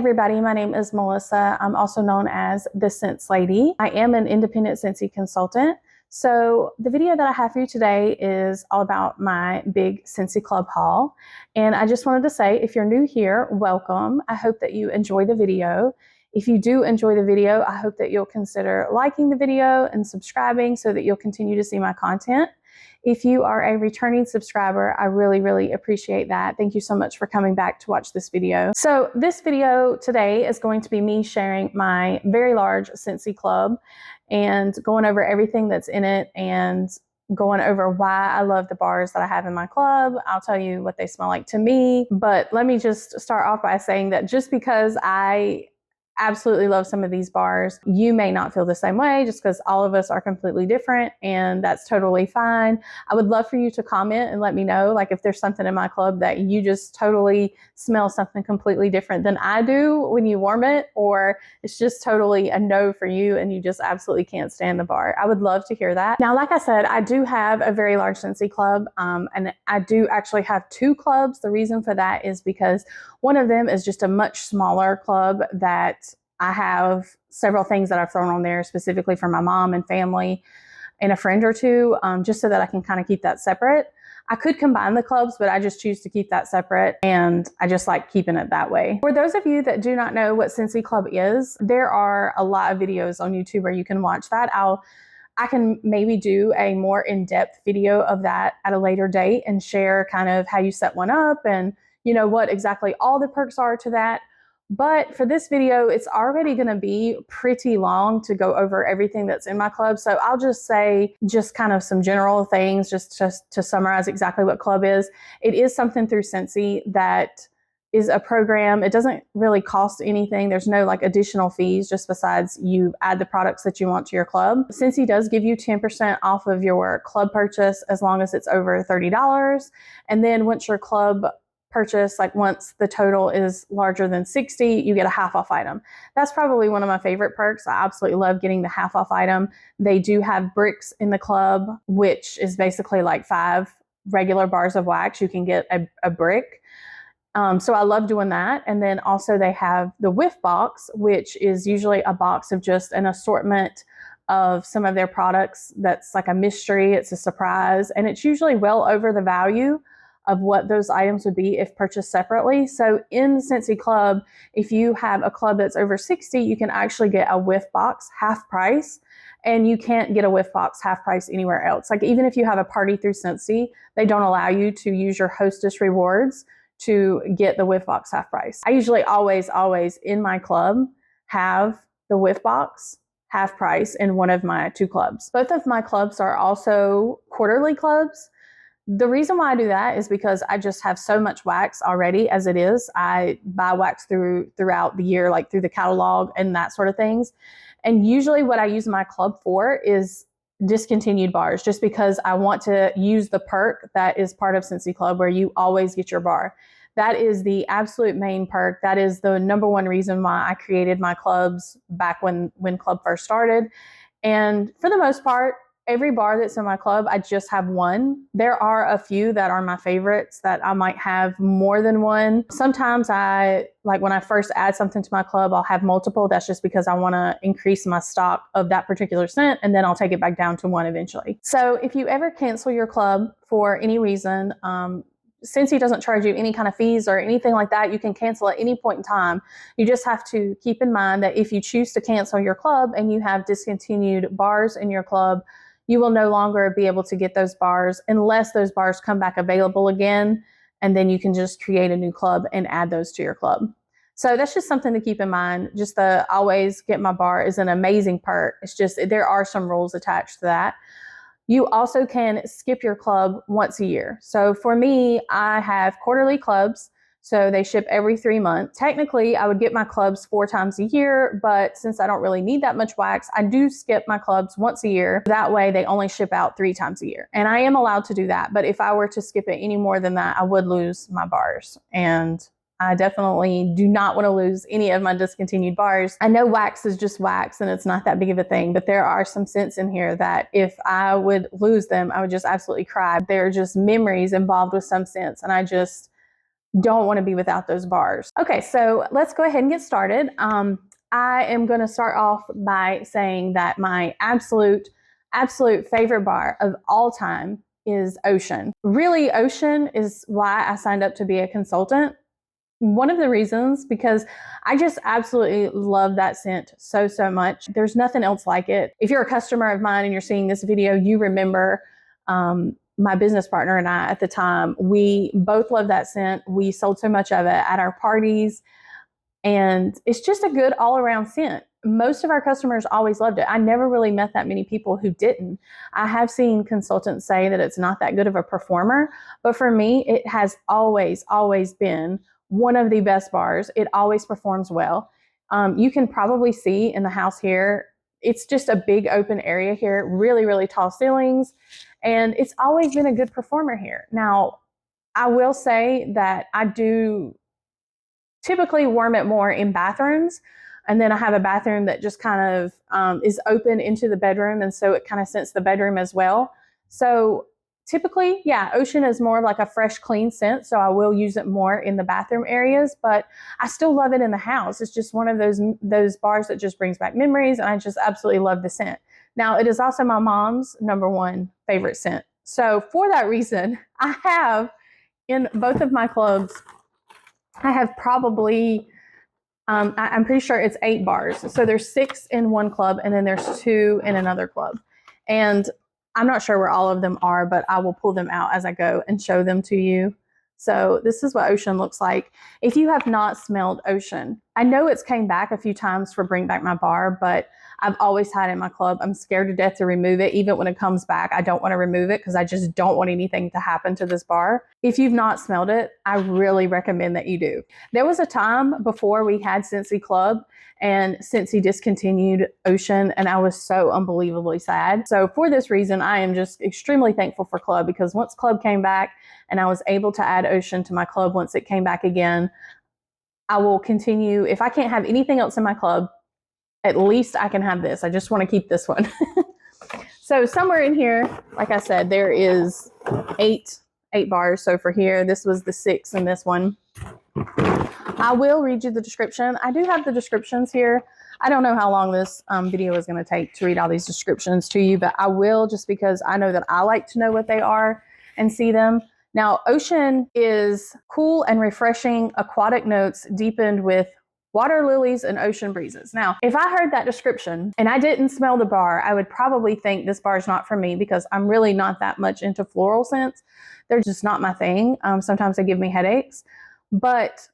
everybody, my name is Melissa. I'm also known as the Scents Lady. I am an independent Scentsy consultant. So the video that I have for you today is all about my big Scentsy Club haul. And I just wanted to say, if you're new here, welcome. I hope that you enjoy the video. If you do enjoy the video, I hope that you'll consider liking the video and subscribing so that you'll continue to see my content. If you are a returning subscriber, I really appreciate that. Thank you so much for coming back to watch this video. So this video today is going to be me sharing my very large Scentsy Club and going over everything that's in it and going over why I love the bars that I have in my club. I'll tell you what they smell like to me. But let me just start off by saying that just because I absolutely love some of these bars, you may not feel the same way, just because all of us are completely different, and that's totally fine. I would love for you to comment and let me know, like, if there's something in my club that you just totally smell something completely different than I do when you warm it, or it's just totally a no for you and you just absolutely can't stand the bar. I would love to hear that. Now, like I said, I do have a very large Scentsy Club, and I do actually have two clubs. The reason for that is because one of them is just a much smaller club that I have several things that I've thrown on there specifically for my mom and family and a friend or two, just so that I can kind of keep that separate. I could combine the clubs, but I just choose to keep that separate, and I just like keeping it that way. For those of you that do not know what Scentsy Club is, there are a lot of videos on YouTube where you can watch that. I can maybe do a more in-depth video of that at a later date and share kind of how you set one up and what exactly all the perks are to that. But for this video, it's already going to be pretty long to go over everything that's in my club. So I'll just say just kind of some general things just to summarize exactly what club is. It is something through Scentsy that is a program. It doesn't really cost anything. There's no like additional fees just besides you add the products that you want to your club. Scentsy does give you 10% off of your club purchase as long as it's over $30. And then once your club purchase, like once the total is larger than 60, you get a half off item. That's probably one of my favorite perks. I absolutely love getting the half off item. They do have bricks in the club, which is basically like 5 regular bars of wax. You can get a brick. So I love doing that. And then also they have the Whiff Box, which is usually a box of just an assortment of some of their products. That's like a mystery. It's a surprise. And it's usually well over the value of what those items would be if purchased separately. So in the Scentsy Club, if you have a club that's over 60, you can actually get a Whiff Box half price, and you can't get a Whiff Box half price anywhere else. Like even if you have a party through Scentsy, they don't allow you to use your hostess rewards to get the Whiff Box half price. I usually always in my club have the Whiff Box half price in one of my 2 clubs. Both of my clubs are also quarterly clubs. The reason why I do that is because I just have so much wax already as it is. I buy wax throughout the year, like through the catalog and that sort of things. And usually what I use my club for is discontinued bars, just because I want to use the perk that is part of Scentsy Club where you always get your bar. That is the absolute main perk. That is the number one reason why I created my clubs back when club first started. And for the most part, every bar that's in my club, I just have one. There are a few that are my favorites that I might have more than one. Sometimes when I first add something to my club, I'll have multiple. That's just because I want to increase my stock of that particular scent, and then I'll take it back down to one eventually. So if you ever cancel your club for any reason, Scentsy doesn't charge you any kind of fees or anything like that. You can cancel at any point in time. You just have to keep in mind that if you choose to cancel your club and you have discontinued bars in your club, you will no longer be able to get those bars unless those bars come back available again, and then you can just create a new club and add those to your club. So that's just something to keep in mind. Just the always get my bar is an amazing perk. It's just there are some rules attached to that. You also can skip your club once a year. So for me, I have quarterly clubs. So they ship every 3 months. Technically, I would get my clubs 4 times a year, but since I don't really need that much wax, I do skip my clubs once a year. That way, they only ship out 3 times a year. And I am allowed to do that. But if I were to skip it any more than that, I would lose my bars. And I definitely do not want to lose any of my discontinued bars. I know wax is just wax and it's not that big of a thing, but there are some scents in here that if I would lose them, I would just absolutely cry. There are just memories involved with some scents, and I just don't want to be without those bars. Okay, so let's go ahead and get started. I am going to start off by saying that my absolute favorite bar of all time is Ocean. Really, Ocean is why I signed up to be a consultant. One of the reasons, because I just absolutely love that scent so much. There's nothing else like it. If you're a customer of mine and you're seeing this video, you remember my business partner and I at the time, we both love that scent. We sold so much of it at our parties, and it's just a good all-around scent. Most of our customers always loved it. I never really met that many people who didn't. I have seen consultants say that it's not that good of a performer, but for me, it has always been one of the best bars. It always performs well. You can probably see in the house here, it's just a big open area here, really tall ceilings, and it's always been a good performer here. Now, I will say that I do typically warm it more in bathrooms, and then I have a bathroom that just kind of is open into the bedroom, and so it kind of scents the bedroom as well. So typically, yeah, Ocean is more like a fresh, clean scent, so I will use it more in the bathroom areas, but I still love it in the house. It's just one of those bars that just brings back memories, and I just absolutely love the scent. Now, it is also my mom's #1 favorite scent. So for that reason, I have in both of my clubs, I have probably, I'm pretty sure it's 8 bars. So there's 6 in one club, and then there's 2 in another club. And I'm not sure where all of them are, but I will pull them out as I go and show them to you. So this is what Ocean looks like. If you have not smelled Ocean, I know it's came back a few times for Bring Back My Bar, but I've always had it in my club. I'm scared to death to remove it. Even when it comes back, I don't want to remove it because I just don't want anything to happen to this bar. If you've not smelled it, I really recommend that you do. There was a time before we had Scentsy Club and Scentsy discontinued Ocean, and I was so unbelievably sad. So for this reason, I am just extremely thankful for Club, because once Club came back and I was able to add Ocean to my club once it came back again, I will continue. If I can't have anything else in my club, at least I can have this. I just want to keep this one. So somewhere in here, like I said, there is 8 bars. So for here, this was the 6 in this one. I will read you the description. I do have the descriptions here. I don't know how long this video is going to take to read all these descriptions to you, but I will, just because I know that I like to know what they are and see them. Now, Ocean is cool and refreshing aquatic notes deepened with water lilies and ocean breezes. Now, if I heard that description and I didn't smell the bar, I would probably think this bar is not for me, because I'm really not that much into floral scents. They're just not my thing. Sometimes they give me headaches. But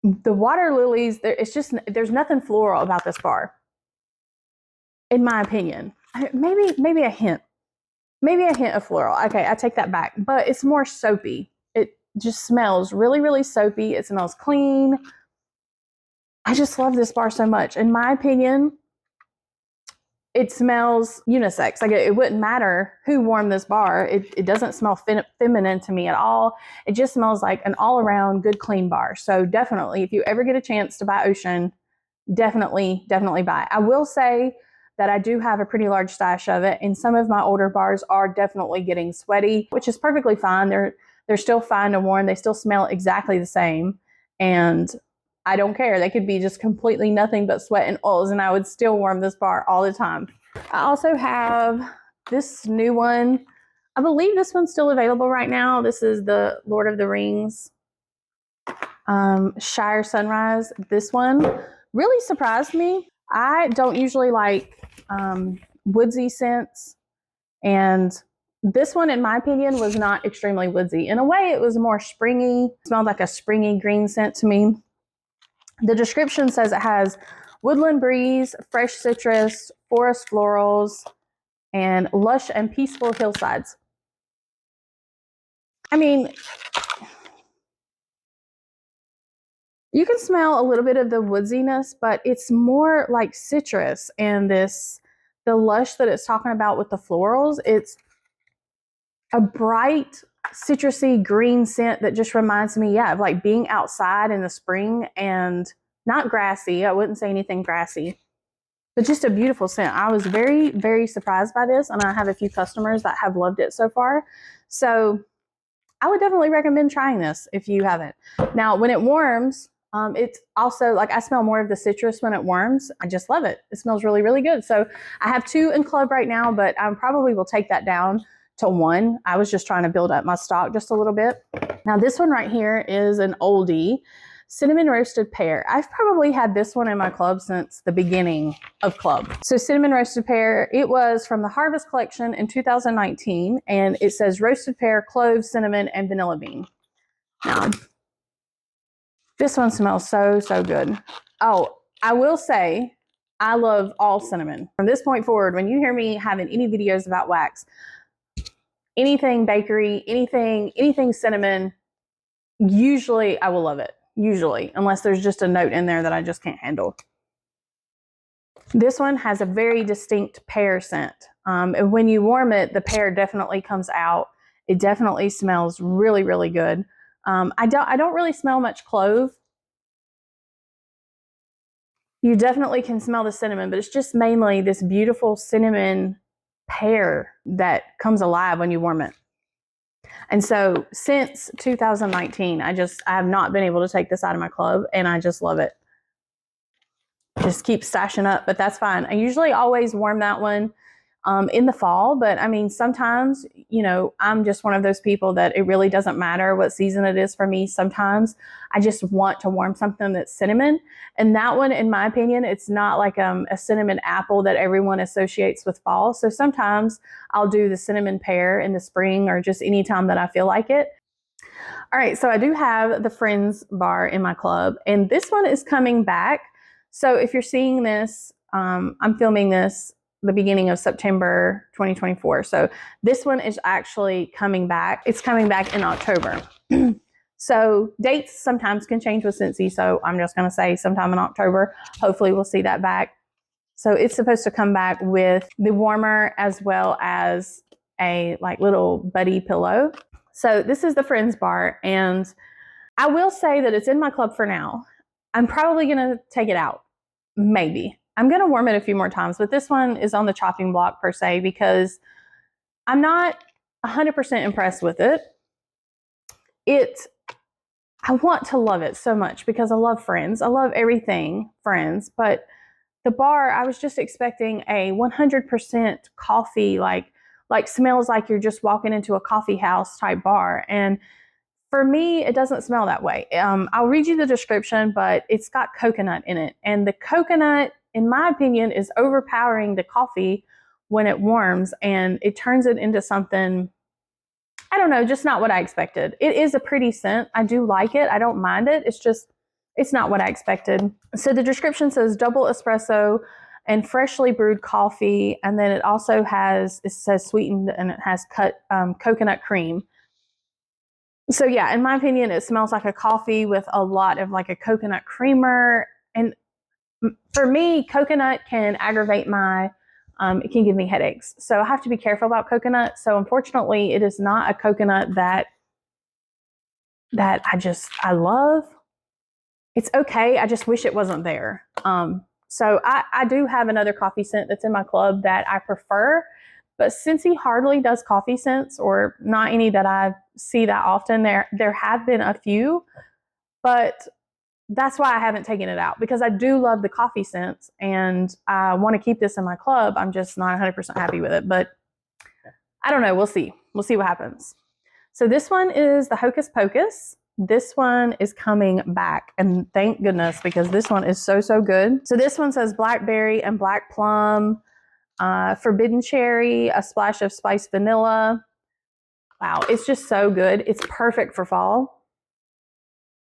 the water lilies, there's nothing floral about this bar, in my opinion. Maybe a hint. Maybe a hint of floral. Okay, I take that back. But it's more soapy. It just smells really soapy. It smells clean. I just love this bar so much. In my opinion, it smells unisex. Like it wouldn't matter who warmed this bar. It doesn't smell feminine to me at all. It just smells like an all-around good, clean bar. So definitely, if you ever get a chance to buy Ocean, definitely buy it. I will say that I do have a pretty large stash of it, and some of my older bars are definitely getting sweaty, which is perfectly fine. They're still fine to warm. They still smell exactly the same, and I don't care. They could be just completely nothing but sweat and oils, and I would still warm this bar all the time. I also have this new one. I believe this one's still available right now. This is the Lord of the Rings Shire Sunrise. This one really surprised me. I don't usually like woodsy scents, and this one, in my opinion, was not extremely woodsy. In a way, it was more springy. It smelled like a springy green scent to me. The description says it has woodland breeze, fresh citrus, forest florals, and lush and peaceful hillsides. I mean, you can smell a little bit of the woodsiness, but it's more like citrus, and the lush that it's talking about with the florals, it's a bright, citrusy green scent that just reminds me, of like being outside in the spring, and not grassy. I wouldn't say anything grassy, but just a beautiful scent. I was very surprised by this, and I have a few customers that have loved it so far. So I would definitely recommend trying this if you haven't. Now, when it warms, it's also like I smell more of the citrus when it warms. I just love it. It smells really, really good. So I have 2 in club right now, but I probably will take that down to 1. I was just trying to build up my stock just a little bit. Now this one right here is an oldie, cinnamon roasted pear. I've probably had this one in my club since the beginning of club. So cinnamon roasted pear, it was from the Harvest collection in 2019, and it says roasted pear, cloves, cinnamon, and vanilla bean. Now, this one smells so, so good. Oh, I will say, I love all cinnamon. From this point forward, when you hear me having any videos about wax, anything bakery, anything cinnamon, usually I will love it. Usually, unless there's just a note in there that I just can't handle. This one has a very distinct pear scent. And when you warm it, the pear definitely comes out. It definitely smells really, really good. I don't really smell much clove. You definitely can smell the cinnamon, but it's just mainly this beautiful cinnamon pear that comes alive when you warm it. And so since 2019, I have not been able to take this out of my club, and I just love it. Just keep stashing up, but that's fine. I usually always warm that one in the fall, but I mean, sometimes, you know, I'm just one of those people that it really doesn't matter what season it is for me. Sometimes I just want to warm something that's cinnamon. And that one, in my opinion, it's not like a cinnamon apple that everyone associates with fall. So sometimes I'll do the cinnamon pear in the spring or just any time that I feel like it. All right, so I do have the Friends bar in my club, and this one is coming back. So if you're seeing this, I'm filming this the beginning of September 2024. So this one is actually coming back. It's coming back in October. So dates sometimes can change with Scentsy. So I'm just going to say sometime in October. Hopefully we'll see that back. So it's supposed to come back with the warmer as well as a like little buddy pillow. So this is the Friends bar, and I will say that it's in my club for now. I'm probably going to take it out. Maybe. I'm going to warm it a few more times, but this one is on the chopping block per se because I'm not 100% impressed with it. I want to love it so much because I love Friends. I love everything Friends, but the bar, I was just expecting a 100% coffee, like smells like you're just walking into a coffee house type bar. And for me, it doesn't smell that way. I'll read you the description, but it's got coconut in it. And the coconut, in my opinion, is overpowering the coffee when it warms, and it turns it into something, I don't know, just not what I expected. It is a pretty scent. I do like it. I don't mind it. It's not what I expected. So the description says double espresso and freshly brewed coffee. And then it also it says sweetened, and it has cut coconut cream. So yeah, in my opinion, it smells like a coffee with a lot of like a coconut creamer. And for me, coconut can aggravate it can give me headaches. So I have to be careful about coconut. So unfortunately, it is not a coconut that I love. It's okay. I just wish it wasn't there. So I do have another coffee scent that's in my club that I prefer, but since he hardly does coffee scents, or not any that I see that often, there have been a few, but that's why I haven't taken it out, because I do love the coffee scents and I want to keep this in my club. I'm just not 100% happy with it, but I don't know. We'll see. We'll see what happens. So this one is the Hocus Pocus. This one is coming back, and thank goodness, because this one is so, so good. So this one says blackberry and black plum, forbidden cherry, a splash of spiced vanilla. Wow, it's just so good. It's perfect for fall.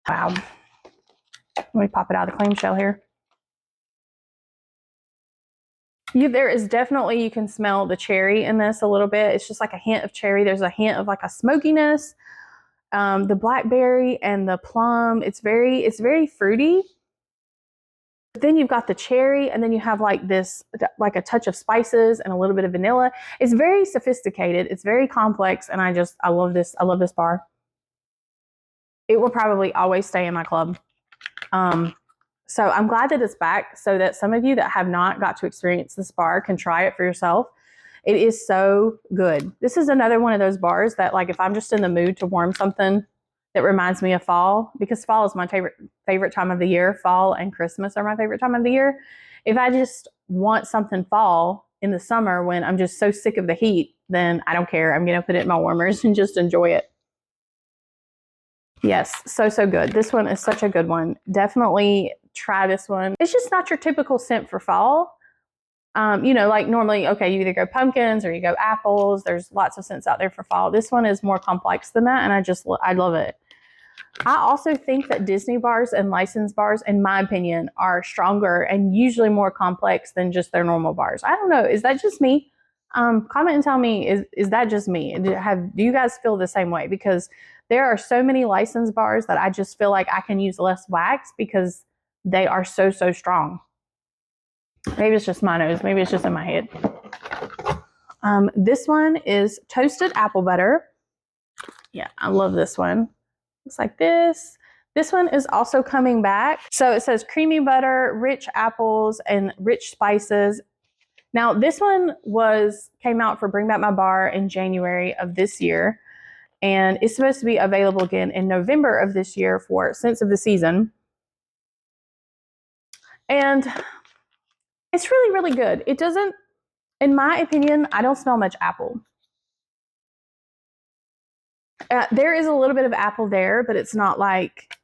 Wow. Let me pop it out of the clamshell here. There is definitely, you can smell the cherry in this a little bit. It's just like a hint of cherry. There's a hint of like a smokiness. The blackberry and the plum, it's very fruity. But then you've got the cherry, and then you have like this, like a touch of spices and a little bit of vanilla. It's very sophisticated. It's very complex, and I love this. I love this bar. It will probably always stay in my club. So I'm glad that it's back, so that some of you that have not got to experience this bar can try it for yourself. It is so good. This is another one of those bars that, like, if I'm just in the mood to warm something that reminds me of fall, because fall is my favorite time of the year. Fall and Christmas are my favorite time of the year. If I just want something fall in the summer when I'm just so sick of the heat, then I don't care. I'm going to put it in my warmers and just enjoy it. Yes, so good. This one is such a good one. Definitely try this one. It's just not your typical scent for fall. You know, like normally, okay, you either go pumpkins or you go apples. There's lots of scents out there for fall. This one is more complex than that, and I love it. I also think that Disney bars and licensed bars, in my opinion, are stronger and usually more complex than just their normal bars. I don't know. Is that just me? Comment and tell me, is that just me? Do you guys feel the same way? Because there are so many licensed bars that I just feel like I can use less wax because they are so strong. Maybe it's just my nose. Maybe it's just in my head. This one is toasted apple butter. Yeah, I love this one. Looks like this. This one is also coming back. So it says creamy butter, rich apples, and rich spices. Now, this one came out for Bring Back My Bar in January of this year. And it's supposed to be available again in November of this year for Scents of the Season. And it's really good. It doesn't, in my opinion, I don't smell much apple. There is a little bit of apple there, but it's not like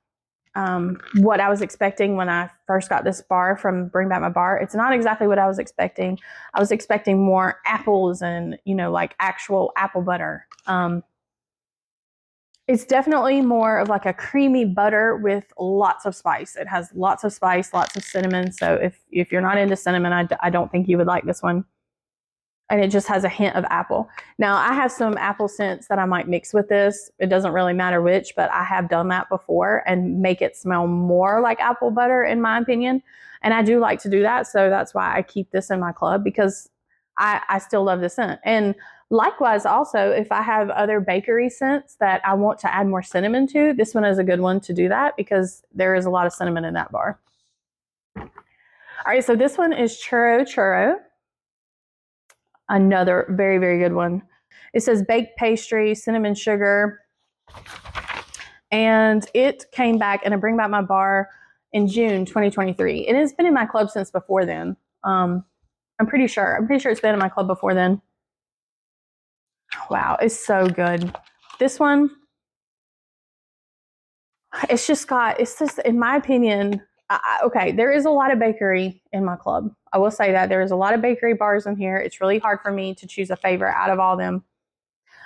what I was expecting when I first got this bar from Bring Back My Bar. It's not exactly what I was expecting. I was expecting more apples and, you know, like actual apple butter. It's definitely more of like a creamy butter with lots of spice. It has lots of spice, lots of cinnamon. So if you're not into cinnamon, I don't think you would like this one. And it just has a hint of apple. Now, I have some apple scents that I might mix with this. It doesn't really matter which, but I have done that before and make it smell more like apple butter, in my opinion. And I do like to do that. So that's why I keep this in my club, because I still love the scent. And likewise, also, if I have other bakery scents that I want to add more cinnamon to, this one is a good one to do that because there is a lot of cinnamon in that bar. All right, so this one is Churro Churro. Another very good one. It says baked pastry, cinnamon sugar, and it came back in a Bring Back My Bar in June 2023. It has been in my club since before then. I'm pretty sure it's been in my club before then. Wow, it's so good. This one, it's just, in my opinion, okay, there is a lot of bakery in my club. I will say that there is a lot of bakery bars in here. It's really hard for me to choose a favorite out of all of them.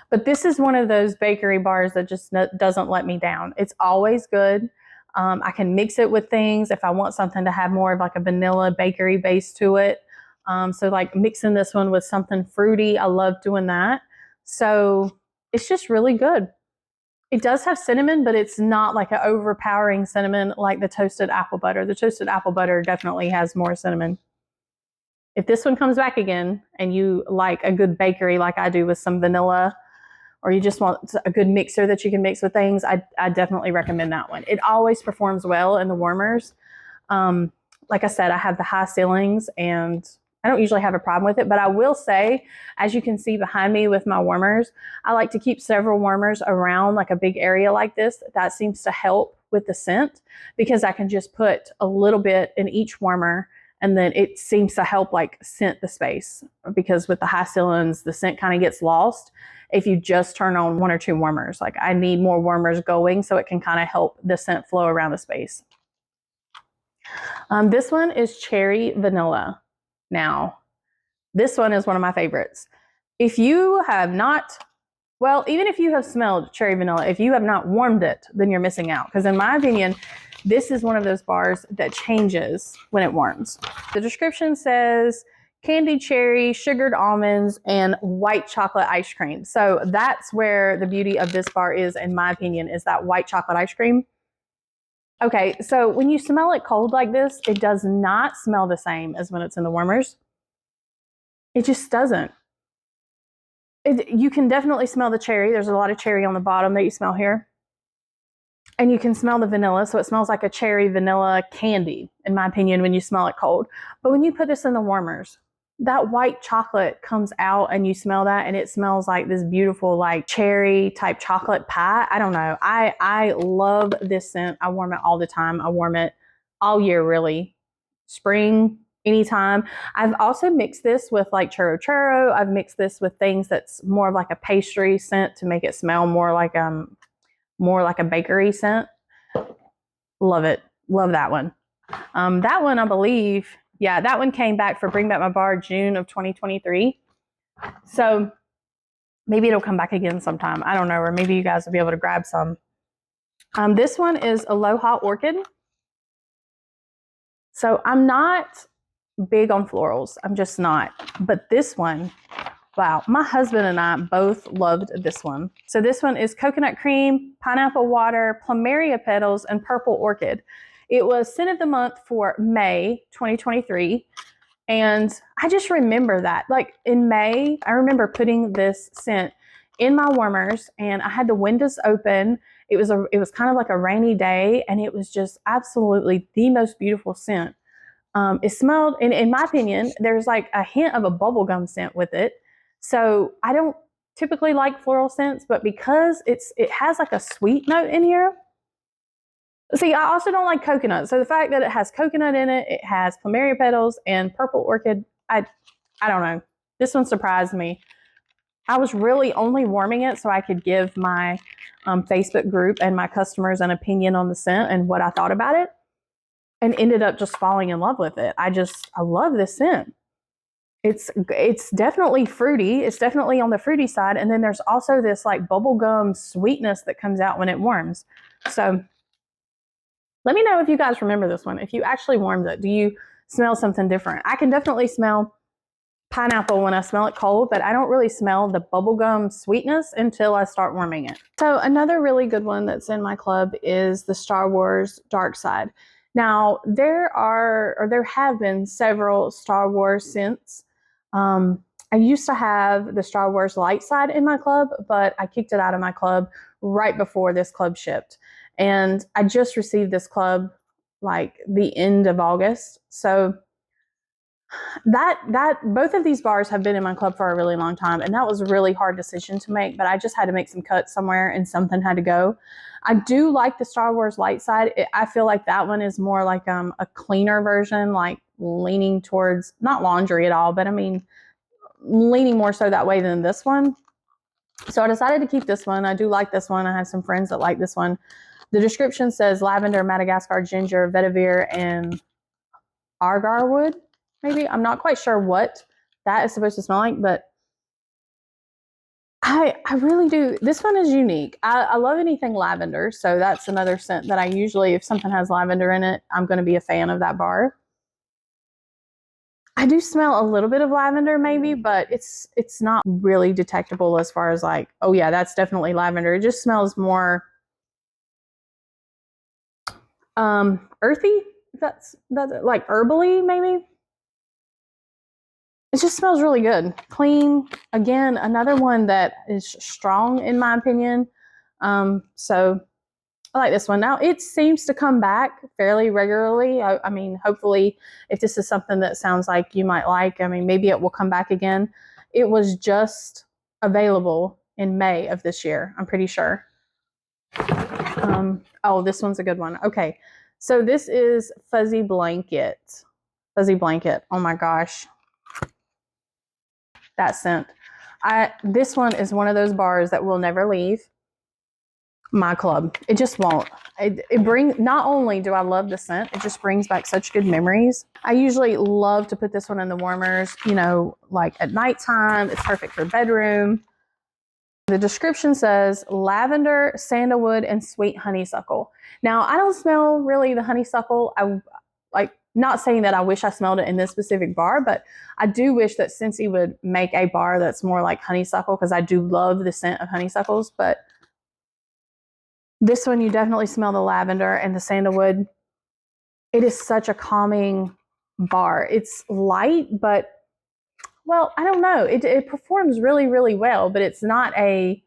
But this is one of those bakery bars that just doesn't let me down. It's always good. I can mix it with things if I want something to have more of like a vanilla bakery base to it. So like mixing this one with something fruity, I love doing that. So it's just really good. It does have cinnamon, but it's not like an overpowering cinnamon like the toasted apple butter. The toasted apple butter definitely has more cinnamon. If this one comes back again and you like a good bakery like I do with some vanilla, or you just want a good mixer that you can mix with things, I definitely recommend that one. It always performs well in the warmers. Like I said, I have the high ceilings and I don't usually have a problem with it, but I will say, as you can see behind me with my warmers, I like to keep several warmers around like a big area like this. That seems to help with the scent because I can just put a little bit in each warmer and then it seems to help like scent the space, because with the high ceilings, the scent kind of gets lost if you just turn on one or two warmers. Like I need more warmers going so it can kind of help the scent flow around the space. This one is Cherry Vanilla. Now, this one is one of my favorites. If you have not, well, even if you have smelled Cherry Vanilla, if you have not warmed it, then you're missing out. Because in my opinion, this is one of those bars that changes when it warms. The description says candied cherry, sugared almonds, and white chocolate ice cream. So that's where the beauty of this bar is, in my opinion, is that white chocolate ice cream. Okay, so when you smell it cold like this, it does not smell the same as when it's in the warmers. It just doesn't. You can definitely smell the cherry. There's a lot of cherry on the bottom that you smell here. And you can smell the vanilla, so it smells like a cherry vanilla candy, in my opinion, when you smell it cold. But when you put this in the warmers, that white chocolate comes out and you smell that and it smells like this beautiful like cherry type chocolate pie. I don't know. I love this scent. I warm it all the time. I warm it all year really. Spring, anytime. I've also mixed this with like churro churro. I've mixed this with things that's more of like a pastry scent to make it smell more like a bakery scent. Love it. Love that one. That one I believe, yeah, that one came back for Bring Back My Bar June of 2023. So maybe it'll come back again sometime. I don't know, or maybe you guys will be able to grab some. This one is Aloha Orchid. So I'm not big on florals. I'm just not. But this one, wow, my husband and I both loved this one. So this one is coconut cream, pineapple water, plumeria petals, and purple orchid. It was scent of the month for May 2023. And I just remember that. Like in May, I remember putting this scent in my warmers and I had the windows open. It was kind of like a rainy day and it was just absolutely the most beautiful scent. It smelled, in my opinion, there's like a hint of a bubblegum scent with it. So I don't typically like floral scents, but because it has like a sweet note in here. See, I also don't like coconut. So the fact that it has coconut in it, it has plumeria petals and purple orchid, I don't know. This one surprised me. I was really only warming it so I could give my Facebook group and my customers an opinion on the scent and what I thought about it, and ended up just falling in love with it. I love this scent. It's definitely fruity. It's definitely on the fruity side. And then there's also this like bubblegum sweetness that comes out when it warms. So let me know if you guys remember this one. If you actually warmed it, do you smell something different? I can definitely smell pineapple when I smell it cold, but I don't really smell the bubblegum sweetness until I start warming it. So another really good one that's in my club is the Star Wars Dark Side. Now, there have been several Star Wars scents. I used to have the Star Wars Light Side in my club, but I kicked it out of my club right before this club shipped. And I just received this club like the end of August. So that both of these bars have been in my club for a really long time, and that was a really hard decision to make, but I just had to make some cuts somewhere and something had to go. I do like the Star Wars Light Side. I feel like that one is more like a cleaner version, like leaning towards not laundry at all, but I mean leaning more so that way than this one. So I decided to keep this one. I do like this one. I have some friends that like this one. The description says lavender, Madagascar ginger, vetiver, and agar wood. Maybe. I'm not quite sure what that is supposed to smell like, but I really do. This one is unique. I love anything lavender, so that's another scent that I usually, if something has lavender in it, I'm going to be a fan of that bar. I do smell a little bit of lavender maybe, but it's not really detectable as far as like, oh yeah, that's definitely lavender. It just smells more earthy. That's like herbally maybe. It just smells really good. Clean. Again, another one that is strong in my opinion. So I like this one. Now it seems to come back fairly regularly. I mean, hopefully if this is something that sounds like you might like, I mean, maybe it will come back again. It was just available in May of this year, I'm pretty sure. Oh, this one's a good one. Okay. So this is Fuzzy Blanket. Fuzzy Blanket. Oh my gosh. That scent. This one is one of those bars that will never leave my club. It just won't. It brings, not only do I love the scent, it just brings back such good memories. I usually love to put this one in the warmers, you know, like at nighttime. It's perfect for bedroom. The description says lavender, sandalwood, and sweet honeysuckle. Now, I don't smell really the honeysuckle. I like, not saying that I wish I smelled it in this specific bar, but I do wish that Scentsy would make a bar that's more like honeysuckle, because I do love the scent of honeysuckles. But this one, you definitely smell the lavender and the sandalwood. It is such a calming bar. It's light, but, well, I don't know. It performs really, really well, but it's not a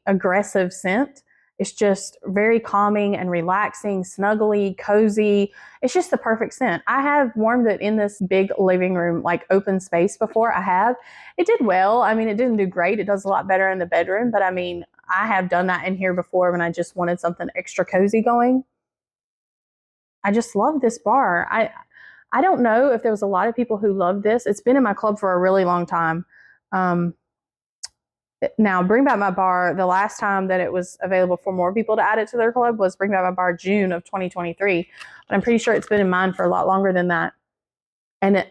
aggressive scent. It's just very calming and relaxing, snuggly, cozy. It's just the perfect scent. I have warmed it in this big living room, like open space before. I have. It did well. I mean, it didn't do great. It does a lot better in the bedroom, but I mean, I have done that in here before when I just wanted something extra cozy going. I just love this bar. I don't know if there was a lot of people who loved this. It's been in my club for a really long time. Now, Bring Back My Bar, the last time that it was available for more people to add it to their club was Bring Back My Bar June of 2023. But I'm pretty sure it's been in mine for a lot longer than that. And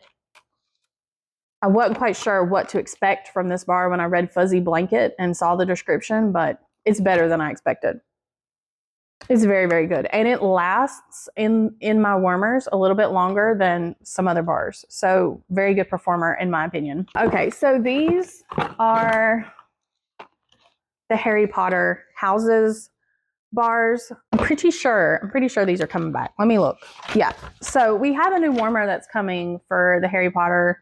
I wasn't quite sure what to expect from this bar when I read Fuzzy Blanket and saw the description, but it's better than I expected. It's very, very good. And it lasts in my warmers a little bit longer than some other bars. So very good performer in my opinion. Okay, so these are the Harry Potter houses bars. I'm pretty sure these are coming back. Let me look. Yeah. So we have a new warmer that's coming for the Harry Potter.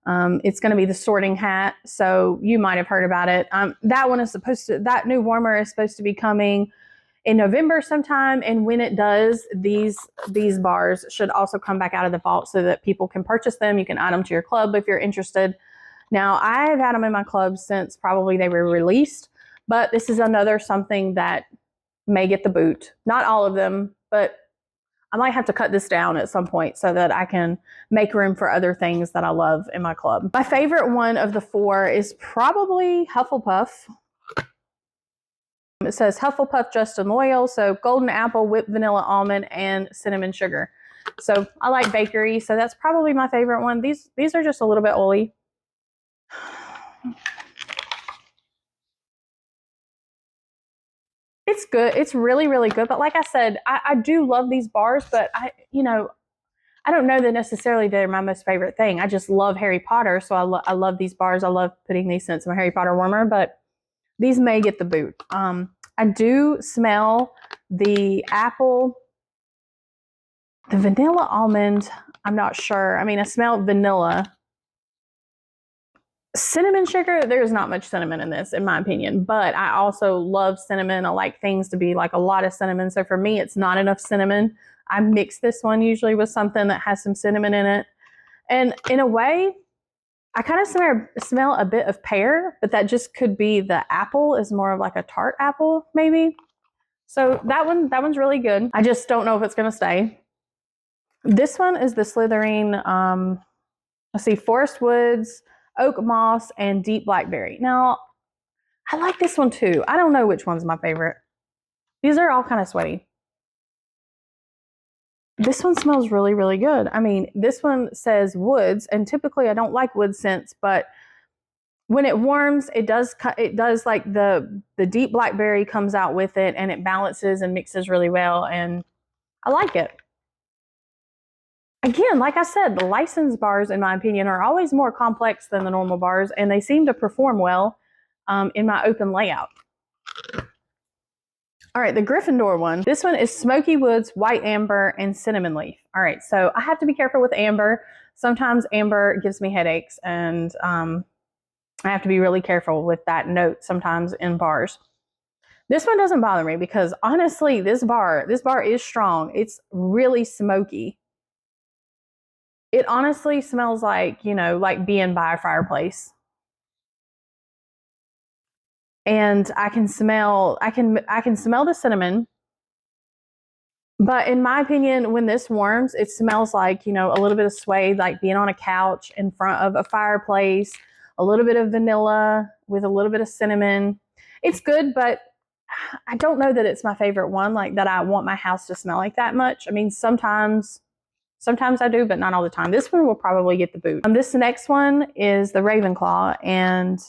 It's going to be the Sorting Hat. So you might have heard about it. That new warmer is supposed to be coming in November sometime. And when it does, these bars should also come back out of the vault so that people can purchase them. You can add them to your club if you're interested. Now, I've had them in my club since probably they were released, but this is another something that may get the boot. Not all of them, but I might have to cut this down at some point so that I can make room for other things that I love in my club. My favorite one of the four is probably Hufflepuff. It says Hufflepuff Just and Loyal, so golden apple, whipped vanilla almond, and cinnamon sugar. So I like bakery, so that's probably my favorite one. These are just a little bit oily. It's good. It's really, really good. But like I said, I do love these bars, but I don't know that necessarily they're my most favorite thing. I just love Harry Potter, so I love these bars. I love putting these scents in my Harry Potter warmer, but these may get the boot. I do smell the apple, the vanilla almond. I'm not sure. I mean, I smell vanilla. Cinnamon sugar, there's not much cinnamon in this, in my opinion, but I also love cinnamon. I like things to be like a lot of cinnamon. So for me, it's not enough cinnamon. I mix this one usually with something that has some cinnamon in it. And in a way, I kind of smell a bit of pear, but that just could be the apple is more of like a tart apple, maybe. So that one's really good. I just don't know if it's going to stay. This one is the Slytherin, let's see, Forest Woods, Oak Moss, and Deep Blackberry. Now, I like this one too. I don't know which one's my favorite. These are all kind of sweaty. This one smells really, really good. I mean, this one says woods, and typically I don't like wood scents, but when it warms, it does like the deep blackberry comes out with it, and it balances and mixes really well, and I like it. Again, like I said, the licensed bars, in my opinion, are always more complex than the normal bars, and they seem to perform well in my open layout. All right, the Gryffindor one. This one is Smoky Woods, White Amber, and Cinnamon Leaf. All right, so I have to be careful with amber. Sometimes amber gives me headaches, and I have to be really careful with that note sometimes in bars. This one doesn't bother me because honestly, this bar is strong. It's really smoky. It honestly smells like, like being by a fireplace. And I can smell the cinnamon. But in my opinion, when this warms, it smells like, a little bit of suede, like being on a couch in front of a fireplace, a little bit of vanilla with a little bit of cinnamon. It's good, but I don't know that it's my favorite one, like that I want my house to smell like that much. I mean, sometimes I do, but not all the time. This one will probably get the boot. This next one is the Ravenclaw, and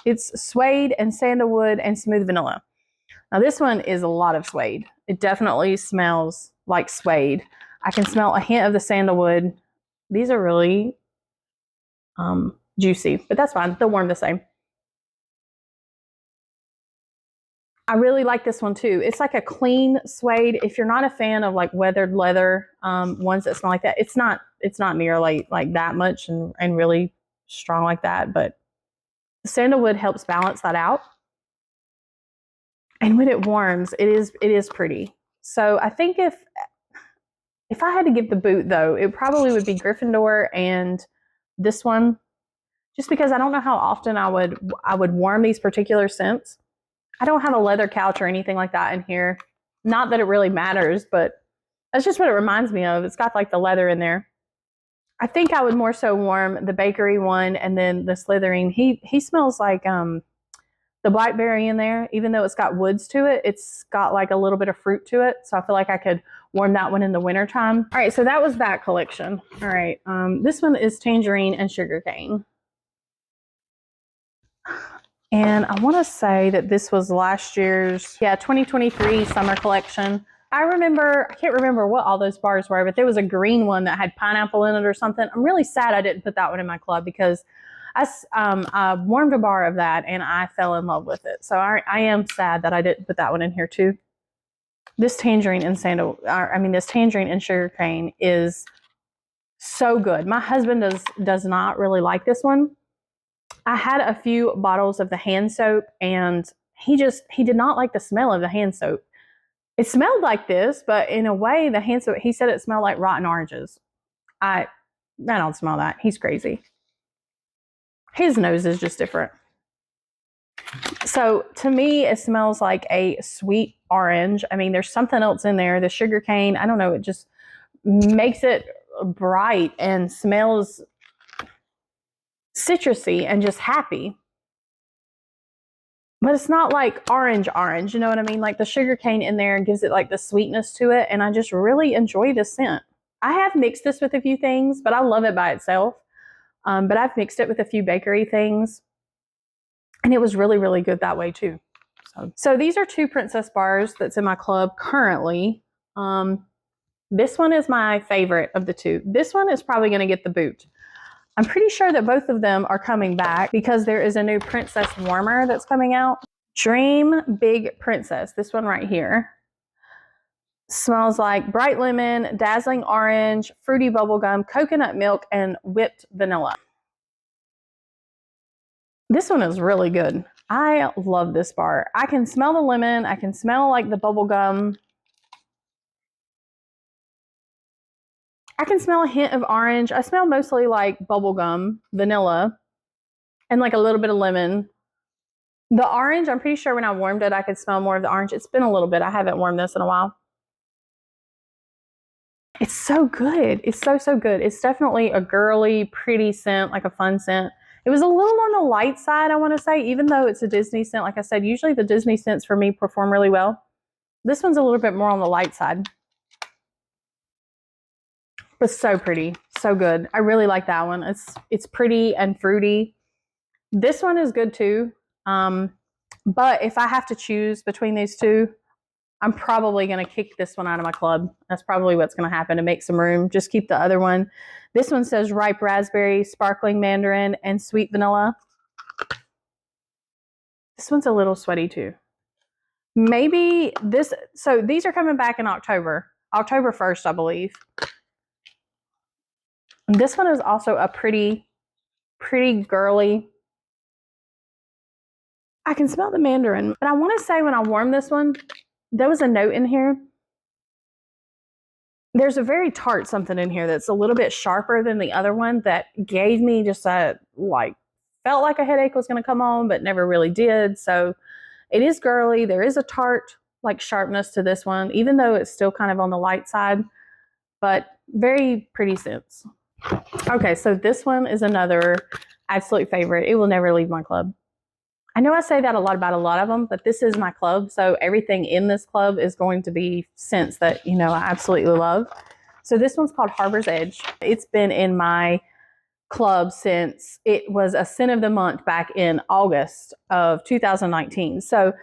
it's suede and sandalwood and smooth vanilla. Now this one is a lot of suede. It definitely smells like suede. I can smell a hint of the sandalwood. These are really juicy, but that's fine. They'll warm the same. I really like this one too. It's like a clean suede. If you're not a fan of like weathered leather ones that smell like that, it's not nearly like that much and really strong like that. But sandalwood helps balance that out. And when it warms, it is pretty. So I think if I had to give the boot though, it probably would be Gryffindor and this one, just because I don't know how often I would warm these particular scents. I don't have a leather couch or anything like that in here. Not that it really matters, but that's just what it reminds me of. It's got like the leather in there. I think I would more so warm the bakery one and then the Slithering. He smells like the blackberry in there, even though it's got woods to it, it's got like a little bit of fruit to it. So I feel like I could warm that one in the wintertime. All right, so that was that collection. All right, this one is tangerine and sugarcane. And I want to say that this was last year's, 2023 summer collection. I can't remember what all those bars were, but there was a green one that had pineapple in it or something. I'm really sad I didn't put that one in my club because I warmed a bar of that and I fell in love with it. So I am sad that I didn't put that one in here too. This tangerine and this tangerine and sugarcane is so good. My husband does not really like this one. I had a few bottles of the hand soap and he did not like the smell of the hand soap. It smelled like this, but in a way, the hand soap, he said it smelled like rotten oranges. I don't smell that. He's crazy. His nose is just different. So to me, it smells like a sweet orange. I mean, there's something else in there. The sugar cane, I don't know, it just makes it bright and smells citrusy and just happy. But it's not like orange, you know what I mean? Like the sugar cane in there gives it like the sweetness to it, and I just really enjoy the scent. I have mixed this with a few things, but I love it by itself. But I've mixed it with a few bakery things, and it was really, really good that way too. So these are two Princess bars that's in my club currently. This one is my favorite of the two. This one is probably going to get the boot. I'm pretty sure that both of them are coming back because there is a new Princess warmer that's coming out. Dream Big Princess, this one right here. Smells like bright lemon, dazzling orange, fruity bubblegum, coconut milk, and whipped vanilla. This one is really good. I love this bar. I can smell the lemon. I can smell like the bubblegum. I can smell a hint of orange. I smell mostly like bubblegum, vanilla, and like a little bit of lemon. The orange, I'm pretty sure when I warmed it, I could smell more of the orange. It's been a little bit. I haven't warmed this in a while. It's so good. It's so, so good. It's definitely a girly, pretty scent, like a fun scent. It was a little on the light side, I want to say, even though it's a Disney scent. Like I said, usually the Disney scents for me perform really well. This one's a little bit more on the light side. But so pretty, so good. I really like that one. It's pretty and fruity. This one is good too. But if I have to choose between these two, I'm probably going to kick this one out of my club. That's probably what's going to happen to make some room. Just keep the other one. This one says ripe raspberry, sparkling mandarin, and sweet vanilla. This one's a little sweaty too. Maybe this, so these are coming back in October 1st, I believe. This one is also a pretty girly. I can smell the mandarin, but I want to say when I warmed this one, there was a note in here. There's a very tart something in here that's a little bit sharper than the other one that gave me just felt like a headache was going to come on, but never really did. So it is girly. There is a tart like sharpness to this one, even though it's still kind of on the light side, but very pretty scents. Okay, so this one is another absolute favorite. It will never leave my club. I know I say that a lot about a lot of them, but this is my club, so everything in this club is going to be scents that, I absolutely love. So this one's called Harbor's Edge. It's been in my club since it was a scent of the month back in August of 2019. So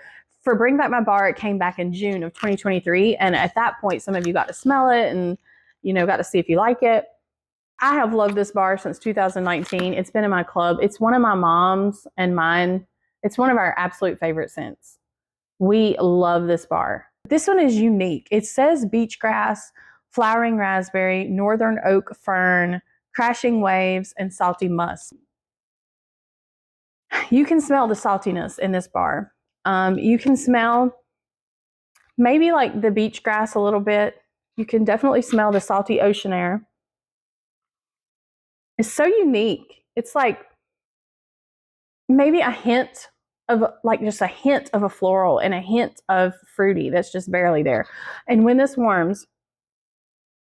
for Bring Back My Bar, it came back in June of 2023, and at that point, some of you got to smell it and, got to see if you like it. I have loved this bar since 2019. It's been in my club. It's one of my mom's and mine. It's one of our absolute favorite scents. We love this bar. This one is unique. It says beach grass, flowering raspberry, northern oak fern, crashing waves, and salty musk. You can smell the saltiness in this bar. You can smell maybe like the beach grass a little bit. You can definitely smell the salty ocean air. It's so unique. It's like maybe a hint of like just a hint of a floral and a hint of fruity that's just barely there. And when this warms,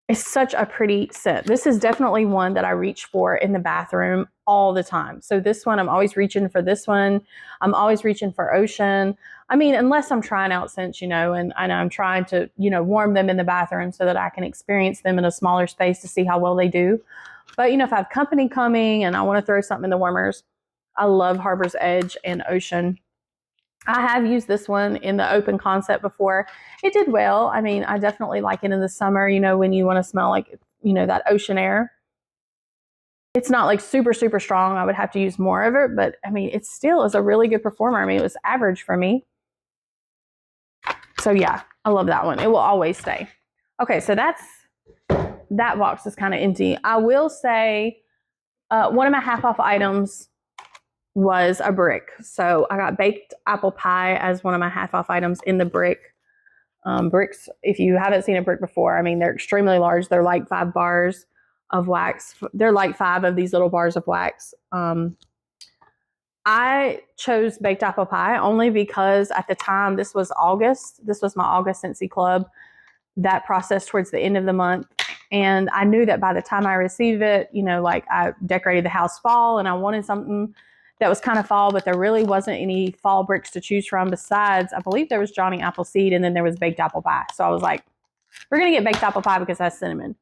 it's such a pretty scent. This is definitely one that I reach for in the bathroom all the time. So this one, I'm always reaching for this one. I'm always reaching for ocean. I mean, unless I'm trying out scents, and I'm trying to, warm them in the bathroom so that I can experience them in a smaller space to see how well they do. But, if I have company coming and I want to throw something in the warmers, I love Harbor's Edge and Ocean. I have used this one in the open concept before. It did well. I mean, I definitely like it in the summer, when you want to smell like, that ocean air. It's not like super, super strong. I would have to use more of it, but I mean, it still is a really good performer. I mean, it was average for me. So yeah, I love that one. It will always stay. Okay, so that box is kind of empty. I will say one of my half off items was a brick. So I got baked apple pie as one of my half off items in the brick. Bricks, if you haven't seen a brick before, I mean, they're extremely large. They're like 5 bars of wax. They're like 5 of these little bars of wax. I chose baked apple pie only because at the time, this was August. This was my August Scentsy Club. That process towards the end of the month. And I knew that by the time I received it, like I decorated the house fall and I wanted something that was kind of fall, but there really wasn't any fall bricks to choose from. Besides, I believe there was Johnny Appleseed and then there was baked apple pie. So I was like, we're going to get baked apple pie because that's cinnamon.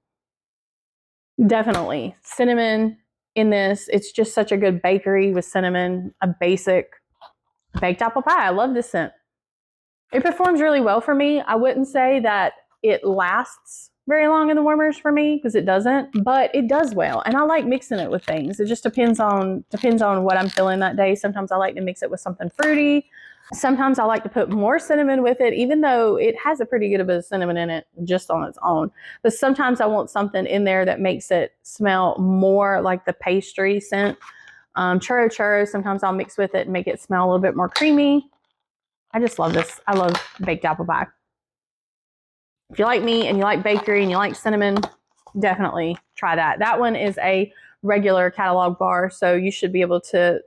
Definitely cinnamon in this. It's just such a good bakery with cinnamon, a basic baked apple pie. I love this scent. It performs really well for me. I wouldn't say that it lasts very long in the warmers for me because it doesn't, but it does well. And I like mixing it with things. It just depends on what I'm feeling that day. Sometimes I like to mix it with something fruity. Sometimes I like to put more cinnamon with it, even though it has a pretty good bit of cinnamon in it just on its own. But sometimes I want something in there that makes it smell more like the pastry scent. Churro, sometimes I'll mix with it and make it smell a little bit more creamy. I just love this. I love baked apple pie. If you like me and you like bakery and you like cinnamon, definitely try that. That one is a regular catalog bar, so you should be able to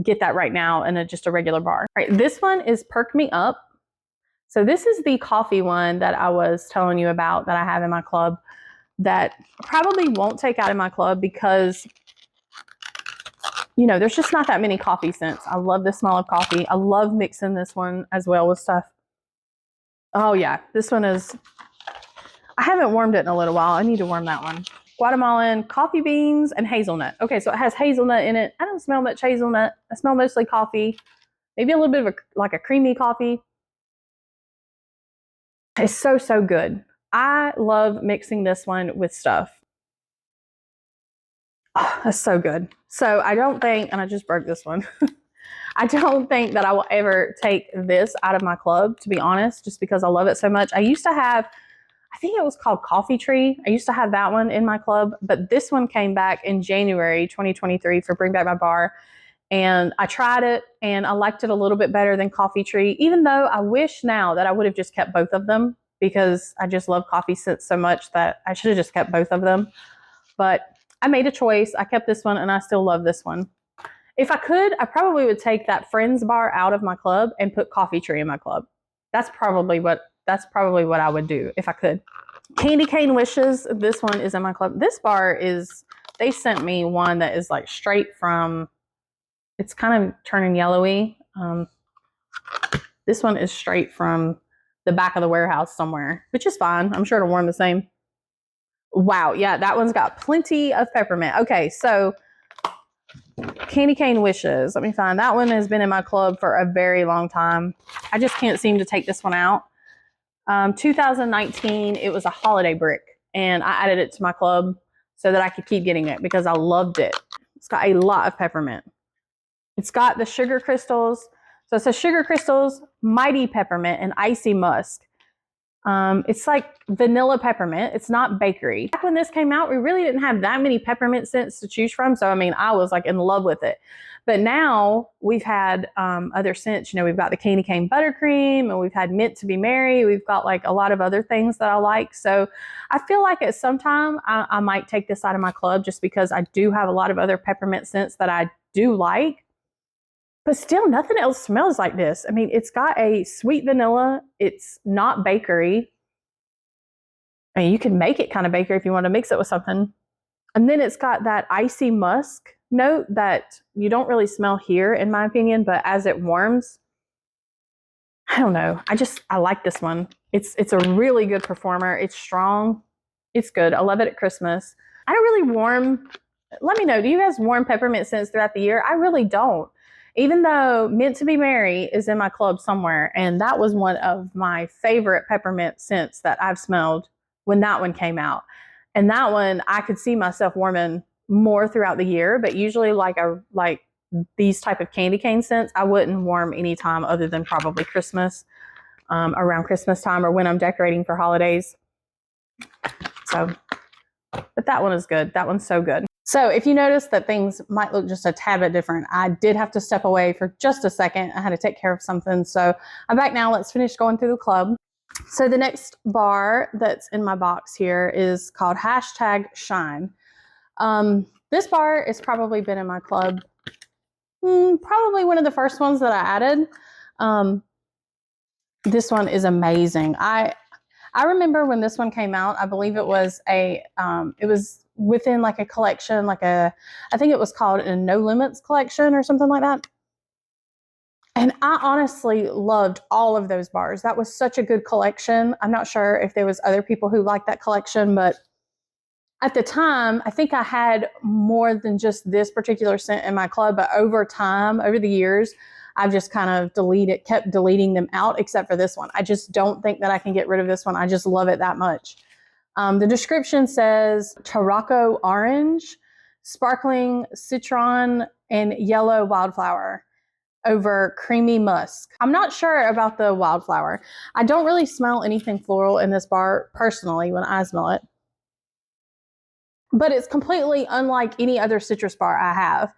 get that right now in just a regular bar. All right, this one is Perk Me Up. So this is the coffee one that I was telling you about that I have in my club that probably won't take out in my club because there's just not that many coffee scents. I love the smell of coffee. I love mixing this one as well with stuff. Oh yeah, this one is, I haven't warmed it in a little while. I need to warm that one. Guatemalan coffee beans and hazelnut. Okay, so it has hazelnut in it. I don't smell much hazelnut. I smell mostly coffee. Maybe a little bit of like a creamy coffee. It's so, so good. I love mixing this one with stuff. Oh, that's so good. So I don't think, and I just broke this one. I don't think that I will ever take this out of my club, to be honest, just because I love it so much. I used to have, I think it was called Coffee Tree. I used to have that one in my club, but this one came back in January 2023 for Bring Back My Bar. And I tried it and I liked it a little bit better than Coffee Tree, even though I wish now that I would have just kept both of them because I just love coffee scents so much that I should have just kept both of them. But I made a choice. I kept this one and I still love this one. If I could, I probably would take that Friends bar out of my club and put Coffee Tree in my club. That's probably what I would do if I could. Candy Cane Wishes. This one is in my club. This bar is, they sent me one that is like straight from, it's kind of turning yellowy. This one is straight from the back of the warehouse somewhere, which is fine. I'm sure it'll warm the same. Wow. Yeah, that one's got plenty of peppermint. Okay, so Candy Cane Wishes. Let me find. That one has been in my club for a very long time. I just can't seem to take this one out. 2019, it was a holiday brick, and I added it to my club so that I could keep getting it because I loved it. It's got a lot of peppermint. It's got the sugar crystals. So it says sugar crystals, mighty peppermint, and icy musk. It's like vanilla peppermint. It's not bakery. Back when this came out, we really didn't have that many peppermint scents to choose from. So, I mean, I was like in love with it. But now we've had other scents. You know, we've got the candy cane buttercream, and we've had mint to be merry. We've got like a lot of other things that I like. So I feel like at some time I might take this out of my club just because I do have a lot of other peppermint scents that I do like. But still, nothing else smells like this. I mean, it's got a sweet vanilla. It's not bakery. I mean, you can make it kind of bakery if you want to mix it with something. And then it's got that icy musk note that you don't really smell here, in my opinion, but as it warms, I don't know. I like this one. It's a really good performer. It's strong. It's good. I love it at Christmas. I don't really warm. Let me know. Do you guys warm peppermint scents throughout the year? I really don't. Even though Mint to be Merry is in my club somewhere, and that was one of my favorite peppermint scents that I've smelled when that one came out. And that one, I could see myself warming more throughout the year, but usually like these type of candy cane scents, I wouldn't warm any time other than probably Christmas, around Christmas time or when I'm decorating for holidays. So, but that one is good. That one's so good. So if you notice that things might look just a tad bit different, I did have to step away for just a second. I had to take care of something. So I'm back now. Let's finish going through the club. So the next bar that's in my box here is called #Shine. This bar has probably been in my club, probably one of the first ones that I added. This one is amazing. I remember when this one came out, I believe it was it was within like a collection, I think it was called a No Limits collection or something like that. And I honestly loved all of those bars. That was such a good collection. I'm not sure if there was other people who liked that collection, but at the time, I think I had more than just this particular scent in my club, but over time, over the years, I've just kind of kept deleting them out, except for this one. I just don't think that I can get rid of this one. I just love it that much. The description says Tarocco orange, sparkling citron, and yellow wildflower over creamy musk. I'm not sure about the wildflower. I don't really smell anything floral in this bar personally when I smell it. But it's completely unlike any other citrus bar I have.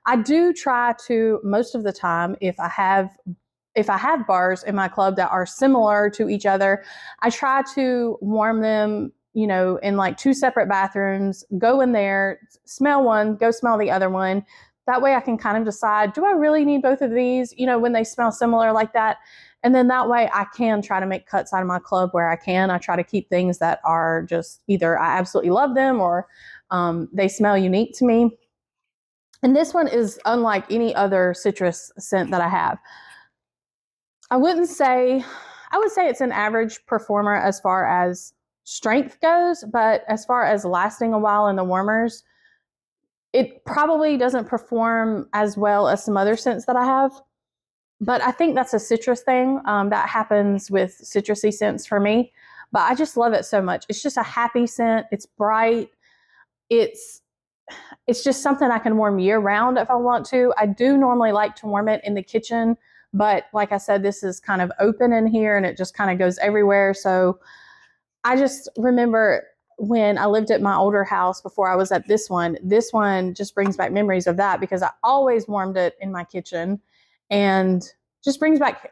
I do try to, most of the time, if I have bars in my club that are similar to each other, I try to warm them, you know, in like 2 separate bathrooms, go in there, smell one, go smell the other one. That way I can kind of decide, do I really need both of these, you know, when they smell similar like that? And then that way I can try to make cuts out of my club where I can. I try to keep things that are just either I absolutely love them or they smell unique to me. And this one is unlike any other citrus scent that I have. I would say it's an average performer as far as strength goes, but as far as lasting a while in the warmers, it probably doesn't perform as well as some other scents that I have. But I think that's a citrus thing that happens with citrusy scents for me. But I just love it so much. It's just a happy scent. It's bright. It's just something I can warm year round if I want to. I do normally like to warm it in the kitchen, but like I said, this is kind of open in here and it just kind of goes everywhere. So I just remember when I lived at my older house before I was at this one just brings back memories of that because I always warmed it in my kitchen and just brings back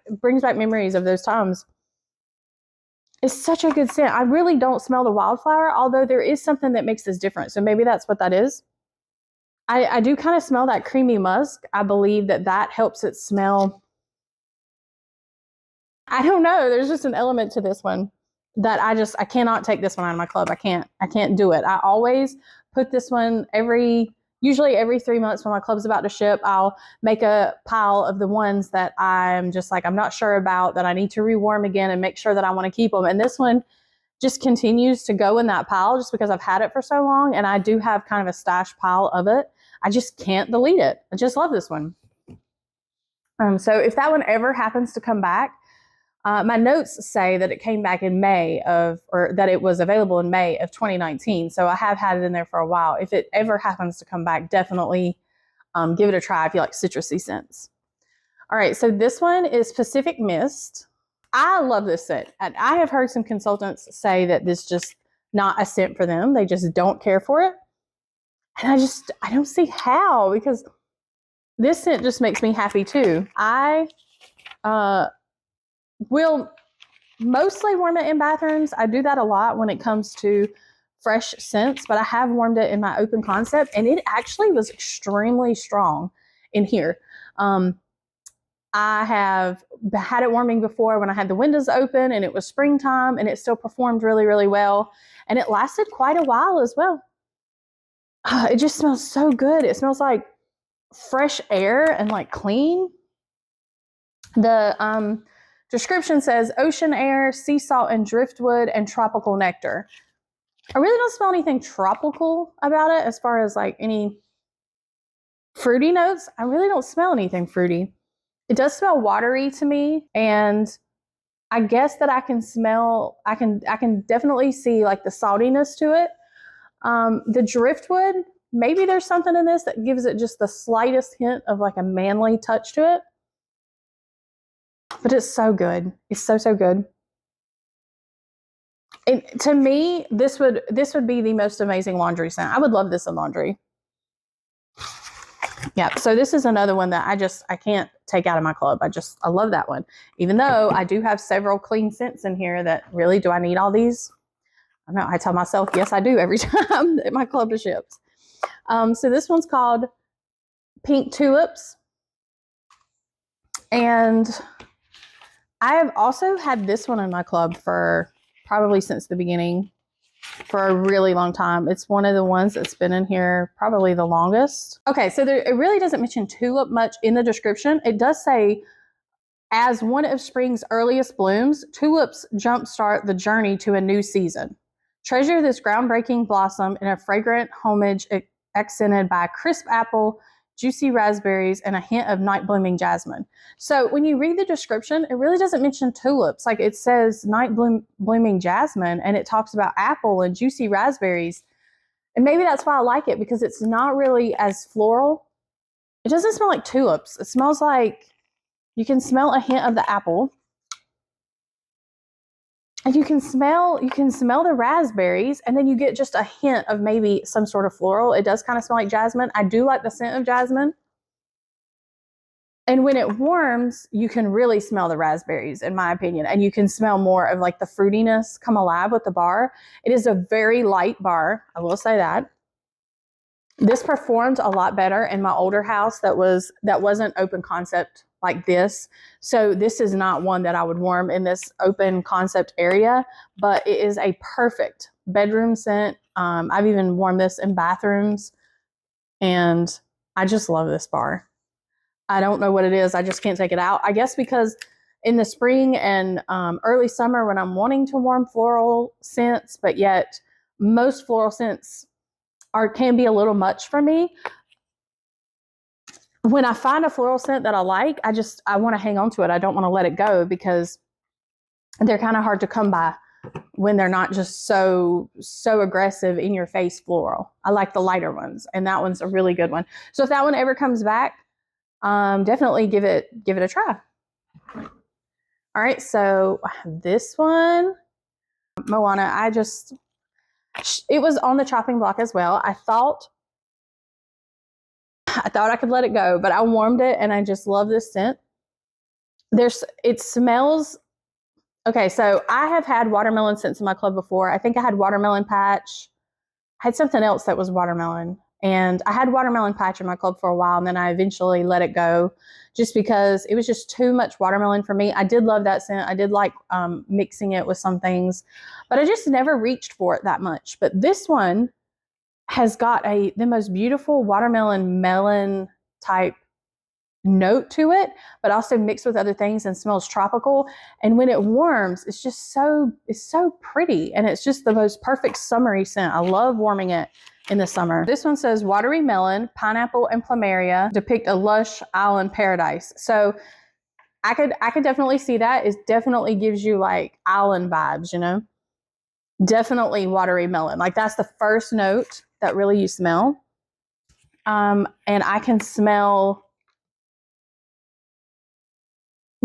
memories of those times. It's such a good scent. I really don't smell the wildflower, although there is something that makes this different. So maybe that's what that is. I do kind of smell that creamy musk. I believe that helps it smell. I don't know. There's just an element to this one that I cannot take this one out of my club. I can't do it. I always put this one usually every 3 months when my club's about to ship, I'll make a pile of the ones that I'm just like, I'm not sure about, that I need to rewarm again and make sure that I want to keep them. And this one just continues to go in that pile just because I've had it for so long. And I do have kind of a stash pile of it. I just can't delete it. I just love this one. So if that one ever happens to come back, my notes say that it came back in or that it was available in May of 2019. So I have had it in there for a while. If it ever happens to come back, definitely give it a try if you like citrusy scents. All right, so this one is Pacific Mist. I love this scent. And I have heard some consultants say that this is just not a scent for them. They just don't care for it. And I don't see how, because this scent just makes me happy too. I will mostly warm it in bathrooms. I do that a lot when it comes to fresh scents, but I have warmed it in my open concept, and it actually was extremely strong in here. I have had it warming before when I had the windows open and it was springtime, and it still performed really, really well. And it lasted quite a while as well. It just smells so good. It smells like fresh air and like clean. The description says ocean air, sea salt and driftwood, and tropical nectar. I really don't smell anything tropical about it as far as like any fruity notes. I really don't smell anything fruity. It does smell watery to me, and I guess that I can definitely see like the saltiness to it. The driftwood, maybe there's something in this that gives it just the slightest hint of like a manly touch to it. But it's so good. It's so, so good. And to me, this would be the most amazing laundry scent. I would love this in laundry. Yeah, so this is another one that I can't take out of my club. I love that one. Even though I do have several clean scents in here that really, do I need all these? I know, I tell myself, yes, I do every time that my club is shipped. So this one's called Pink Tulips. And I have also had this one in my club for probably since the beginning, for a really long time. It's one of the ones that's been in here probably the longest. Okay, so it really doesn't mention tulip much in the description. It does say, as one of spring's earliest blooms, tulips jumpstart the journey to a new season. Treasure this groundbreaking blossom in a fragrant homage accented by crisp apple, juicy raspberries, and a hint of night blooming jasmine. So when you read the description, it really doesn't mention tulips. Like, it says night blooming jasmine, and it talks about apple and juicy raspberries. And maybe that's why I like it, because it's not really as floral. It doesn't smell like tulips. It smells like, you can smell a hint of the apple. And you can smell the raspberries, and then you get just a hint of maybe some sort of floral. It does kind of smell like jasmine. I do like the scent of jasmine. And when it warms, you can really smell the raspberries, in my opinion. And you can smell more of like the fruitiness come alive with the bar. It is a very light bar, I will say that. This performed a lot better in my older house that wasn't open concept like this. So this is not one that I would warm in this open concept area, but it is a perfect bedroom scent. I've even warmed this in bathrooms, and I just love this bar. I don't know what it is. I just can't take it out. I guess because in the spring and early summer, when I'm wanting to warm floral scents, but yet most floral scents can be a little much for me. When I find a floral scent that I like, I want to hang on to it. I don't want to let it go, because they're kind of hard to come by when they're not just so aggressive in your face floral. I like the lighter ones, and that one's a really good one. So if that one ever comes back, definitely give it a try. All right, so this one, Moana, it was on the chopping block as well. I thought I could let it go, but I warmed it, and I just love this scent. It smells, okay, so I have had watermelon scents in my club before. I think I had watermelon patch. I had something else that was watermelon. And I had watermelon patch in my club for a while, and then I eventually let it go just because it was just too much watermelon for me. I did love that scent. I did like mixing it with some things, but I just never reached for it that much. But this one has got the most beautiful watermelon melon type note to it, but also mixed with other things, and smells tropical. And when it warms, it's so pretty, and it's just the most perfect summery scent. I love warming it in the summer. This one says watery melon, pineapple, and plumeria depict a lush island paradise. So I could definitely see that. It definitely gives you like island vibes, you know? Definitely watery melon. Like, that's the first note that really you smell. And I can smell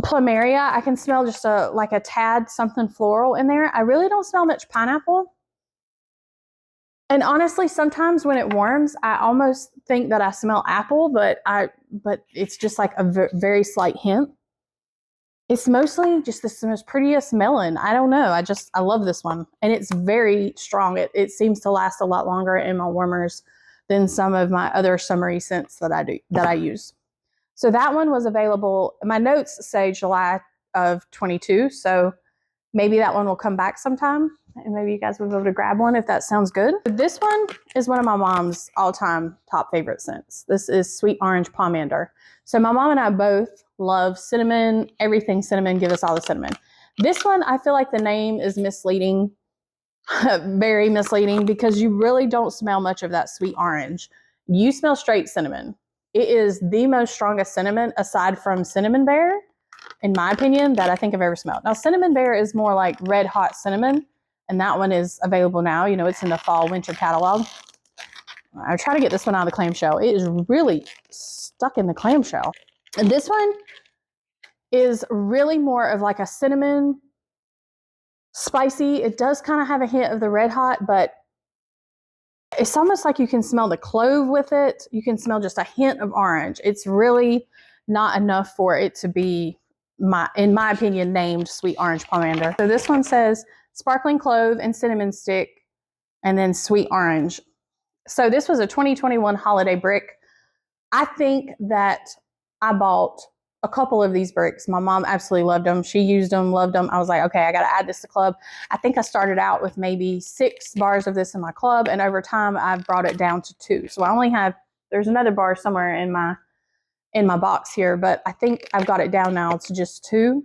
plumeria. I can smell just like a tad something floral in there. I really don't smell much pineapple. And honestly, sometimes when it warms, I almost think that I smell apple, but it's just like a very slight hint. It's mostly just the most prettiest melon. I don't know. I love this one. And it's very strong. It seems to last a lot longer in my warmers than some of my other summery scents that I use. So that one was available. My notes say July of 22. So maybe that one will come back sometime. And maybe you guys will be able to grab one if that sounds good. This one is one of my mom's all-time top favorite scents. This is Sweet Orange Pomander. So my mom and I both love cinnamon, everything cinnamon, give us all the cinnamon. This one, I feel like the name is misleading, very misleading, because you really don't smell much of that sweet orange. You smell straight cinnamon. It is the most strongest cinnamon aside from Cinnamon Bear, in my opinion, that I think I've ever smelled. Now, Cinnamon Bear is more like red hot cinnamon, and that one is available now. You know, it's in the fall winter catalog. I try to get this one out of the clamshell. It is really stuck in the clamshell. And this one is really more of like a cinnamon, spicy. It does kind of have a hint of the red hot, but it's almost like you can smell the clove with it. You can smell just a hint of orange. It's really not enough for it to be, in my opinion, named Sweet Orange Pomander. So this one says sparkling clove and cinnamon stick, and then sweet orange. So this was a 2021 holiday brick. I think that I bought a couple of these bricks. My mom absolutely loved them. She used them, loved them. I was like, okay, I got to add this to club. I think I started out with maybe 6 bars of this in my club, and over time I've brought it down to 2. So I only have, there's another bar somewhere in my box here, but I think I've got it down now to just 2,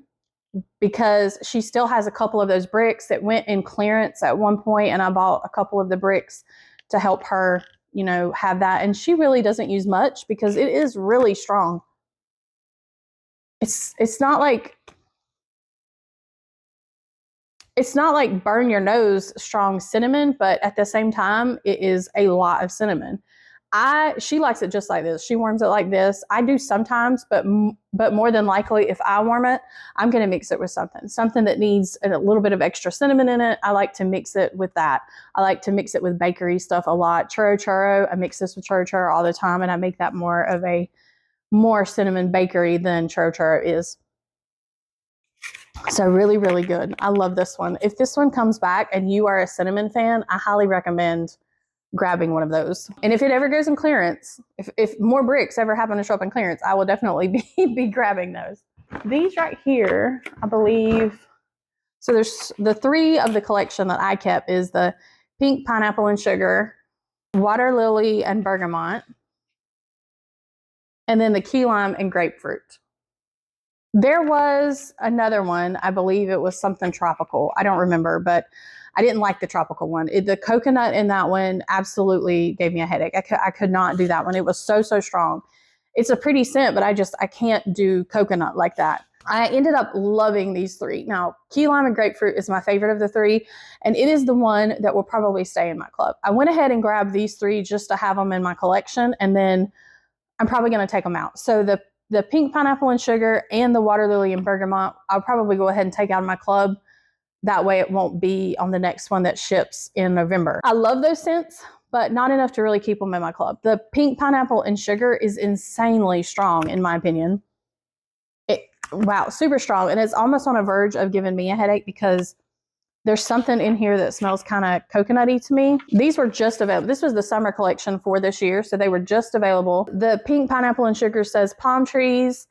because she still has a couple of those bricks that went in clearance at one point, and I bought a couple of the bricks to help her, you know, have that. And she really doesn't use much because it is really strong. It's not like burn your nose strong cinnamon, but at the same time, it is a lot of cinnamon. She likes it just like this. She warms it like this. I do sometimes, but more than likely, if I warm it, I'm going to mix it with something that needs a little bit of extra cinnamon in it. I like to mix it with that. I like to mix it with bakery stuff a lot. Churro churro. I mix this with churro churro all the time, and I make that more of a more cinnamon bakery than churro churro is. So really, really good. I love this one. If this one comes back and you are a cinnamon fan, I highly recommend grabbing one of those. And if it ever goes in clearance, if more bricks ever happen to show up in clearance, I will definitely be grabbing those. These right here, I believe, so there's the 3 of the collection that I kept is the pink pineapple and sugar, water lily and bergamot, and then the key lime and grapefruit. There was another one, I believe it was something tropical. I don't remember, but I didn't like the tropical one. The coconut in that one absolutely gave me a headache. I could not do that one. It was so strong. It's a pretty scent, but I can't do coconut like that. I ended up loving these 3. Now, key lime and grapefruit is my favorite of the 3, and it is the one that will probably stay in my club. I went ahead and grabbed these 3 just to have them in my collection, and then I'm probably going to take them out. So the pink pineapple and sugar and the water lily and bergamot, I'll probably go ahead and take out of my club. That way it won't be on the next one that ships in November. I love those scents, but not enough to really keep them in my club. The pink pineapple and sugar is insanely strong, in my opinion. Wow, super strong. And it's almost on a verge of giving me a headache because there's something in here that smells kind of coconutty to me. These were just available. This was the summer collection for this year, so they were just available. The pink pineapple and sugar says palm trees,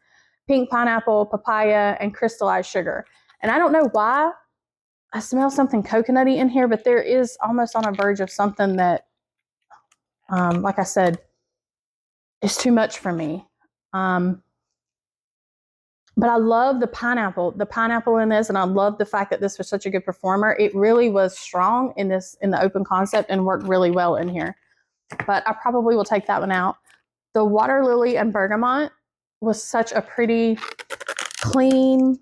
pink pineapple, papaya, and crystallized sugar. And I don't know why I smell something coconutty in here, but there is almost on a verge of something that, like I said, is too much for me. But I love the pineapple in this, and I love the fact that this was such a good performer. It really was strong in the open concept and worked really well in here. But I probably will take that one out. The water lily and bergamot was such a pretty, clean,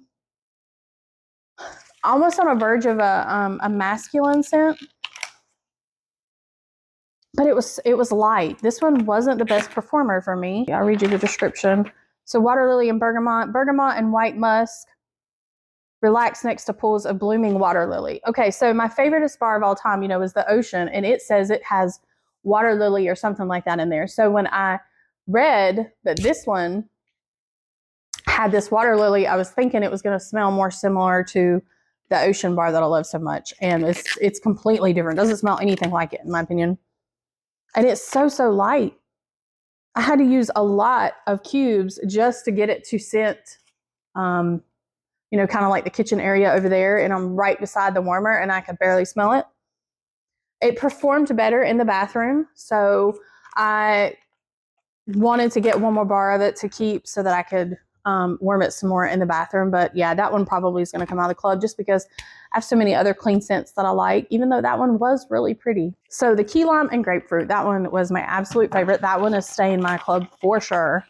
almost on a verge of a masculine scent. But it was light. This one wasn't the best performer for me. I'll read you the description. So water lily and bergamot, bergamot and white musk. Relax next to pools of blooming water lily. Okay, so my favoriteest bar of all time, you know, is the Ocean, and it says it has water lily or something like that in there. So when I read that this one had this water lily, I was thinking it was going to smell more similar to the Ocean bar that I love so much, and it's completely different. It doesn't smell anything like it, in my opinion, and it's so light. I had to use a lot of cubes just to get it to scent, you know, kind of like the kitchen area over there, and I'm right beside the warmer, and I could barely smell it. It performed better in the bathroom, so I wanted to get one more bar of it to keep so that I could warm it some more in the bathroom. But yeah, that one probably is going to come out of the club just because I have so many other clean scents that I like, even though that one was really pretty. So the key lime and grapefruit, that one was my absolute favorite. That one is staying in my club for sure.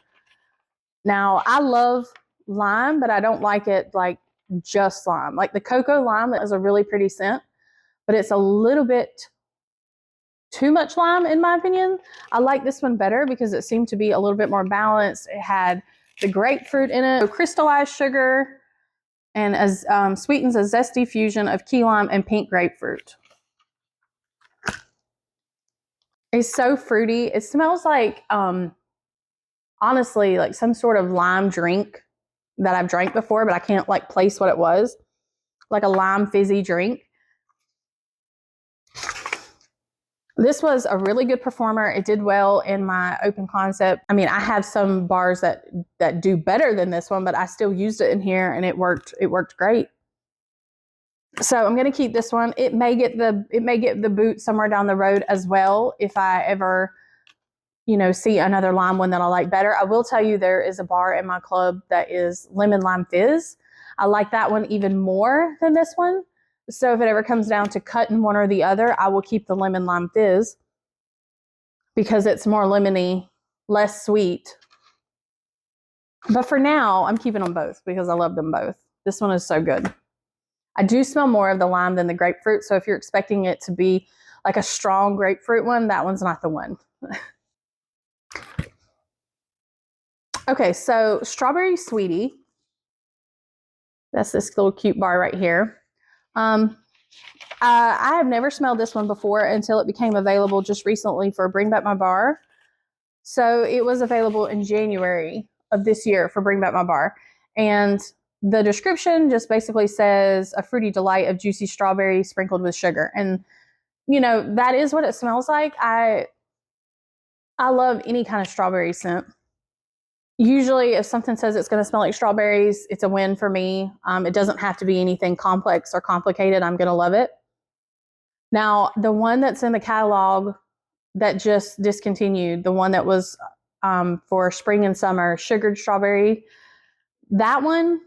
Now, I love lime, but I don't like it like just lime. Like the cocoa lime is a really pretty scent, but it's a little bit too much lime in my opinion. I like this one better because it seemed to be a little bit more balanced. It had the grapefruit in it, crystallized sugar, and as sweetens a zesty fusion of key lime and pink grapefruit. It's so fruity. It smells like, honestly, like some sort of lime drink that I've drank before, but I can't like place what it was. Like a lime fizzy drink. This was a really good performer. It did well in my open concept. I mean, I have some bars that do better than this one, but I still used it in here and it worked great. So I'm going to keep this one. It may get the boot somewhere down the road as well if I ever, you know, see another lime one that I like better. I will tell you there is a bar in my club that is lemon lime fizz. I like that one even more than this one. So if it ever comes down to cutting one or the other, I will keep the lemon lime fizz because it's more lemony, less sweet. But for now, I'm keeping them both because I love them both. This one is so good. I do smell more of the lime than the grapefruit. So if you're expecting it to be like a strong grapefruit one, that one's not the one. Okay, so Strawberry Sweetie. That's this little cute bar right here. I have never smelled this one before until it became available just recently for Bring Back My Bar. So it was available in January of this year for Bring Back My Bar. And the description just basically says a fruity delight of juicy strawberry sprinkled with sugar. And, you know, that is what it smells like. I love any kind of strawberry scent. Usually if something says it's going to smell like strawberries, it's a win for me. It doesn't have to be anything complex or complicated. I'm going to love it. Now, the one that's in the catalog that just discontinued, the one that was for spring and summer, sugared strawberry, that one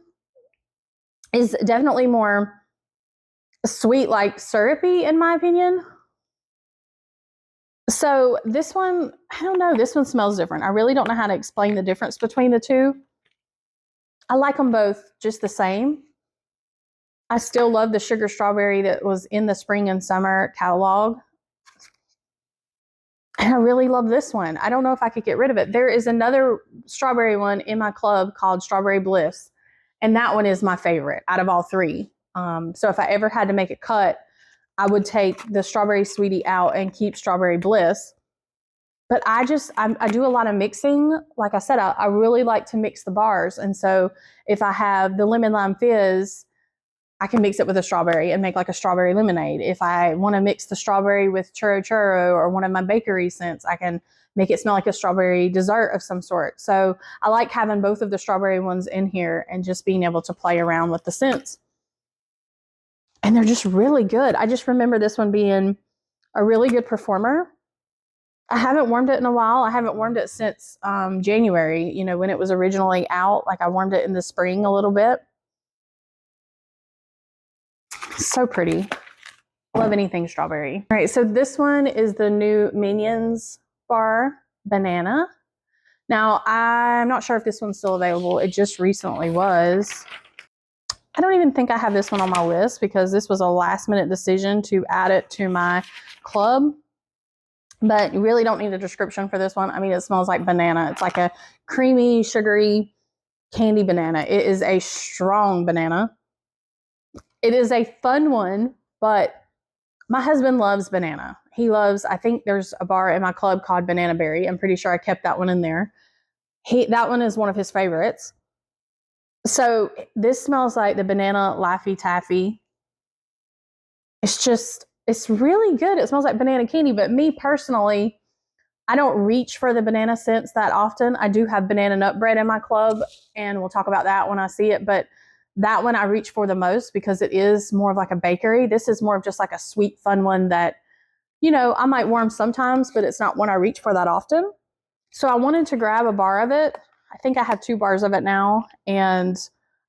is definitely more sweet, like syrupy in my opinion. So this one, I don't know, this one smells different. I really don't know how to explain the difference between the two. I like them both just the same. I still love the sugar strawberry that was in the spring and summer catalog. And I really love this one. I don't know if I could get rid of it. There is another strawberry one in my club called Strawberry Bliss. And that one is my favorite out of all three. So if I ever had to make a cut, I would take the Strawberry Sweetie out and keep Strawberry Bliss. But I do a lot of mixing. Like I said, I really like to mix the bars. And so if I have the lemon lime fizz, I can mix it with a strawberry and make like a strawberry lemonade. If I want to mix the strawberry with churro churro or one of my bakery scents, I can make it smell like a strawberry dessert of some sort. So I like having both of the strawberry ones in here and just being able to play around with the scents. And they're just really good. I just remember this one being a really good performer. I haven't warmed it in a while. I haven't warmed it since January, you know, when it was originally out. Like I warmed it in the spring a little bit. So pretty. Love anything strawberry. All right, so this one is the new Minions bar, Banana. Now, I'm not sure if this one's still available. It just recently was. I don't even think I have this one on my list because this was a last minute decision to add it to my club. But you really don't need a description for this one. I mean, it smells like banana. It's like a creamy, sugary candy banana. It is a strong banana. It is a fun one, but my husband loves banana. He loves, I think there's a bar in my club called Banana Berry. I'm pretty sure I kept that one in there. That one is one of his favorites. So this smells like the banana Laffy Taffy. It's really good. It smells like banana candy, but me personally, I don't reach for the banana scents that often. I do have banana nut bread in my club, and we'll talk about that when I see it, but that one I reach for the most because it is more of like a bakery. This is more of just like a sweet, fun one that, I might warm sometimes, but it's not one I reach for that often. So I wanted to grab a bar of it. I think I have 2 bars of it now, and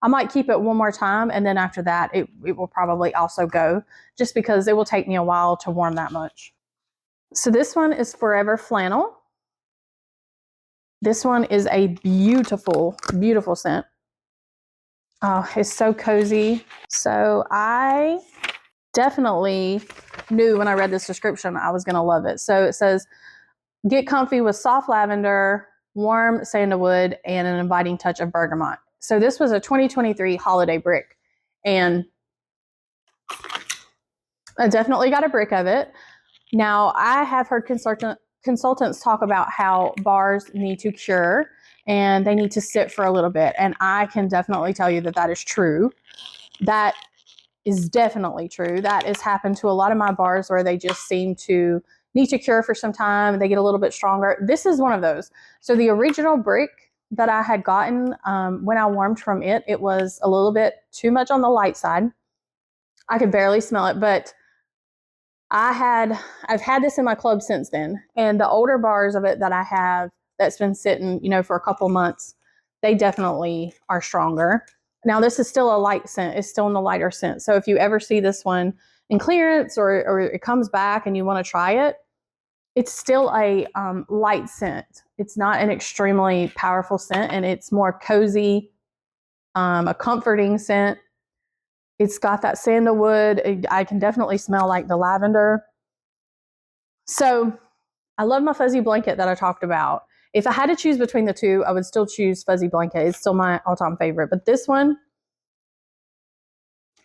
I might keep it one more time, and then after that, it will probably also go, just because it will take me a while to warm that much. So this one is Forever Flannel. This one is a beautiful, beautiful scent. Oh, it's so cozy. So I definitely knew when I read this description I was going to love it. So it says, get comfy with soft lavender, warm sandalwood, and an inviting touch of bergamot. So this was a 2023 holiday brick, and I definitely got a brick of it. Now, I have heard consultants talk about how bars need to cure and they need to sit for a little bit, and I can definitely tell you that that is true. That is definitely true. That has happened to a lot of my bars where they just seem to need to cure for some time. They get a little bit stronger. This is one of those. So the original brick that I had gotten when I warmed from it, it was a little bit too much on the light side. I could barely smell it, but I've had this in my club since then. And the older bars of it that I have that's been sitting, for a couple months, they definitely are stronger. Now, this is still a light scent. It's still in the lighter scent. So if you ever see this one in clearance or it comes back and you want to try it, it's still a light scent. It's not an extremely powerful scent, and it's more cozy, a comforting scent. It's got that sandalwood. I can definitely smell like the lavender. So I love my fuzzy blanket that I talked about. If I had to choose between the two, I would still choose fuzzy blanket. It's still my all-time favorite. But this one,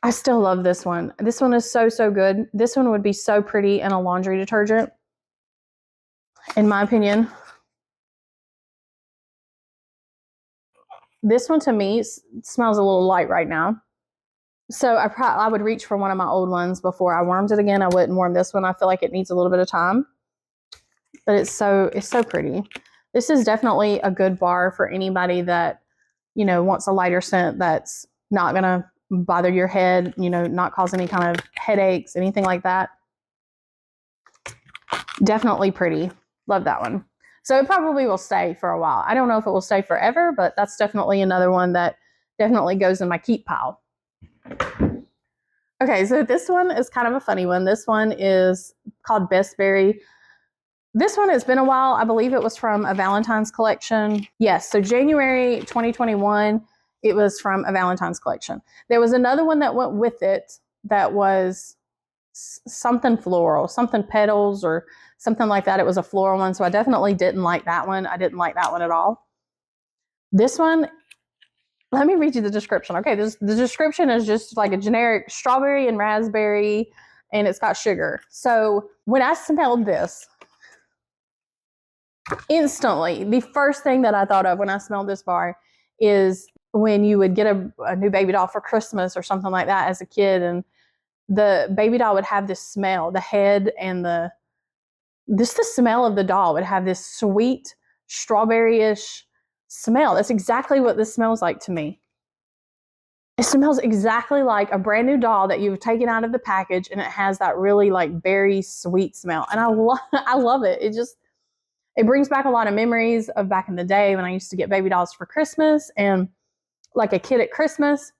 I still love this one. This one is so, so good. This one would be so pretty in a laundry detergent, in my opinion. This one to me smells a little light right now. So I would reach for one of my old ones before I warmed it again. I wouldn't warm this one. I feel like it needs a little bit of time. But it's so pretty. This is definitely a good bar for anybody that, wants a lighter scent that's not going to bother your head, not cause any kind of headaches, anything like that. Definitely pretty. Love that one. So it probably will stay for a while. I don't know if it will stay forever, but that's definitely another one that definitely goes in my keep pile. Okay, so this one is kind of a funny one. This one is called Best Berry. This one has been a while. I believe it was from a Valentine's collection. Yes, so January 2021, it was from a Valentine's collection. There was another one that went with it that was something floral, something petals or something like that. It was a floral one, so I definitely didn't like that one. I didn't like that one at all. This one, let me read you the description. Okay, the description is just like a generic strawberry and raspberry, and it's got sugar. So when I smelled this, instantly, the first thing that I thought of when I smelled this bar is when you would get a new baby doll for Christmas or something like that as a kid, and the baby doll would have this smell, the head and the smell of the doll would have this sweet strawberry-ish smell. That's exactly what this smells like to me. It smells exactly like a brand new doll that you've taken out of the package, and it has that really like berry sweet smell. And I love it. It brings back a lot of memories of back in the day when I used to get baby dolls for Christmas and like a kid at Christmas.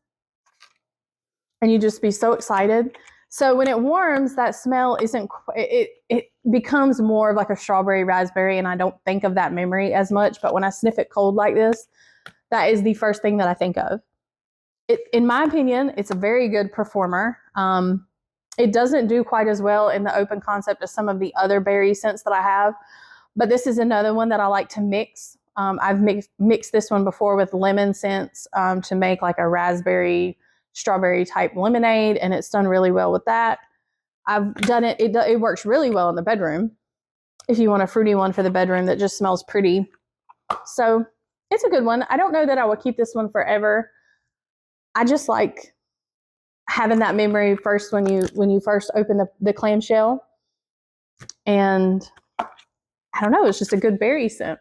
And you just be so excited. So when it warms, that smell it becomes more of like a strawberry raspberry, and I don't think of that memory as much. But when I sniff it cold like this, that is the first thing that I think of. In my opinion, it's a very good performer. It doesn't do quite as well in the open concept as some of the other berry scents that I have. But this is another one that I like to mix I've mixed this one before with lemon scents to make like a raspberry, strawberry type lemonade, and it's done really well with that. I've done it. It works really well in the bedroom if you want a fruity one for the bedroom that just smells pretty. So it's a good one. I don't know that I will keep this one forever. I just like having that memory first when you first open the clamshell. And I don't know, it's just a good berry scent.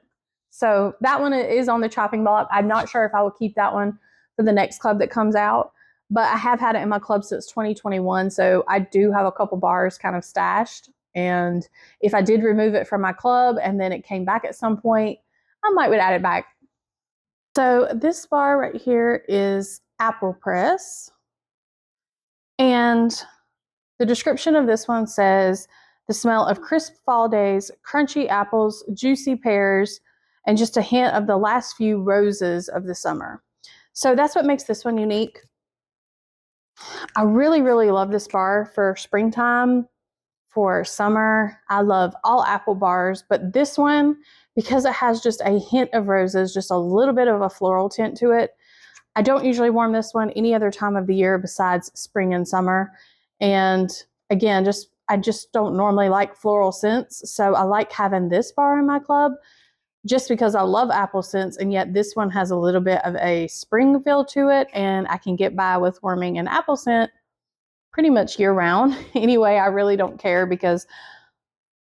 So that one is on the chopping block. I'm not sure if I will keep that one for the next club that comes out, but I have had it in my club since 2021. So I do have a couple bars kind of stashed. And if I did remove it from my club and then it came back at some point, I might would add it back. So this bar right here is Apple Press. And the description of this one says, the smell of crisp fall days, crunchy apples, juicy pears, and just a hint of the last few roses of the summer. So that's what makes this one unique. I really, really love this bar for springtime, for summer. I love all apple bars, but this one, because it has just a hint of roses, just a little bit of a floral tint to it. I don't usually warm this one any other time of the year besides spring and summer. And again, I just don't normally like floral scents. So I like having this bar in my club just because I love apple scents. And yet this one has a little bit of a spring feel to it. And I can get by with warming an apple scent pretty much year round. Anyway, I really don't care because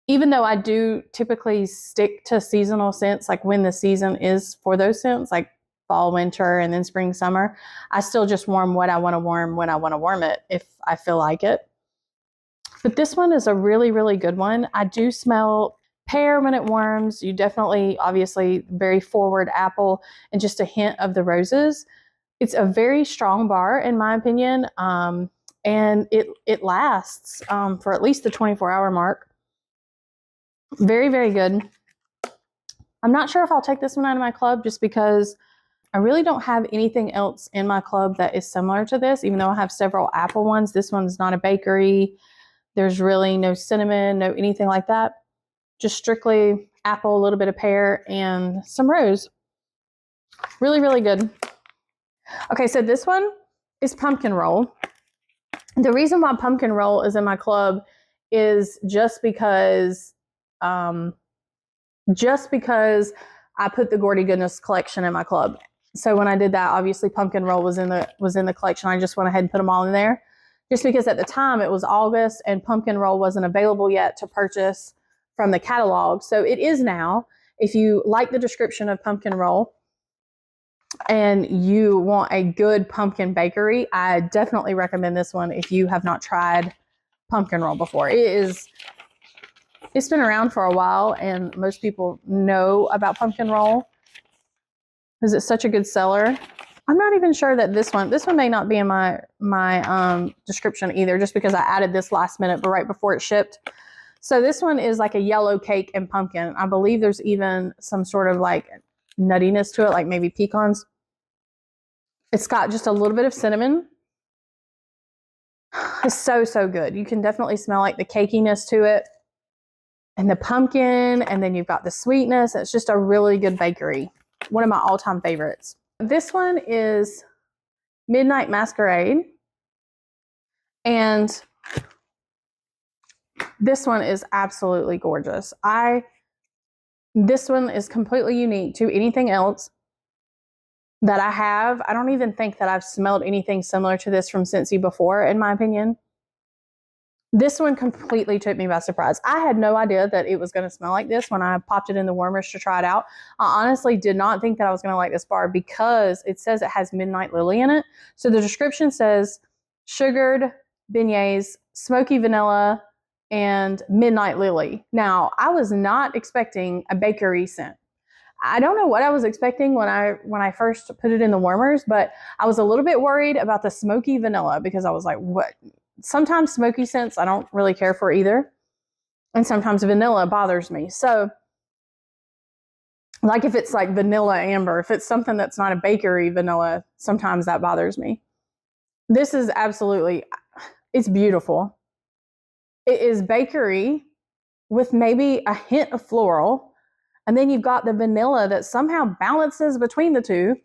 even though I do typically stick to seasonal scents, like when the season is for those scents, like fall, winter, and then spring, summer, I still just warm what I want to warm when I want to warm it if I feel like it. But this one is a really, really good one. I do smell pear when it warms. You definitely, obviously, very forward apple and just a hint of the roses. It's a very strong bar in my opinion, and it lasts for at least the 24-hour mark. Very, very good. I'm not sure if I'll take this one out of my club just because I really don't have anything else in my club that is similar to this, even though I have several apple ones. This one's not a bakery. There's really no cinnamon, no anything like that. Just strictly apple, a little bit of pear, and some rose. Really, really good. Okay, so this one is pumpkin roll. The reason why pumpkin roll is in my club is just because I put the Gordy Goodness collection in my club. So when I did that, obviously pumpkin roll was in the collection. I just went ahead and put them all in there just because at the time it was August and pumpkin roll wasn't available yet to purchase from the catalog. So it is now. If you like the description of pumpkin roll and you want a good pumpkin bakery, I definitely recommend this one if you have not tried pumpkin roll before. It's been around for a while and most people know about pumpkin roll because it's such a good seller. I'm not even sure that this one may not be in my description either, just because I added this last minute, but right before it shipped. So this one is like a yellow cake and pumpkin. I believe there's even some sort of like nuttiness to it, like maybe pecans. It's got just a little bit of cinnamon. It's so, so good. You can definitely smell like the cakiness to it and the pumpkin, and then you've got the sweetness. It's just a really good bakery. One of my all-time favorites. This one is Midnight Masquerade, and this one is absolutely gorgeous. This one is completely unique to anything else that I have. I don't even think that I've smelled anything similar to this from Scentsy before, in my opinion. This one completely took me by surprise. I had no idea that it was going to smell like this when I popped it in the warmers to try it out. I honestly did not think that I was going to like this bar because it says it has Midnight Lily in it. So the description says sugared beignets, smoky vanilla, and Midnight Lily. Now, I was not expecting a bakery scent. I don't know what I was expecting when I first put it in the warmers, but I was a little bit worried about the smoky vanilla because I was like, what? Sometimes smoky scents I don't really care for either. And sometimes vanilla bothers me. So like if it's like vanilla amber, if it's something that's not a bakery vanilla, sometimes that bothers me. This is absolutely, it's beautiful. It is bakery with maybe a hint of floral. And then you've got the vanilla that somehow balances between the two.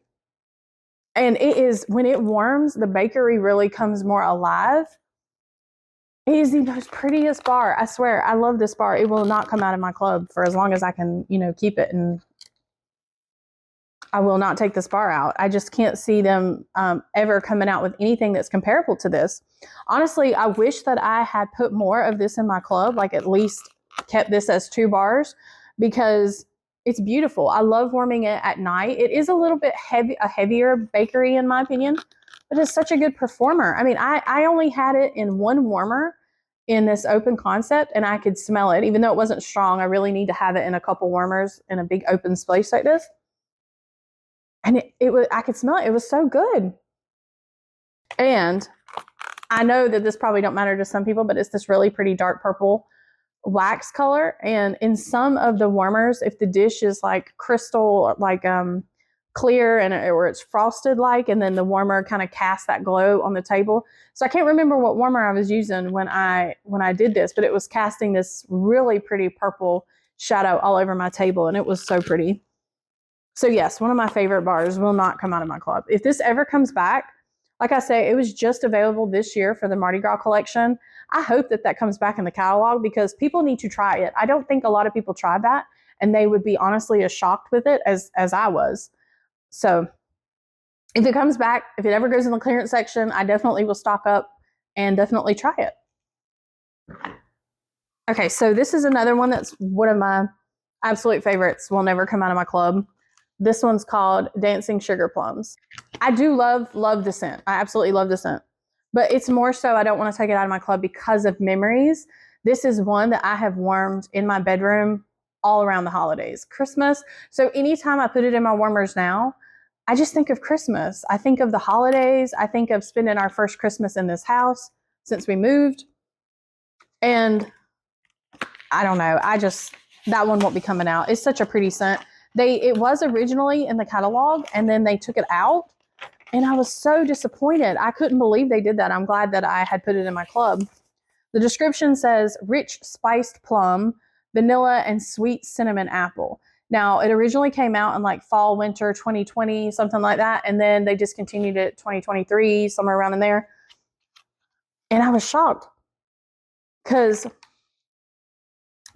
And it is, when it warms, the bakery really comes more alive. It is the most prettiest bar. I swear, I love this bar. It will not come out of my club for as long as I can, keep it, and I will not take this bar out. I just can't see them ever coming out with anything that's comparable to this. Honestly, I wish that I had put more of this in my club, like at least kept this as 2 bars, because it's beautiful. I love warming it at night. It is a little bit a heavier bakery in my opinion, but it's such a good performer. I mean, I only had it in 1 warmer in this open concept, and I could smell it. Even though it wasn't strong, I really need to have it in a couple warmers in a big open space like this. And it was, I could smell it. It was so good. And I know that this probably don't matter to some people, but it's this really pretty dark purple wax color. And in some of the warmers, if the dish is like crystal, like clear, and or it's frosted like, and then the warmer kind of casts that glow on the table. So I can't remember what warmer I was using when I did this, but it was casting this really pretty purple shadow all over my table, and it was so pretty. So yes, one of my favorite bars, will not come out of my club. If this ever comes back, like I say, it was just available this year for the Mardi Gras collection. I hope that that comes back in the catalog, because people need to try it. I don't think a lot of people tried that, and they would be honestly as shocked with it as I was. So if it comes back, if it ever goes in the clearance section, I definitely will stock up and definitely try it. Okay, so this is another one that's one of my absolute favorites, will never come out of my club. This one's called Dancing Sugar Plums. I do love the scent. I absolutely love the scent. But it's more so I don't want to take it out of my club because of memories. This is one that I have warmed in my bedroom all around the holidays, Christmas. So anytime I put it in my warmers now, I just think of Christmas. I think of the holidays. I think of spending our first Christmas in this house since we moved. And I don't know. That one won't be coming out. It's such a pretty scent. It was originally in the catalog, and then they took it out, and I was so disappointed. I couldn't believe they did that. I'm glad that I had put it in my club. The description says rich spiced plum, vanilla, and sweet cinnamon apple. Now, it originally came out in like fall, winter 2020, something like that, and then they discontinued it 2023, somewhere around in there. And I was shocked, because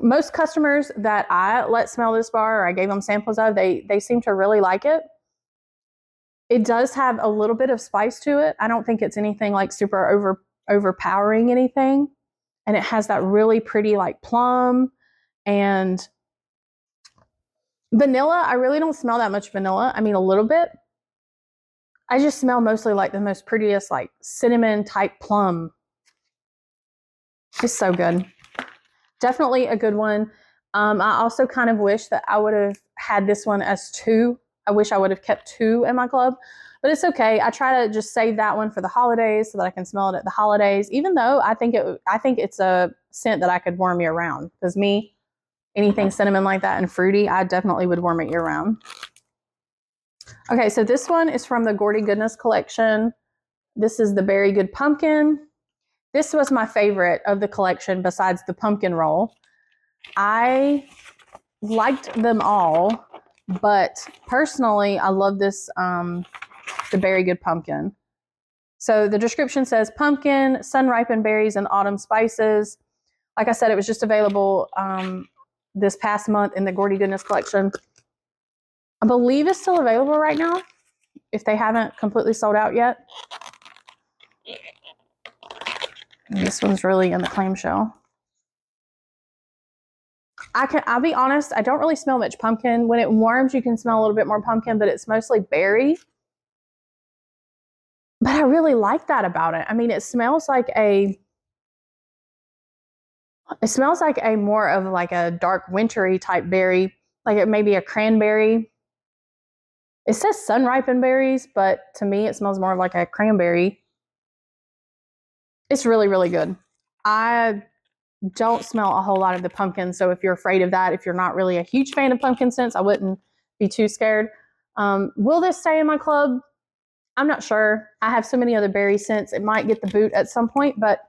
most customers that I let smell this bar, or I gave them samples of, they seem to really like it. It does have a little bit of spice to it. I don't think it's anything like super overpowering anything. And it has that really pretty like plum and vanilla. I really don't smell that much vanilla. I mean, a little bit. I just smell mostly like the most prettiest like cinnamon type plum. It's so good. Definitely a good one. I also kind of wish that I would have had this one as 2. I wish I would have kept 2 in my club, but it's okay. I try to just save that one for the holidays so that I can smell it at the holidays, even though I think it's a scent that I could warm year round, because anything cinnamon like that and fruity, I definitely would warm it year round. Okay, so this one is from the Gordy Goodness collection. This is the Berry Good Pumpkin. This was my favorite of the collection besides the pumpkin roll. I liked them all, but personally, I love this, the Berry Good Pumpkin. So the description says pumpkin, sun-ripened berries, and autumn spices. Like I said, it was just available this past month in the Gordy Goodness collection. I believe it's still available right now, if they haven't completely sold out yet. And this one's really in the clamshell. I'll be honest, I don't really smell much pumpkin. When it warms, you can smell a little bit more pumpkin, but it's mostly berry. But I really like that about it. I mean, it smells like a more of like a dark wintry type berry, like it may be a cranberry. It says sun-ripened berries, but to me, it smells more like a cranberry. It's really, really good. I don't smell a whole lot of the pumpkin, so if you're afraid of that, if you're not really a huge fan of pumpkin scents, I wouldn't be too scared. Will this stay in my club? I'm not sure. I have so many other berry scents. It might get the boot at some point, but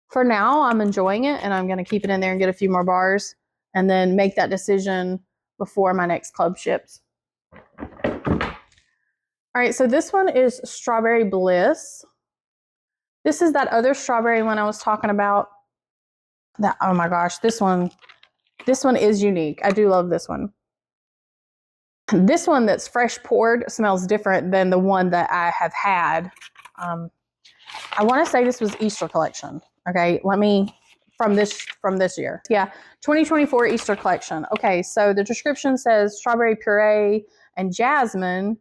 for now, I'm enjoying it, and I'm going to keep it in there and get a few more bars, and then make that decision before my next club ships. All right, so this one is Strawberry Bliss. This is that other strawberry one I was talking about. That, oh my gosh, this one is unique. I do love this one. This one that's fresh poured smells different than the one that I have had. I want to say this was Easter collection. Okay, from this year. Yeah, 2024 Easter collection. Okay, so the description says strawberry puree and jasmine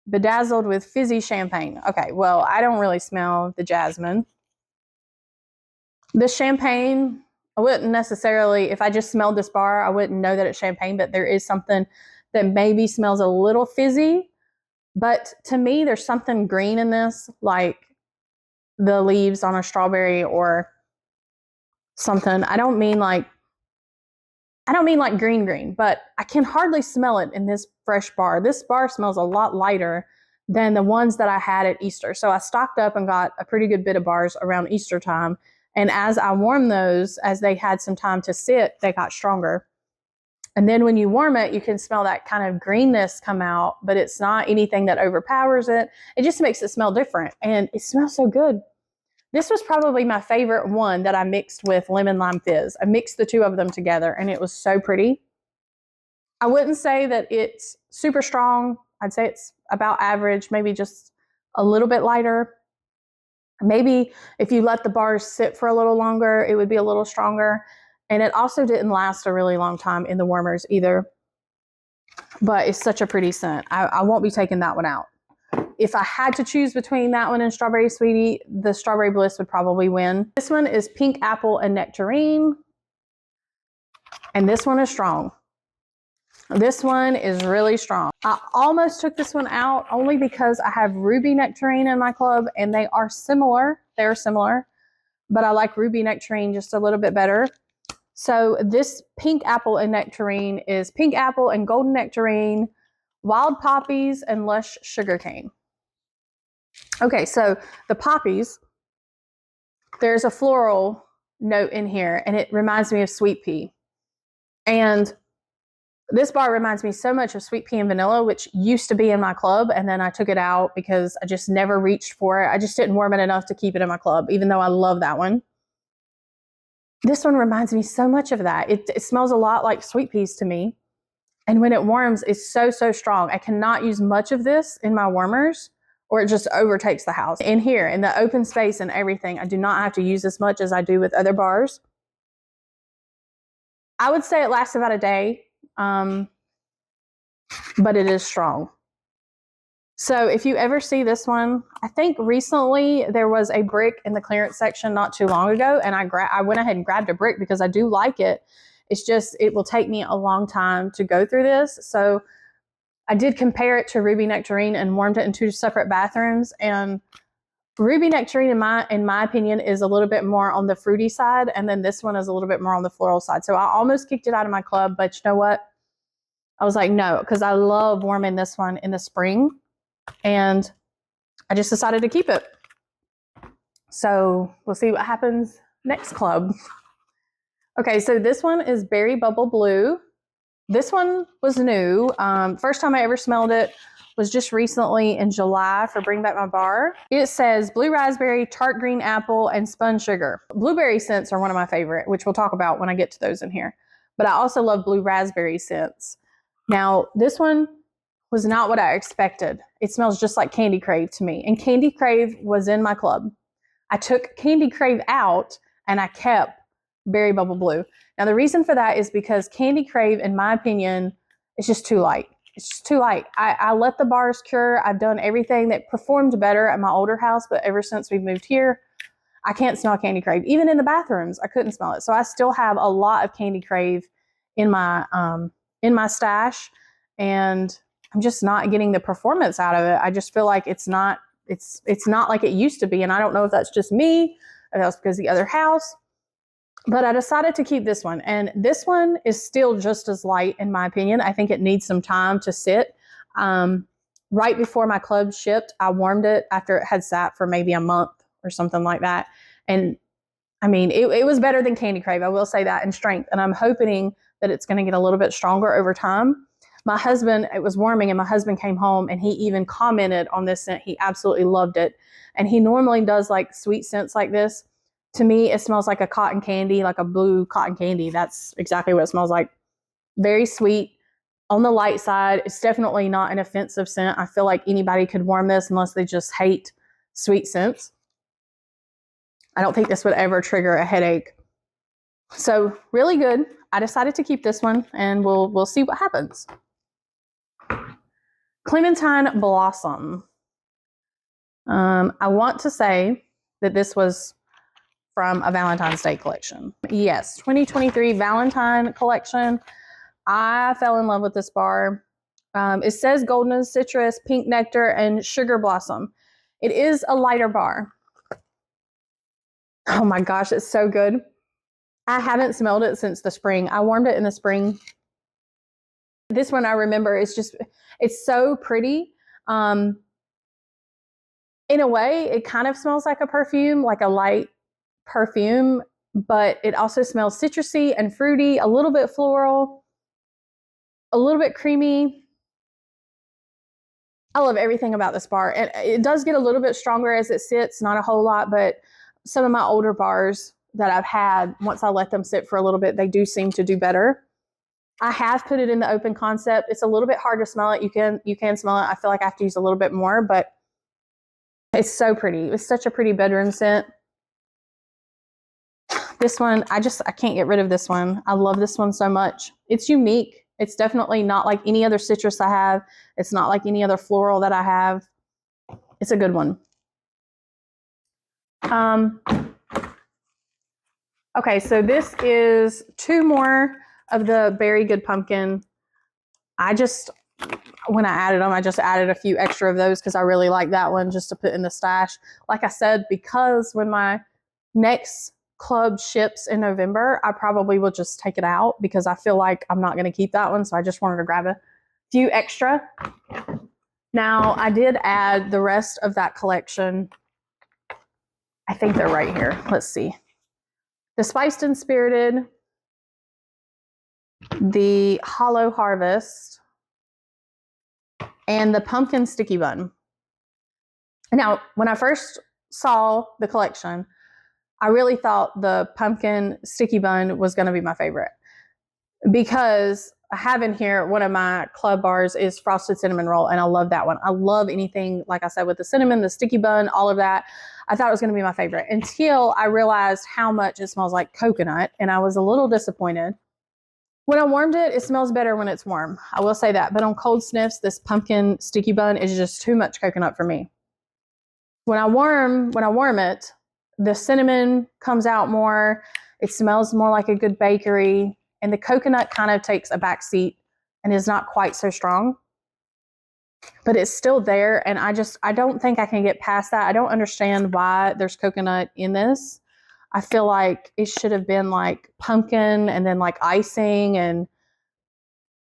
bedazzled with fizzy champagne. Okay, well, I don't really smell the jasmine. The champagne, I wouldn't necessarily, if I just smelled this bar, I wouldn't know that it's champagne, but there is something that maybe smells a little fizzy. But to me, there's something green in this, like the leaves on a strawberry or something. I don't mean like green, but I can hardly smell it in this fresh bar. This bar smells a lot lighter than the ones that I had at Easter. So I stocked up and got a pretty good bit of bars around Easter time. And as I warmed those, as they had some time to sit, they got stronger. And then when you warm it, you can smell that kind of greenness come out, but it's not anything that overpowers it. It just makes it smell different. And it smells so good. This was probably my favorite one that I mixed with lemon lime fizz. I mixed the two of them together and it was so pretty. I wouldn't say that it's super strong. I'd say it's about average, maybe just a little bit lighter. Maybe if you let the bars sit for a little longer, it would be a little stronger. And it also didn't last a really long time in the warmers either. But it's such a pretty scent. I won't be taking that one out. If I had to choose between that one and Strawberry Sweetie, the Strawberry Bliss would probably win. This one is Pink Apple and Nectarine. And this one is strong. This one is really strong. I almost took this one out only because I have Ruby Nectarine in my club and they are similar. They're similar, but I like Ruby Nectarine just a little bit better. So this Pink Apple and Nectarine is Pink Apple and Golden Nectarine, Wild Poppies, and Lush Sugarcane. Okay, so the poppies, there's a floral note in here and it reminds me of sweet pea. And this bar reminds me so much of sweet pea and vanilla, which used to be in my club. And then I took it out because I just never reached for it. I just didn't warm it enough to keep it in my club, even though I love that one. This one reminds me so much of that. It smells a lot like sweet peas to me. And when it warms, it's so, so strong. I cannot use much of this in my warmers or it just overtakes the house. In here, in the open space and everything, I do not have to use as much as I do with other bars. I would say it lasts about a day, but it is strong. So if you ever see this one, I think recently there was a brick in the clearance section not too long ago, and I went ahead and grabbed a brick because I do like it. It's just, it will take me a long time to go through this. So I did compare it to Ruby Nectarine and warmed it in two separate bathrooms. And Ruby Nectarine, in my opinion, is a little bit more on the fruity side. And then this one is a little bit more on the floral side. So I almost kicked it out of my club, but you know what? I was like, no, because I love warming this one in the spring. And I just decided to keep it. So we'll see what happens next club. Okay, so this one is Berry Bubble Blue. This one was new. First time I ever smelled it was just recently in July for Bring Back My Bar. It says blue raspberry, tart green apple, and spun sugar. Blueberry scents are one of my favorite, which we'll talk about when I get to those in here. But I also love blue raspberry scents. Now, this one was not what I expected. It smells just like Candy Crave to me. And Candy Crave was in my club. I took Candy Crave out and I kept Berry Bubble Blue. Now, the reason for that is because Candy Crave, in my opinion, is just too light. It's just too light. I let the bars cure. I've done everything that performed better at my older house, but ever since we've moved here, I can't smell Candy Crave. Even in the bathrooms, I couldn't smell it. So I still have a lot of Candy Crave in my stash, and I'm just not getting the performance out of it. I just feel like it's not like it used to be, and I don't know if that's just me or that's because the other house. But I decided to keep this one. And this one is still just as light, in my opinion. I think it needs some time to sit. Right before my club shipped, I warmed it after it had sat for maybe a month or something like that. And I mean, it was better than Candy Crave. I will say that in strength. And I'm hoping that it's going to get a little bit stronger over time. My husband, it was warming and my husband came home and he even commented on this scent. He absolutely loved it. And he normally does like sweet scents like this. To me, it smells like a cotton candy, like a blue cotton candy. That's exactly what it smells like. Very sweet, on the light side. It's definitely not an offensive scent. I feel like anybody could warm this unless they just hate sweet scents. I don't think this would ever trigger a headache. So really good. I decided to keep this one and we'll see what happens. Clementine Blossom. I want to say that this was from a Valentine's Day collection. Yes, 2023 Valentine collection. I fell in love with this bar. It says golden citrus, pink nectar, and sugar blossom. It is a lighter bar. Oh my gosh, it's so good. I haven't smelled it since the spring. I warmed it in the spring. This one I remember, it's so pretty. In a way, it kind of smells like a perfume, like a light perfume, but it also smells citrusy and fruity, a little bit floral, a little bit creamy. I love everything about this bar. And it does get a little bit stronger as it sits, not a whole lot, but some of my older bars that I've had, once I let them sit for a little bit, they do seem to do better. I have put it in the open concept. It's a little bit hard to smell it. You can smell it. I feel like I have to use a little bit more, but it's so pretty. It's such a pretty bedroom scent. This one, I can't get rid of this one. I love this one so much. It's unique. It's definitely not like any other citrus I have. It's not like any other floral that I have. It's a good one. Okay, so this is 2 more of the Berry Good Pumpkin. When I added them, I just added a few extra of those because I really like that one just to put in the stash. Like I said, because when my next club ships in November, I probably will just take it out because I feel like I'm not going to keep that one. So I just wanted to grab a few extra. Now, I did add the rest of that collection. I think they're right here. Let's see. The Spiced and Spirited, the Hollow Harvest, and the Pumpkin Sticky Bun. Now, when I first saw the collection, I really thought the Pumpkin Sticky Bun was going to be my favorite because I have in here, one of my club bars is Frosted Cinnamon Roll, and I love that one. I love anything, like I said, with the cinnamon, the sticky bun, all of that. I thought it was going to be my favorite until I realized how much it smells like coconut, and I was a little disappointed. When I warmed it, it smells better when it's warm. I will say that. But on cold sniffs, this pumpkin sticky bun is just too much coconut for me. When I warm it, the cinnamon comes out more. It smells more like a good bakery. And the coconut kind of takes a back seat and is not quite so strong. But it's still there. And I don't think I can get past that. I don't understand why there's coconut in this. I feel like it should have been like pumpkin and then like icing and,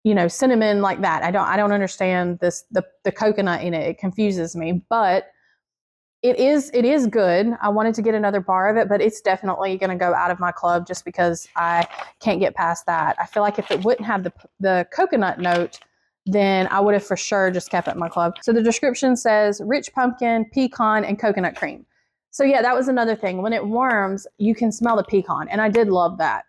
you know, cinnamon like that. I don't understand the coconut in it. It confuses me, but it is good. I wanted to get another bar of it, but it's definitely going to go out of my club just because I can't get past that. I feel like if it wouldn't have the coconut note, then I would have for sure just kept it in my club. So the description says rich pumpkin, pecan, and coconut cream. So yeah, that was another thing. When it warms, you can smell the pecan, and I did love that.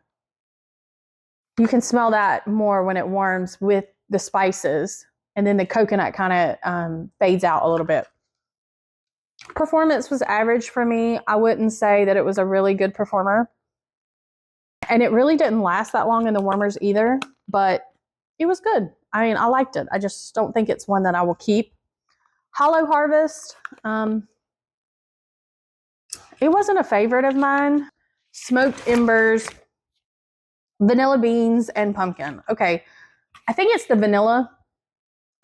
You can smell that more when it warms with the spices, and then the coconut kind of fades out a little bit. Performance was average for me. I wouldn't say that it was a really good performer. And it really didn't last that long in the warmers either, but it was good. I mean, I liked it. I just don't think it's one that I will keep. Hollow Harvest, it wasn't a favorite of mine. Smoked embers, vanilla beans, and pumpkin. Okay, I think it's the vanilla.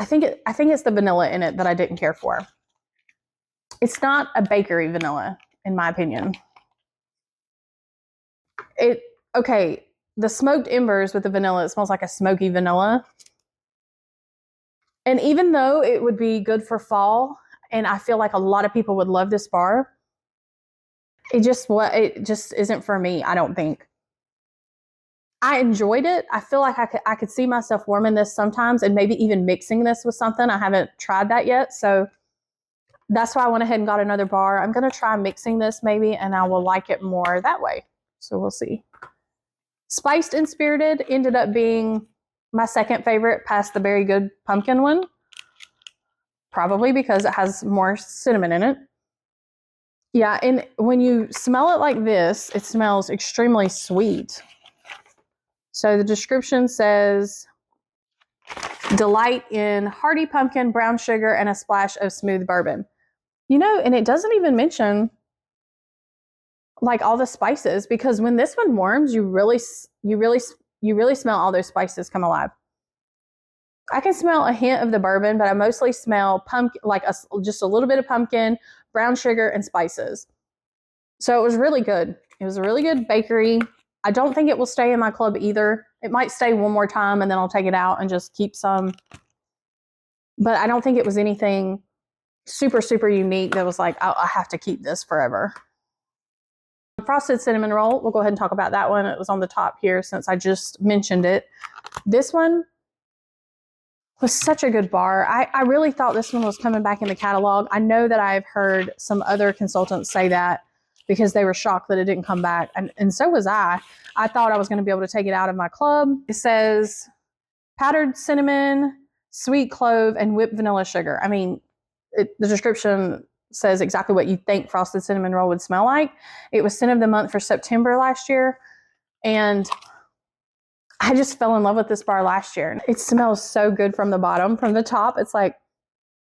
I think it's the vanilla in it that I didn't care for. It's not a bakery vanilla, in my opinion. Okay, the smoked embers with the vanilla, it smells like a smoky vanilla. And even though it would be good for fall, and I feel like a lot of people would love this bar, it just isn't for me, I don't think. I enjoyed it. I feel like I could see myself warming this sometimes and maybe even mixing this with something. I haven't tried that yet. So that's why I went ahead and got another bar. I'm going to try mixing this maybe, and I will like it more that way. So we'll see. Spiced and Spirited ended up being my second favorite past the Very Good Pumpkin one. Probably because it has more cinnamon in it. Yeah, and when you smell it like this, it smells extremely sweet. So the description says, delight in hearty pumpkin, brown sugar, and a splash of smooth bourbon. You know, and it doesn't even mention like all the spices, because when this one warms, you really smell all those spices come alive. I can smell a hint of the bourbon, but I mostly smell pumpkin, like just a little bit of pumpkin, brown sugar, and spices. So it was really good. It was a really good bakery. I don't think it will stay in my club either. It might stay one more time and then I'll take it out and just keep some. But I don't think it was anything super, super unique that was like, I have to keep this forever. Frosted cinnamon roll. We'll go ahead and talk about that one. It was on the top here since I just mentioned it. This one was such a good bar. I really thought this one was coming back in the catalog. I know that I've heard some other consultants say that because they were shocked that it didn't come back. And so was I. I thought I was going to be able to take it out of my club. It says powdered cinnamon, sweet clove, and whipped vanilla sugar. I mean, the description says exactly what you think frosted cinnamon roll would smell like. It was scent of the month for September last year. And I just fell in love with this bar last year. It smells so good from the bottom. From the top, it's like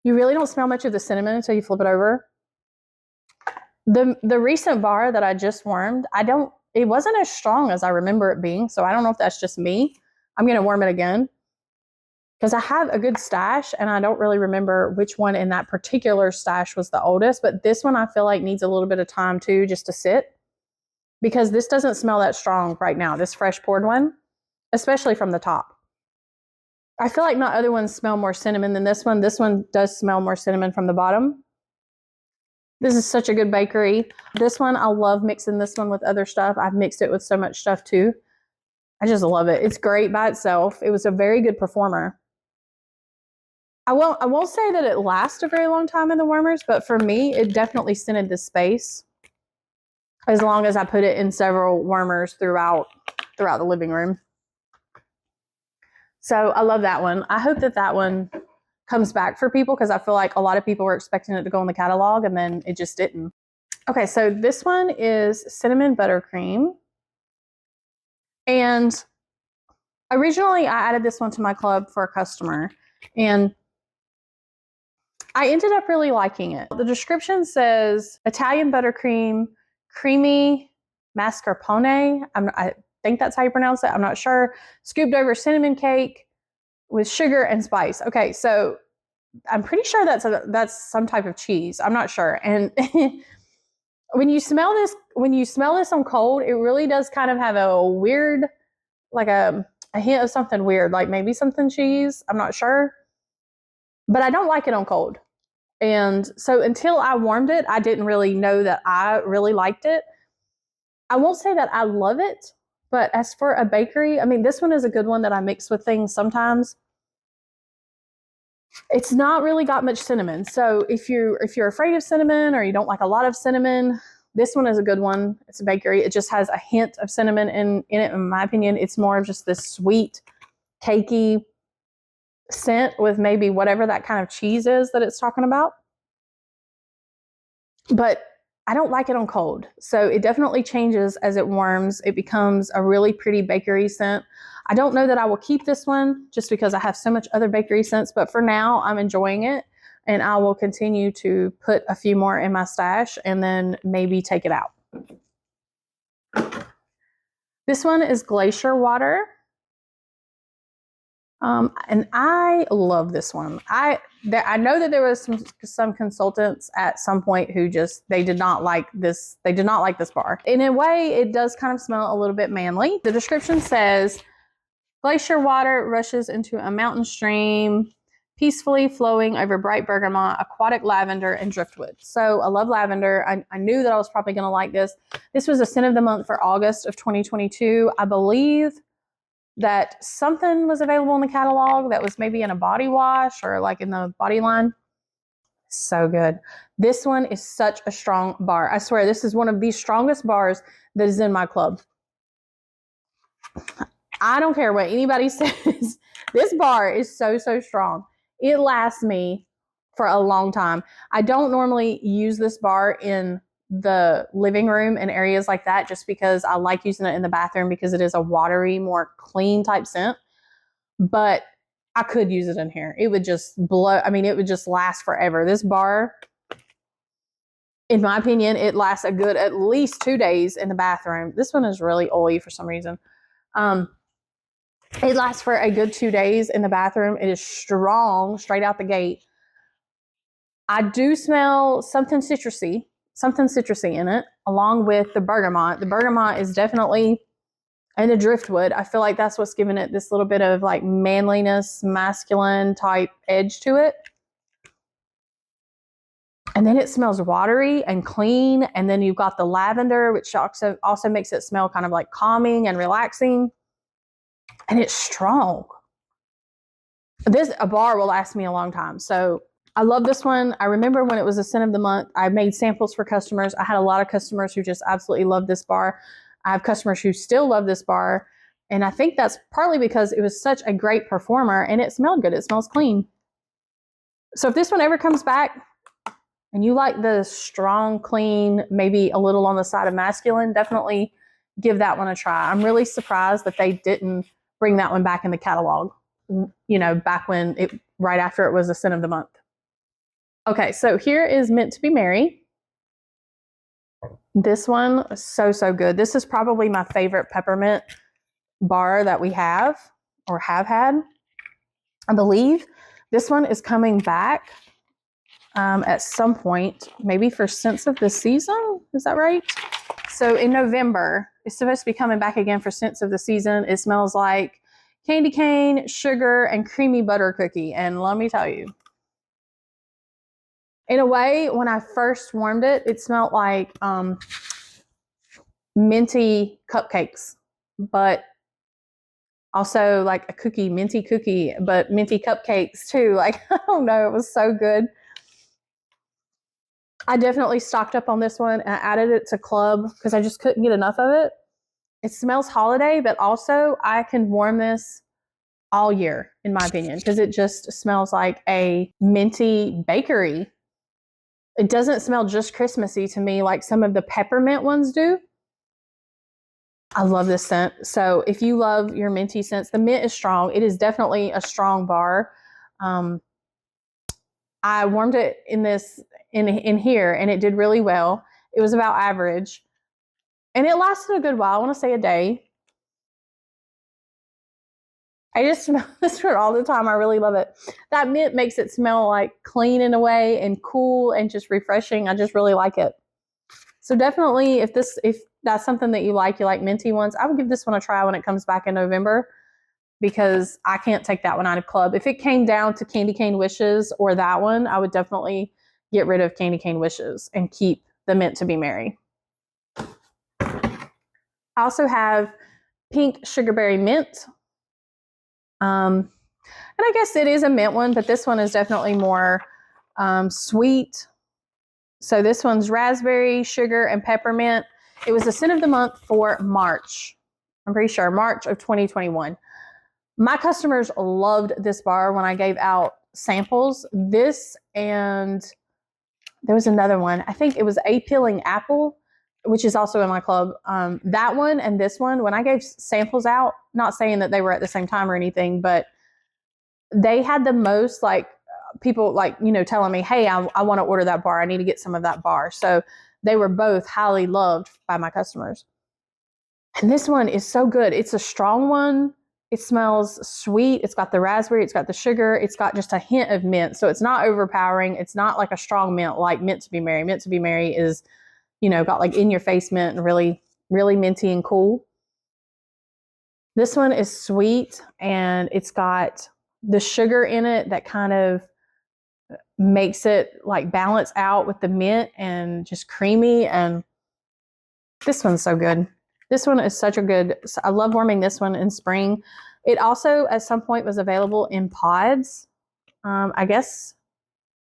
you really don't smell much of the cinnamon until you flip it over. The recent bar that I just warmed, it wasn't as strong as I remember it being. So I don't know if that's just me. I'm going to warm it again because I have a good stash and I don't really remember which one in that particular stash was the oldest. But this one I feel like needs a little bit of time too, just to sit, because this doesn't smell that strong right now. This fresh poured one, especially from the top. I feel like my other ones smell more cinnamon than this one. This one does smell more cinnamon from the bottom. This is such a good bakery. This one, I love mixing this one with other stuff. I've mixed it with so much stuff too. I just love it. It's great by itself. It was a very good performer. I won't say that it lasts a very long time in the warmers, but for me, it definitely scented the space as long as I put it in several warmers throughout the living room. So I love that one. I hope that one comes back for people, because I feel like a lot of people were expecting it to go in the catalog and then it just didn't. Okay, so this one is cinnamon buttercream. And originally I added this one to my club for a customer and I ended up really liking it. The description says Italian buttercream, creamy mascarpone. I think that's how you pronounce it. I'm not sure. Scooped over cinnamon cake with sugar and spice. Okay, so I'm pretty sure that's some type of cheese. I'm not sure. And when you smell this on cold, it really does kind of have a weird, like a hint of something weird, like maybe something cheese. I'm not sure. But I don't like it on cold. And so until I warmed it, I didn't really know that I really liked it. I won't say that I love it, but as for a bakery, I mean, this one is a good one that I mix with things sometimes. It's not really got much cinnamon. So if you're afraid of cinnamon or you don't like a lot of cinnamon, this one is a good one. It's a bakery. It just has a hint of cinnamon in it. In my opinion, it's more of just this sweet, cakey scent with maybe whatever that kind of cheese is that it's talking about. But I don't like it on cold. So it definitely changes as it warms. It becomes a really pretty bakery scent. I don't know that I will keep this one just because I have so much other bakery scents, but for now I'm enjoying it and I will continue to put a few more in my stash and then maybe take it out. This one is Glacier Water. And I love this one. I know that there was some consultants at some point who they did not like this. They did not like this bar. In a way, it does kind of smell a little bit manly. The description says, glacier water rushes into a mountain stream, peacefully flowing over bright bergamot, aquatic lavender, and driftwood. So I love lavender. I knew that I was probably going to like this. This was a scent of the month for August of 2022. I believe that something was available in the catalog that was maybe in a body wash or like in the body line. So good. This one is such a strong bar. I swear this is one of the strongest bars that is in my club. I don't care what anybody says. This bar is so strong. It lasts me for a long time. I don't normally use this bar in the living room and areas like that just because I like using it in the bathroom because it is a watery, more clean type scent. But I could use it in here. It would just blow. I mean, it would just last forever. This bar, in my opinion, it lasts a good at least 2 days in the bathroom. This one is really oily for some reason. It lasts for a good 2 days in the bathroom. It is strong straight out the gate. I do smell something citrusy in it, along with the bergamot. The bergamot is definitely, and the driftwood. I feel like that's what's giving it this little bit of like manliness, masculine type edge to it. And then it smells watery and clean. And then you've got the lavender, which also makes it smell kind of like calming and relaxing. And it's strong. A bar will last me a long time. So I love this one. I remember when it was a scent of the month, I made samples for customers. I had a lot of customers who just absolutely love this bar. I have customers who still love this bar. And I think that's partly because it was such a great performer and it smelled good. It smells clean. So if this one ever comes back and you like the strong, clean, maybe a little on the side of masculine, definitely give that one a try. I'm really surprised that they didn't bring that one back in the catalog, back when right after it was a scent of the month. Okay, so here is Meant to Be Merry. This one is so good. This is probably my favorite peppermint bar that we have or have had, I believe. This one is coming back at some point, maybe for Scents of the Season. Is that right? So in November, it's supposed to be coming back again for Scents of the Season. It smells like candy cane, sugar, and creamy butter cookie. And let me tell you, in a way, when I first warmed it, it smelled like minty cupcakes, but also like a minty cookie, but minty cupcakes too. Like, I don't know, it was so good. I definitely stocked up on this one and I added it to club because I just couldn't get enough of it. It smells holiday, but also I can warm this all year, in my opinion, because it just smells like a minty bakery. It doesn't smell just Christmassy to me like some of the peppermint ones do. I love this scent. So if you love your minty scents, the mint is strong. It is definitely a strong bar. I warmed it in here and it did really well. It was about average. And it lasted a good while. I want to say a day. I just smell this one all the time. I really love it. That mint makes it smell like clean in a way and cool and just refreshing. I just really like it. So definitely if that's something that you like minty ones, I would give this one a try when it comes back in November because I can't take that one out of club. If it came down to Candy Cane Wishes or that one, I would definitely get rid of Candy Cane Wishes and keep the Meant to Be Merry. I also have Pink Sugarberry Mint. And I guess it is a mint one, but this one is definitely more sweet. So this one's raspberry, sugar, and peppermint. It was the scent of the month for March. I'm pretty sure March of 2021. My customers loved this bar when I gave out samples. This and there was another one. I think it was A Peeling Apple, which is also in my club. That one and this one, when I gave samples out, not saying that they were at the same time or anything, but they had the most people telling me, hey, I want to order that bar. I need to get some of that bar. So they were both highly loved by my customers. And this one is so good. It's a strong one. It smells sweet. It's got the raspberry. It's got the sugar. It's got just a hint of mint. So it's not overpowering. It's not like a strong mint like Meant to Be Merry. Meant to Be Merry is, got like in your face mint and really, really minty and cool. This one is sweet and it's got the sugar in it that kind of makes it like balance out with the mint and just creamy. And this one's so good. This one is such a good, I love warming this one in spring. It also at some point was available in pods. I guess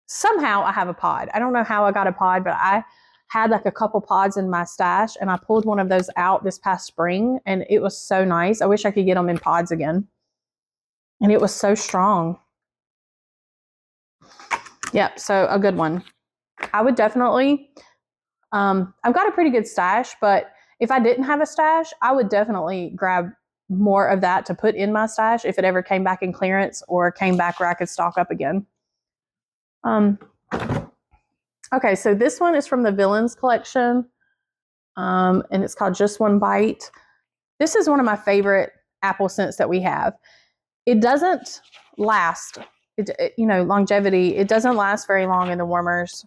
somehow I have a pod. I don't know how I got a pod, but I had like a couple pods in my stash, and I pulled one of those out this past spring, and it was so nice. I wish I could get them in pods again. And it was so strong. Yep, so a good one. I would definitely, I've got a pretty good stash, but if I didn't have a stash, I would definitely grab more of that to put in my stash if it ever came back in clearance or came back where I could stock up again. Okay, so this one is from the Villains collection, and it's called Just One Bite. This is one of my favorite apple scents that we have. It doesn't last, longevity. It doesn't last very long in the warmers,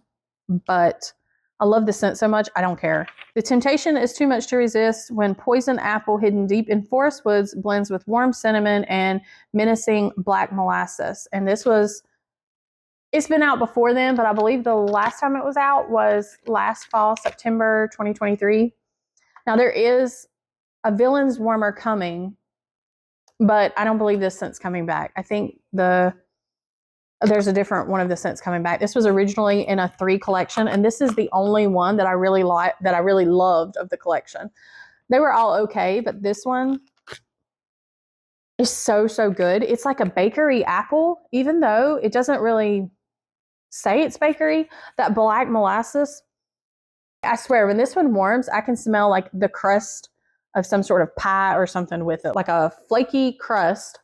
but I love the scent so much, I don't care. The temptation is too much to resist when poison apple hidden deep in forest woods blends with warm cinnamon and menacing black molasses. And it's been out before then, but I believe the last time it was out was last fall, September 2023. Now there is a Villains warmer coming, but I don't believe this scent's coming back. I think there's a different one of the scents coming back. This was originally in a 3 collection, and this is the only one that I really loved of the collection. They were all okay, but this one is so, so good. It's like a bakery apple, even though it doesn't really say it's bakery. That black molasses, I swear, when this one warms, I can smell like the crust of some sort of pie or something with it, like a flaky crust.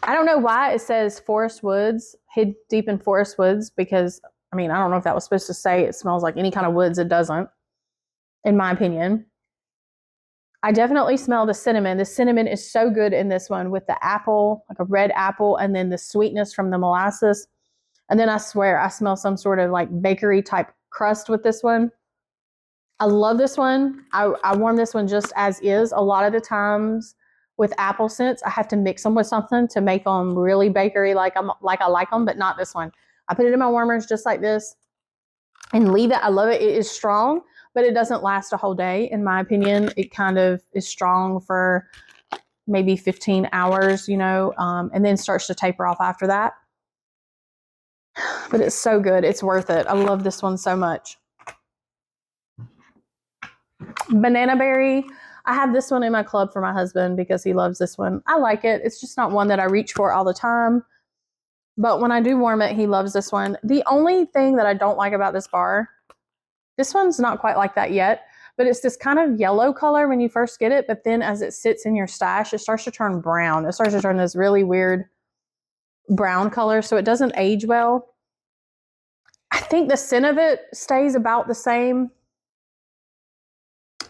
I don't know why it says forest woods, hid deep in forest woods, because, I mean, I don't know if that was supposed to say it smells like any kind of woods. It doesn't, in my opinion. I definitely smell the cinnamon. The cinnamon is so good in this one with the apple, like a red apple, and then the sweetness from the molasses. And then I swear I smell some sort of like bakery type crust with this one. I love this one. I warm this one just as is. A lot of the times with apple scents, I have to mix them with something to make them really bakery like I like them, but not this one. I put it in my warmers just like this and leave it. I love it. It is strong, but it doesn't last a whole day. In my opinion, it kind of is strong for maybe 15 hours, and then starts to taper off after that. But it's so good. It's worth it. I love this one so much. Banana berry. I have this one in my club for my husband because he loves this one. I like it. It's just not one that I reach for all the time. But when I do warm it, he loves this one. The only thing that I don't like about this bar, this one's not quite like that yet, but it's this kind of yellow color when you first get it. But then as it sits in your stash, it starts to turn brown. It starts to turn this really weird brown color. So it doesn't age well. I think the scent of it stays about the same.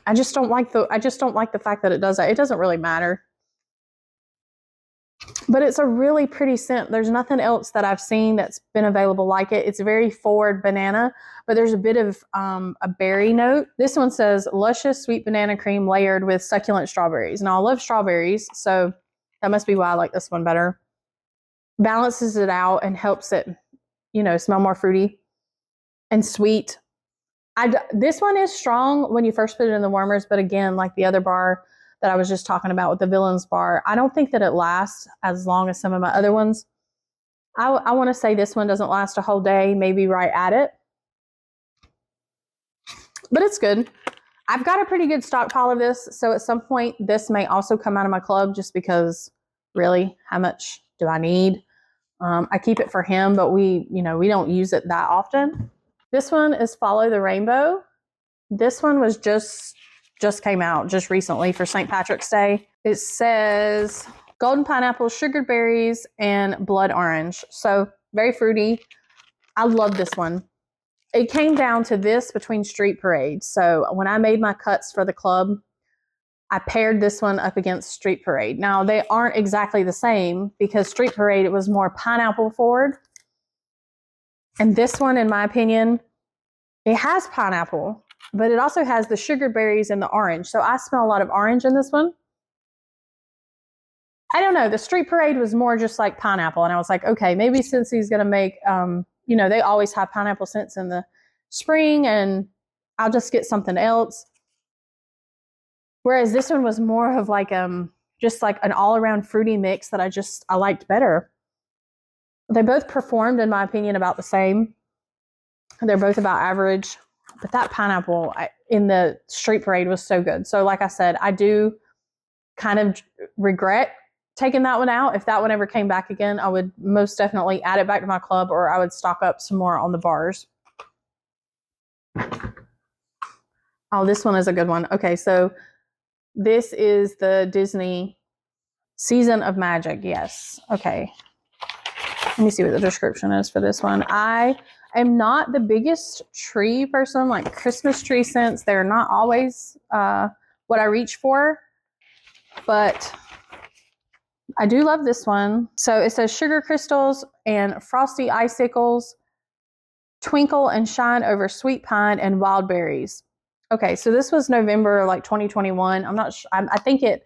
I just don't like the fact that it does that. It doesn't really matter. But it's a really pretty scent. There's nothing else that I've seen that's been available like it. It's very forward banana, but there's a bit of a berry note. This one says luscious sweet banana cream layered with succulent strawberries. Now I love strawberries, so that must be why I like this one better. Balances it out and helps it, smell more fruity and sweet. This one is strong when you first put it in the warmers, but again, like the other bar that I was just talking about with the Villains bar, I don't think that it lasts as long as some of my other ones. I want to say this one doesn't last a whole day, maybe right at it. But it's good. I've got a pretty good stockpile of this, so at some point this may also come out of my club just because, really, how much do I need? I keep it for him, but we don't use it that often. This one is Follow the Rainbow. This one was just came out just recently for St. Patrick's Day. It says golden pineapple, sugared berries, and blood orange. So very fruity. I love this one. It came down to this between Street Parade. So when I made my cuts for the club, I paired this one up against Street Parade. Now they aren't exactly the same because Street Parade, it was more pineapple forward. And this one, in my opinion, it has pineapple, but it also has the sugar berries and the orange. So I smell a lot of orange in this one. I don't know. The Street Parade was more just like pineapple. And I was like, okay, maybe since he's going to make, they always have pineapple scents in the spring and I'll just get something else. Whereas this one was more of like just like an all-around fruity mix that I liked better. They both performed, in my opinion, about the same. They're both about average, but that pineapple in the street parade was so good. So like I said, I do kind of regret taking that one out. If that one ever came back again, I would most definitely add it back to my club, or I would stock up some more on the bars. Oh, this one is a good one. Okay, so this is the Disney Season of Magic. Yes. Okay. Let me see what the description is for this one. I am not the biggest tree person, like Christmas tree scents. They're not always what I reach for, but I do love this one. So it says sugar crystals and frosty icicles twinkle and shine over sweet pine and wild berries. Okay, so this was November like 2021. I'm not sure. I think it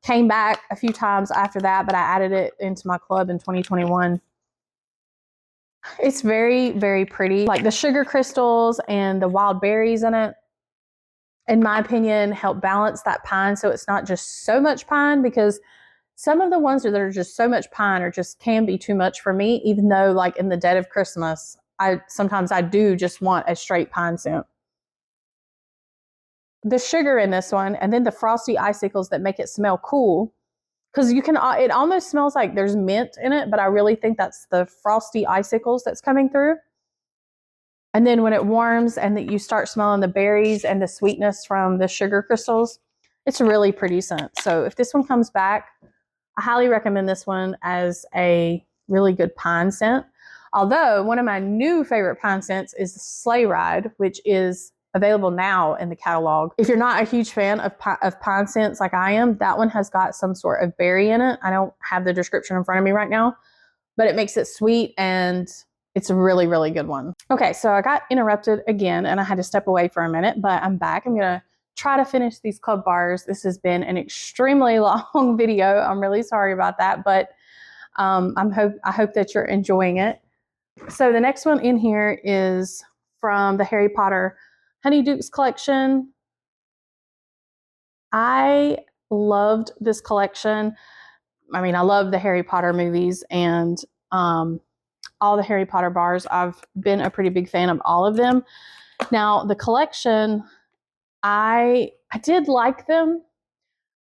came back a few times after that, but I added it into my club in 2021. It's very, very pretty. Like the sugar crystals and the wild berries in it, in my opinion, help balance that pine so it's not just so much pine, because some of the ones that are just so much pine or just can be too much for me, even though like in the dead of Christmas, sometimes I do just want a straight pine scent. The sugar in this one, and then the frosty icicles that make it smell cool, because it almost smells like there's mint in it, but I really think that's the frosty icicles that's coming through. And then when it warms and that you start smelling the berries and the sweetness from the sugar crystals, it's a really pretty scent. So if this one comes back, I highly recommend this one as a really good pine scent. Although one of my new favorite pine scents is the Sleigh Ride, which is available now in the catalog. If you're not a huge fan of pine scents like I am, that one has got some sort of berry in it. I don't have the description in front of me right now, but it makes it sweet and it's a really, really good one. Okay, so I got interrupted again and I had to step away for a minute, but I'm back. I'm going to try to finish these club bars. This has been an extremely long video. I'm really sorry about that, but I hope that you're enjoying it. So the next one in here is from the Harry Potter Honeydukes collection. I loved this collection. I mean, I love the Harry Potter movies and all the Harry Potter bars. I've been a pretty big fan of all of them. Now, the collection, I did like them.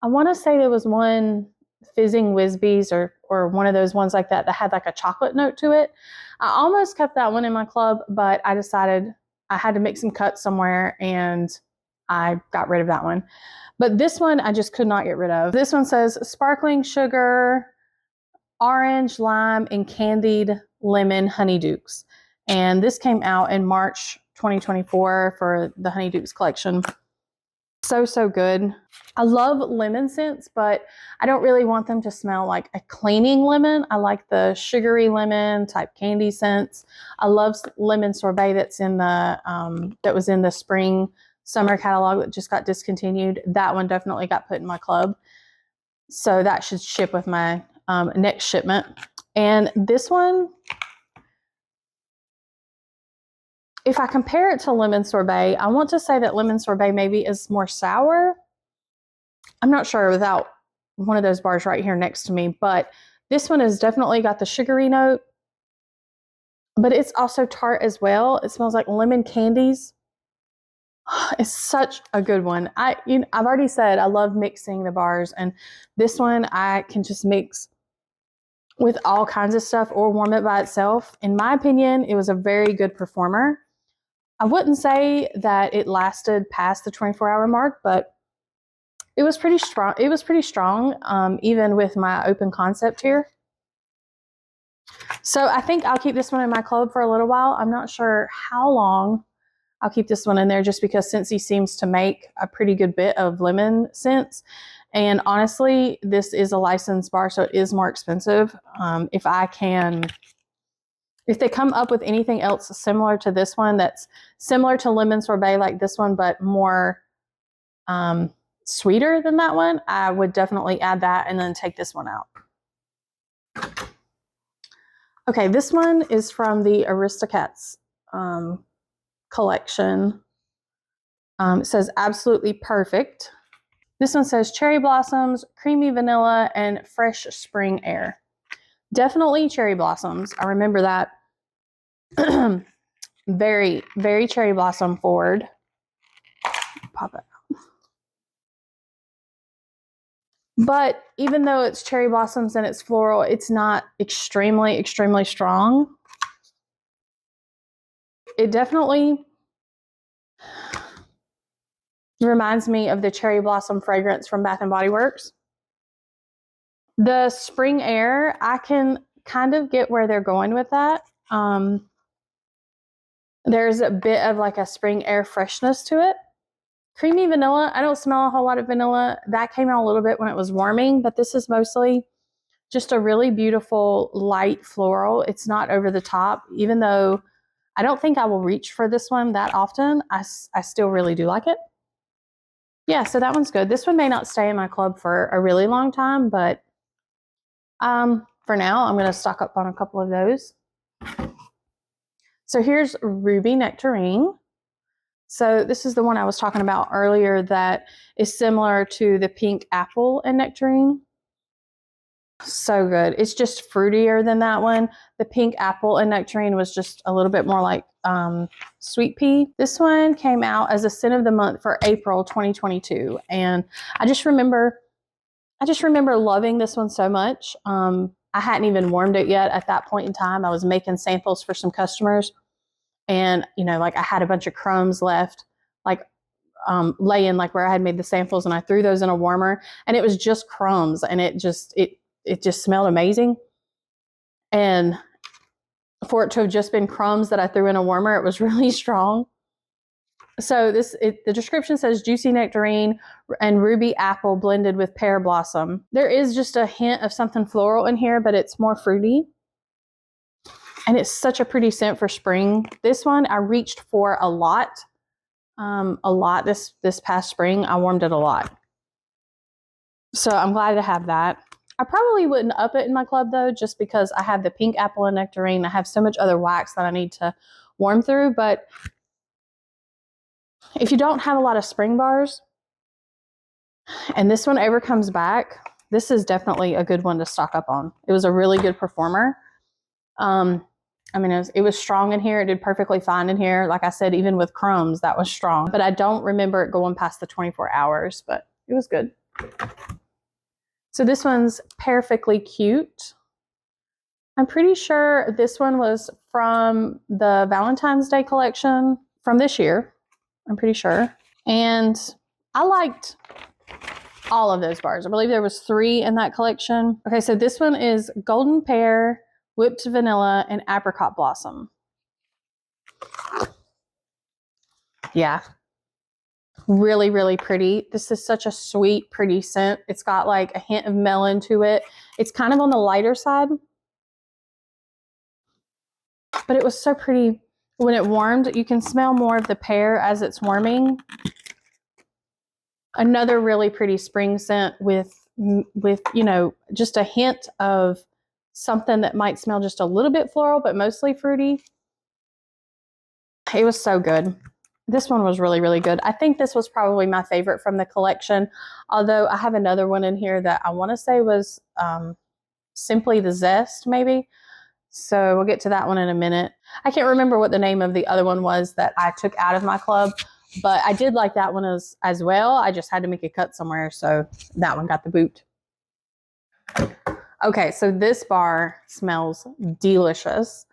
I want to say there was one Fizzing Whizbees or one of those ones like that had like a chocolate note to it. I almost kept that one in my club, but I decided I had to make some cuts somewhere and I got rid of that one. But this one I just could not get rid of. This one says sparkling sugar, orange, lime, and candied lemon Honeydukes. And this came out in March 2024 for the Honeydukes collection. So, so good. I love lemon scents, but I don't really want them to smell like a cleaning lemon. I like the sugary lemon type candy scents. I love lemon sorbet that's in the that was in the spring summer catalog that just got discontinued. That one definitely got put in my club, so that should ship with my next shipment. And this one, if I compare it to lemon sorbet, I want to say that lemon sorbet maybe is more sour. I'm not sure without one of those bars right here next to me, but this one has definitely got the sugary note, but it's also tart as well. It smells like lemon candies. It's such a good one. I've already said I love mixing the bars, and this one I can just mix with all kinds of stuff or warm it by itself. In my opinion, it was a very good performer. I wouldn't say that it lasted past the 24-hour mark, but it was pretty strong. It was pretty strong, even with my open concept here. So I think I'll keep this one in my club for a little while. I'm not sure how long I'll keep this one in there, just because Scentsy seems to make a pretty good bit of lemon scents. And honestly, this is a licensed bar, so it is more expensive. If they come up with anything else similar to this one that's similar to lemon sorbet like this one, but more sweeter than that one, I would definitely add that and then take this one out. Okay, this one is from the Aristocats collection. It says absolutely perfect. This one says cherry blossoms, creamy vanilla, and fresh spring air. Definitely cherry blossoms. I remember that. Very, very cherry blossom forward. Pop it. But even though it's cherry blossoms and it's floral, it's not extremely, extremely strong. It definitely reminds me of the cherry blossom fragrance from Bath & Body Works. The spring air, I can kind of get where they're going with that. There's a bit of like a spring air freshness to it. Creamy vanilla, I don't smell a whole lot of vanilla. That came out a little bit when it was warming, but this is mostly just a really beautiful light floral. It's not over the top, even though I don't think I will reach for this one that often. I still really do like it. Yeah, so that one's good. This one may not stay in my club for a really long time, but for now, I'm going to stock up on a couple of those. So here's Ruby Nectarine. So this is the one I was talking about earlier that is similar to the pink apple and nectarine. So good. It's just fruitier than that one. The pink apple and nectarine was just a little bit more like sweet pea. This one came out as a scent of the month for April 2022. And I just remember loving this one so much. I hadn't even warmed it yet at that point in time. I was making samples for some customers. And, you know, like I had a bunch of crumbs left, like laying like where I had made the samples, and I threw those in a warmer, and it was just crumbs, and it just smelled amazing. And for it to have just been crumbs that I threw in a warmer, it was really strong. So the description says juicy nectarine and ruby apple blended with pear blossom. There is just a hint of something floral in here, but it's more fruity. And it's such a pretty scent for spring. This one I reached for a lot this past spring. I warmed it a lot. So I'm glad to have that. I probably wouldn't up it in my club though, just because I have the pink apple and nectarine. I have so much other wax that I need to warm through. But if you don't have a lot of spring bars and this one ever comes back, this is definitely a good one to stock up on. It was a really good performer. I mean, it was strong in here. It did perfectly fine in here. Like I said, even with crumbs, that was strong. But I don't remember it going past the 24 hours, but it was good. So this one's Perfectly Cute. I'm pretty sure this one was from the Valentine's Day collection from this year. I'm pretty sure. And I liked all of those bars. I believe there was 3 in that collection. Okay, so this one is Golden Pear, Whipped Vanilla, and Apricot Blossom. Yeah. Really, really pretty. This is such a sweet, pretty scent. It's got like a hint of melon to it. It's kind of on the lighter side. But it was so pretty. When it warmed, you can smell more of the pear as it's warming. Another really pretty spring scent with you know, just a hint of something that might smell just a little bit floral, but mostly fruity. It was so good. This one was really, really good. I think this was probably my favorite from the collection, although I have another one in here that I want to say was Simply the Zest, maybe. So we'll get to that one in a minute. I can't remember what the name of the other one was that I took out of my club, but I did like that one as well. I just had to make a cut somewhere, so that one got the boot. Okay, so this bar smells delicious.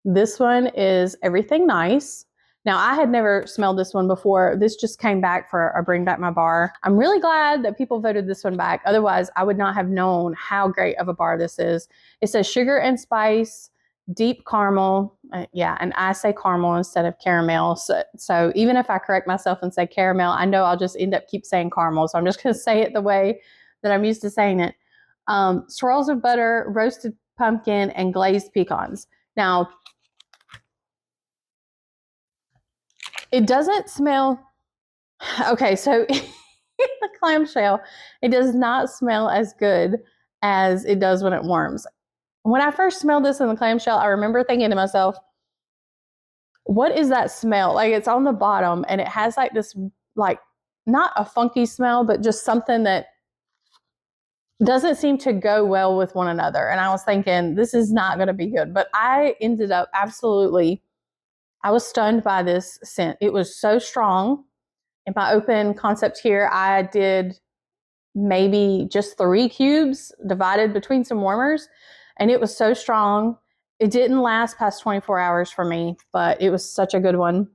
This one is Everything Nice. Now, I had never smelled this one before. This just came back for a Bring Back My Bar. I'm really glad that people voted this one back. Otherwise, I would not have known how great of a bar this is. It says sugar and spice, deep caramel. Yeah, and I say caramel instead of caramel. So even if I correct myself and say caramel, I know I'll just end up keep saying caramel. So I'm just going to say it the way that I'm used to saying it. Swirls of butter, roasted pumpkin, and glazed pecans. Now, it doesn't smell, okay, so in the clamshell, it does not smell as good as it does when it warms. When I first smelled this in the clamshell, I remember thinking to myself, what is that smell? Like, it's on the bottom and it has like this like not a funky smell, but just something that doesn't seem to go well with one another. And I was thinking, this is not going to be good. But I ended up I was stunned by this scent. It was so strong. In my open concept here, I did maybe just 3 cubes divided between some warmers, and it was so strong. It didn't last past 24 hours for me, but it was such a good one.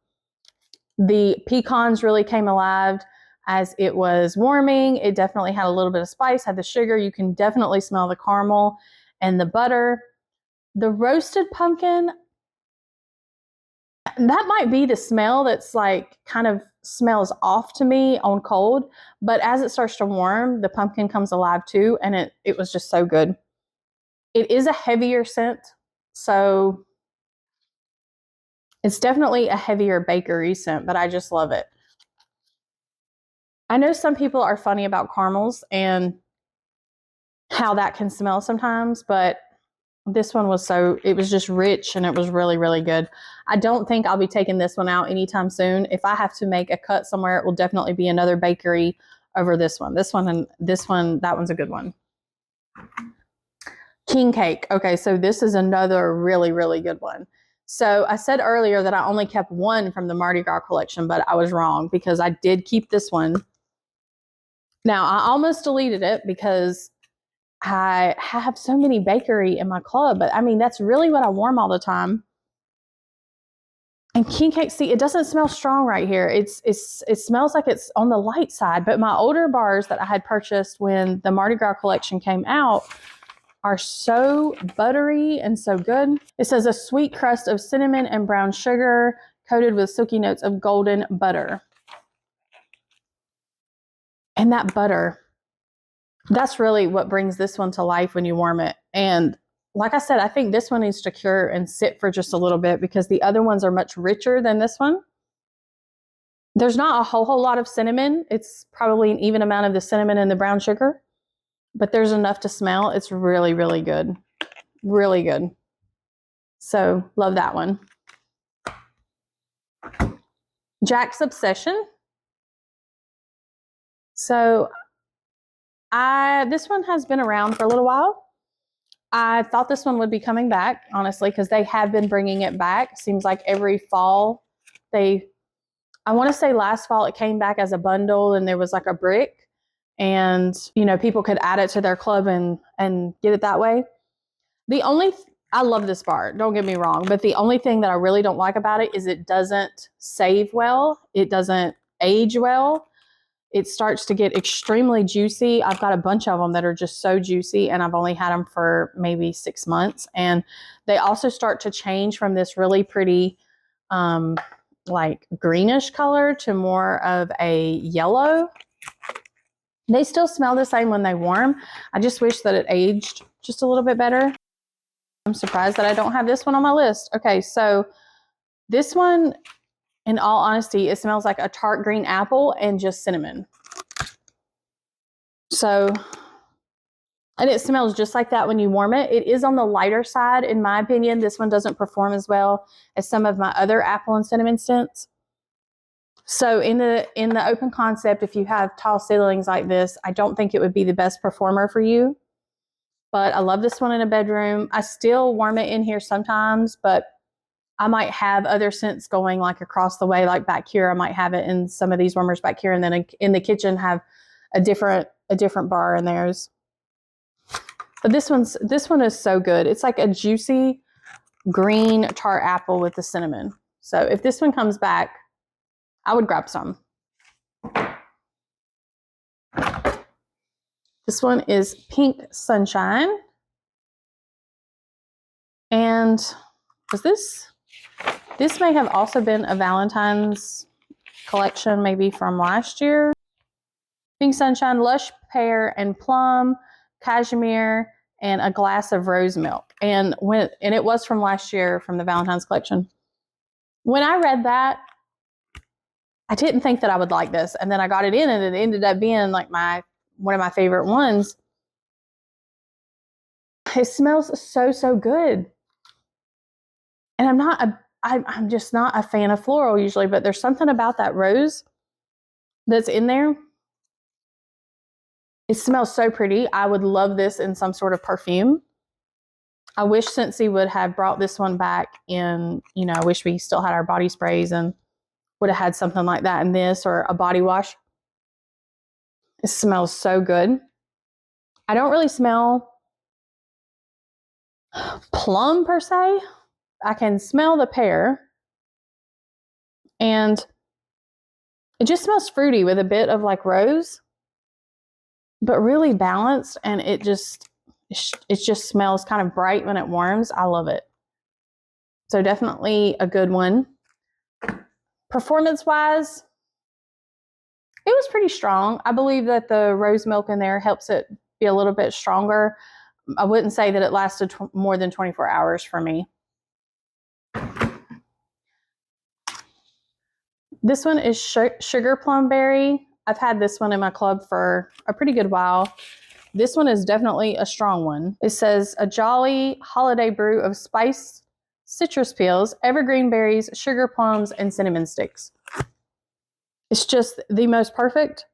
The pecans really came alive as it was warming. It definitely had a little bit of spice, had the sugar. You can definitely smell the caramel and the butter. The roasted pumpkin, that might be the smell that's like kind of smells off to me on cold, but as it starts to warm, the pumpkin comes alive too, and it was just so good. It is a heavier scent, so it's definitely a heavier bakery scent, but I just love it. I know some people are funny about caramels and how that can smell sometimes, but this one was it was just rich, and it was really, really good. I don't think I'll be taking this one out anytime soon. If I have to make a cut somewhere, it will definitely be another bakery over this one. This one and this one, that one's a good one. King cake. Okay, so this is another really, really good one. So I said earlier that I only kept one from the Mardi Gras collection, but I was wrong because I did keep this one. Now, I almost deleted it because I have so many bakery in my club, but I mean, that's really what I warm all the time. And king cake, see, it doesn't smell strong right here. It smells like it's on the light side, but my older bars that I had purchased when the Mardi Gras collection came out are so buttery and so good. It says a sweet crust of cinnamon and brown sugar coated with silky notes of golden butter. And that butter, that's really what brings this one to life when you warm it. And like I said, I think this one needs to cure and sit for just a little bit because the other ones are much richer than this one. There's not a whole lot of cinnamon. It's probably an even amount of the cinnamon and the brown sugar, but there's enough to smell. It's really, really good. Really good. So love that one. Jack's Obsession. So this one has been around for a little while. I thought this one would be coming back, honestly, because they have been bringing it back. Seems like every fall I want to say last fall it came back as a bundle and there was like a brick, and people could add it to their club and get it that way. I love this bar, don't get me wrong, but the only thing that I really don't like about it is it doesn't save well. It doesn't age well. It starts to get extremely juicy. I've got a bunch of them that are just so juicy, and I've only had them for maybe 6 months. And they also start to change from this really pretty, like greenish color to more of a yellow. They still smell the same when they warm. I just wish that it aged just a little bit better. I'm surprised that I don't have this one on my list. Okay, so this one, in all honesty, it smells like a tart green apple and just cinnamon. So, and it smells just like that when you warm it. It is on the lighter side, in my opinion. This one doesn't perform as well as some of my other apple and cinnamon scents. So in the open concept, if you have tall ceilings like this, I don't think it would be the best performer for you. But I love this one in a bedroom. I still warm it in here sometimes, but I might have other scents going like across the way, like back here. I might have it in some of these warmers back here, and then in the kitchen have a different bar in theirs. But this one is so good. It's like a juicy green tart apple with the cinnamon. So if this one comes back, I would grab some. This one is Pink Sunshine. And this may have also been a Valentine's collection, maybe from last year. Pink Sunshine, Lush Pear and Plum, Cashmere, and a glass of rose milk. And it was from last year from the Valentine's collection. When I read that, I didn't think that I would like this. And then I got it in, and it ended up being like one of my favorite ones. It smells so, so good. And I'm just not a fan of floral usually, but there's something about that rose that's in there. It smells so pretty. I would love this in some sort of perfume. I wish Scentsy would have brought this one back in, you know, I wish we still had our body sprays and would have had something like that in this, or a body wash. It smells so good. I don't really smell plum per se. I can smell the pear, and it just smells fruity with a bit of like rose, but really balanced, and it just smells kind of bright when it warms. I love it. So definitely a good one. Performance-wise, it was pretty strong. I believe that the rose milk in there helps it be a little bit stronger. I wouldn't say that it lasted more than 24 hours for me. This one is Sugar Plum Berry. I've had this one in my club for a pretty good while. This one is definitely a strong one. It says a jolly holiday brew of spiced citrus peels, evergreen berries, sugar plums, and cinnamon sticks. It's just the most perfect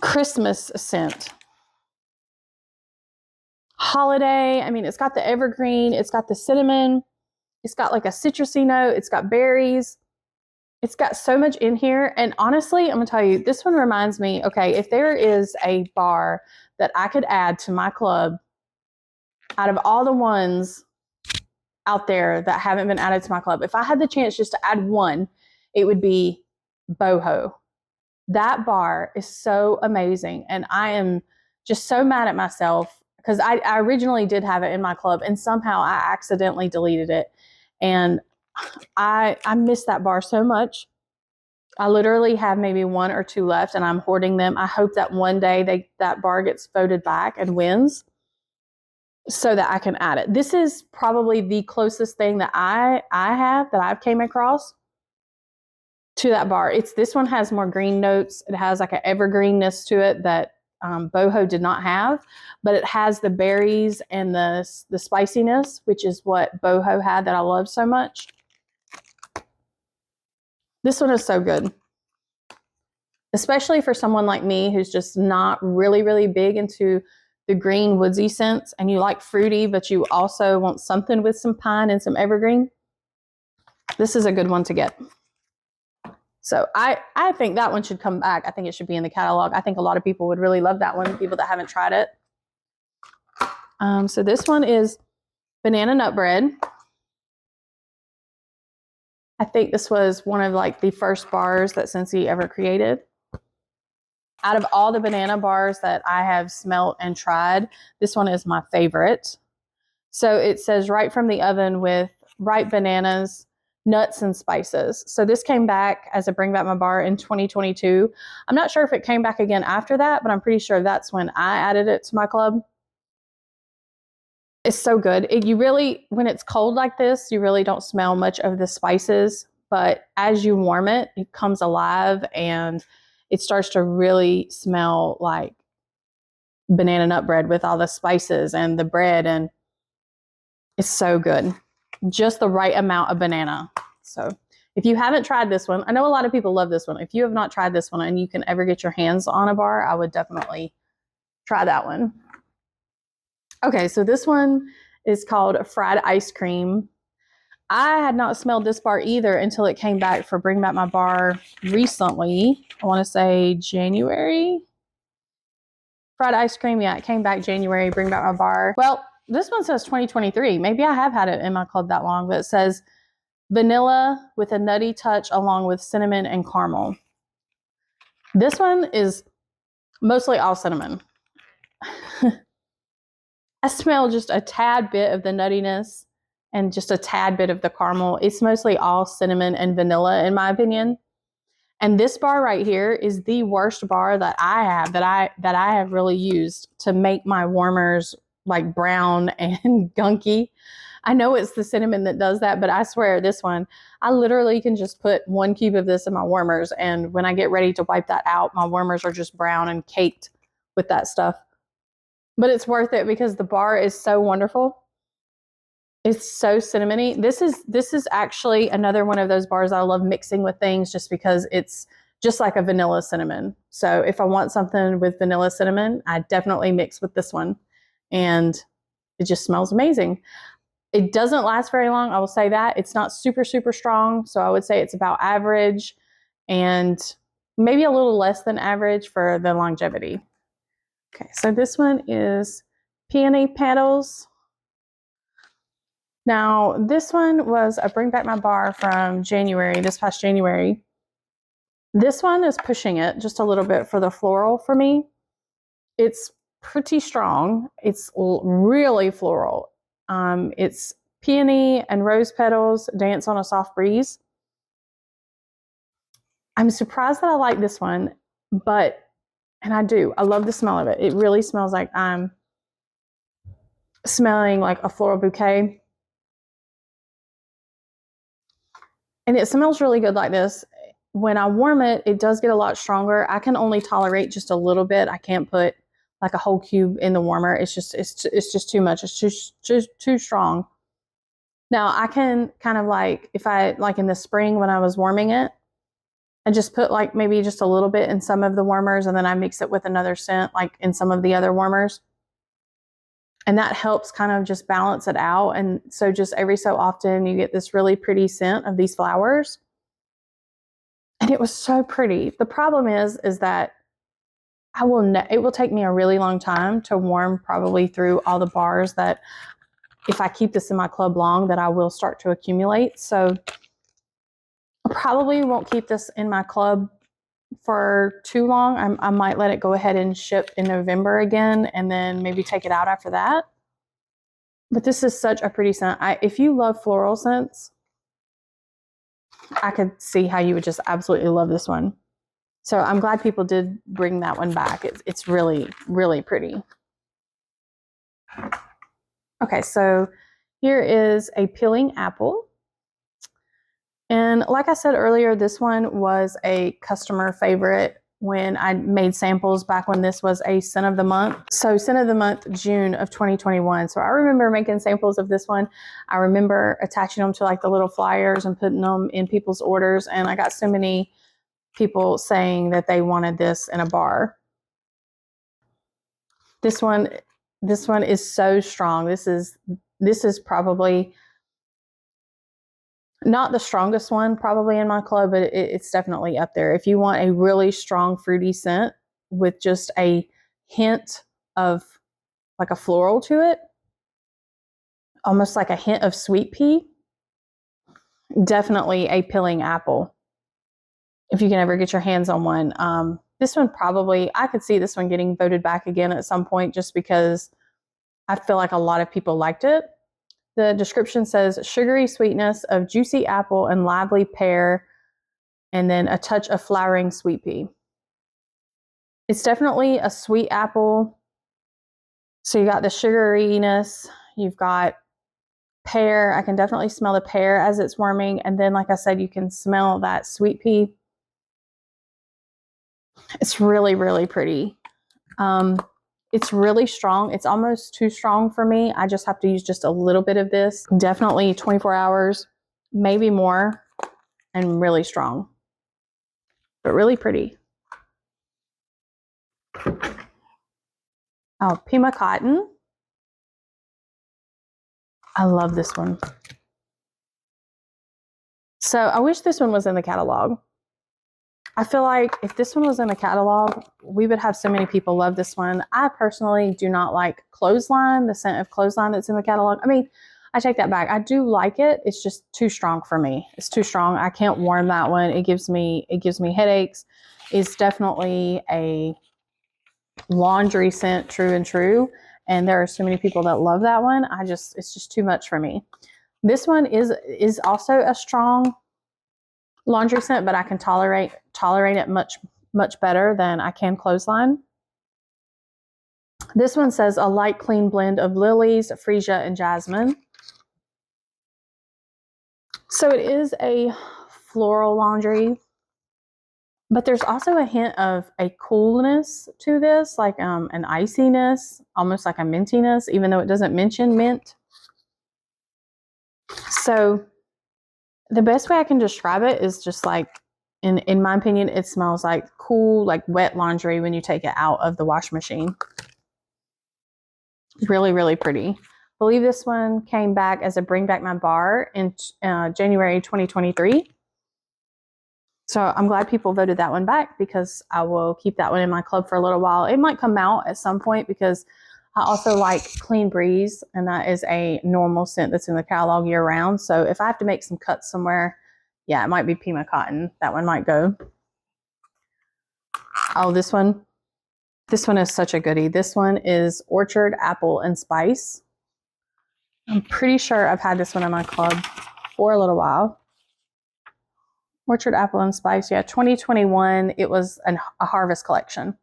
Christmas scent. Holiday, I mean, it's got the evergreen, it's got the cinnamon, it's got like a citrusy note, it's got berries. It's got so much in here. And honestly, I'm going to tell you, this one reminds me, okay, if there is a bar that I could add to my club out of all the ones out there that haven't been added to my club, if I had the chance just to add one, it would be Boho. That bar is so amazing. And I am just so mad at myself because I originally did have it in my club and somehow I accidentally deleted it. And I miss that bar so much. I literally have maybe one or two left and I'm hoarding them. I hope that one day that bar gets voted back and wins so that I can add it. This is probably the closest thing that I have that I've came across to that bar. This one has more green notes. It has like an evergreenness to it that Boho did not have, but it has the berries and the spiciness, which is what Boho had that I love so much. This one is so good, especially for someone like me who's just not really, really big into the green woodsy scents and you like fruity, but you also want something with some pine and some evergreen. This is a good one to get. So I think that one should come back. I think it should be in the catalog. I think a lot of people would really love that one, people that haven't tried it. So this one is Banana Nut Bread. I think this was one of like the first bars that Scentsy ever created. Out of all the banana bars that I have smelt and tried, this one is my favorite. So it says right from the oven with ripe bananas, nuts, and spices. So this came back as a Bring Back My Bar in 2022. I'm not sure if it came back again after that, but I'm pretty sure that's when I added it to my club. It's so good. You really, when it's cold like this, you really don't smell much of the spices, but as you warm it, it comes alive and it starts to really smell like banana nut bread with all the spices and the bread, and it's so good. Just the right amount of banana. So if you haven't tried this one, I know a lot of people love this one. If you have not tried this one and you can ever get your hands on a bar, I would definitely try that one. Okay, so this one is called Fried Ice Cream. I had not smelled this bar either until it came back for Bring Back My Bar recently. I want to say January. Fried Ice Cream, yeah, it came back January, Bring Back My Bar. Well, this one says 2023. Maybe I have had it in my club that long, but it says vanilla with a nutty touch along with cinnamon and caramel. This one is mostly all cinnamon. I smell just a tad bit of the nuttiness and just a tad bit of the caramel. It's mostly all cinnamon and vanilla in my opinion. And this bar right here is the worst bar that I have, that I have really used to make my warmers like brown and gunky. I know it's the cinnamon that does that, but I swear this one, I literally can just put 1 cube of this in my warmers, and when I get ready to wipe that out, my warmers are just brown and caked with that stuff. But it's worth it because the bar is so wonderful. It's so cinnamony. This is actually another one of those bars I love mixing with things just because it's just like a vanilla cinnamon. So if I want something with vanilla cinnamon, I definitely mix with this one, and it just smells amazing. It doesn't last very long, I will say that. It's not super, super strong, so I would say it's about average and maybe a little less than average for the longevity. Okay, so this one is Peony Petals. Now, this one was a Bring Back My Bar from January, this past January. This one is pushing it just a little bit for the floral for me. It's pretty strong. It's really floral. It's peony and rose petals dance on a soft breeze. I'm surprised that I like this one, and I do. I love the smell of it. It really smells like I'm smelling like a floral bouquet. And it smells really good like this. When I warm it, it does get a lot stronger. I can only tolerate just a little bit. I can't put like a whole cube in the warmer. It's just too much. It's too strong. Now I can kind of like, if I like in the spring when I was warming it, I just put like maybe just a little bit in some of the warmers, and then I mix it with another scent like in some of the other warmers. And that helps kind of just balance it out. And so just every so often you get this really pretty scent of these flowers. And it was so pretty. The problem is that it will take me a really long time to warm probably through all the bars that if I keep this in my club long, that I will start to accumulate. So I probably won't keep this in my club for too long. I might let it go ahead and ship in November again, and then maybe take it out after that. But this is such a pretty scent. If you love floral scents, I could see how you would just absolutely love this one. So I'm glad people did bring that one back. It's really, really pretty. Okay, so here is a Peeling Apple. And like I said earlier, this one was a customer favorite when I made samples back when this was a scent of the month. So scent of the month, June of 2021. So I remember making samples of this one. I remember attaching them to like the little flyers and putting them in people's orders. And I got so many people saying that they wanted this in a bar. This one is so strong. This is probably not the strongest one probably in my club, but it's definitely up there. If you want a really strong fruity scent with just a hint of like a floral to it, almost like a hint of sweet pea, definitely a Peeling Apple. If you can ever get your hands on one. This one probably, I could see this one getting voted back again at some point just because I feel like a lot of people liked it. The description says sugary sweetness of juicy apple and lively pear, and then a touch of flowering sweet pea. It's definitely a sweet apple. So you got the sugariness, you've got pear. I can definitely smell the pear as it's warming. And then, like I said, you can smell that sweet pea. It's really, really pretty. It's really strong. It's almost too strong for me. I just have to use just a little bit of this. Definitely 24 hours, maybe more, and really strong, but really pretty. Oh, Pima Cotton. I love this one. So I wish this one was in the catalog. I feel like if this one was in the catalog, we would have so many people love this one. I personally do not like Clothesline, the scent of Clothesline that's in the catalog. I mean, I take that back. I do like it. It's just too strong for me. It's too strong. I can't warm that one. It gives me headaches. It's definitely a laundry scent, true and true. And there are so many people that love that one. It's just too much for me. This one is also a strong laundry scent, but I can tolerate it much better than I can Clothesline. This one says a light clean blend of lilies, freesia, and jasmine. So it is a floral laundry, but there's also a hint of a coolness to this, like an iciness, almost like a mintiness, even though it doesn't mention mint. So the best way I can describe it is just like in my opinion, it smells like cool, like wet laundry when you take it out of the wash machine. Really, really pretty. I believe this one came back as a Bring Back My Bar in January 2023. So I'm glad people voted that one back, because I will keep that one in my club for a little while. It might come out at some point, because I also like Clean Breeze, and that is a normal scent that's in the catalog year round. So if I have to make some cuts somewhere, yeah, it might be Pima Cotton. That one might go. Oh, this one is such a goodie. This one is Orchard Apple and Spice. I'm pretty sure I've had this one in my club for a little while. Orchard Apple and Spice, yeah, 2021. It was a harvest collection.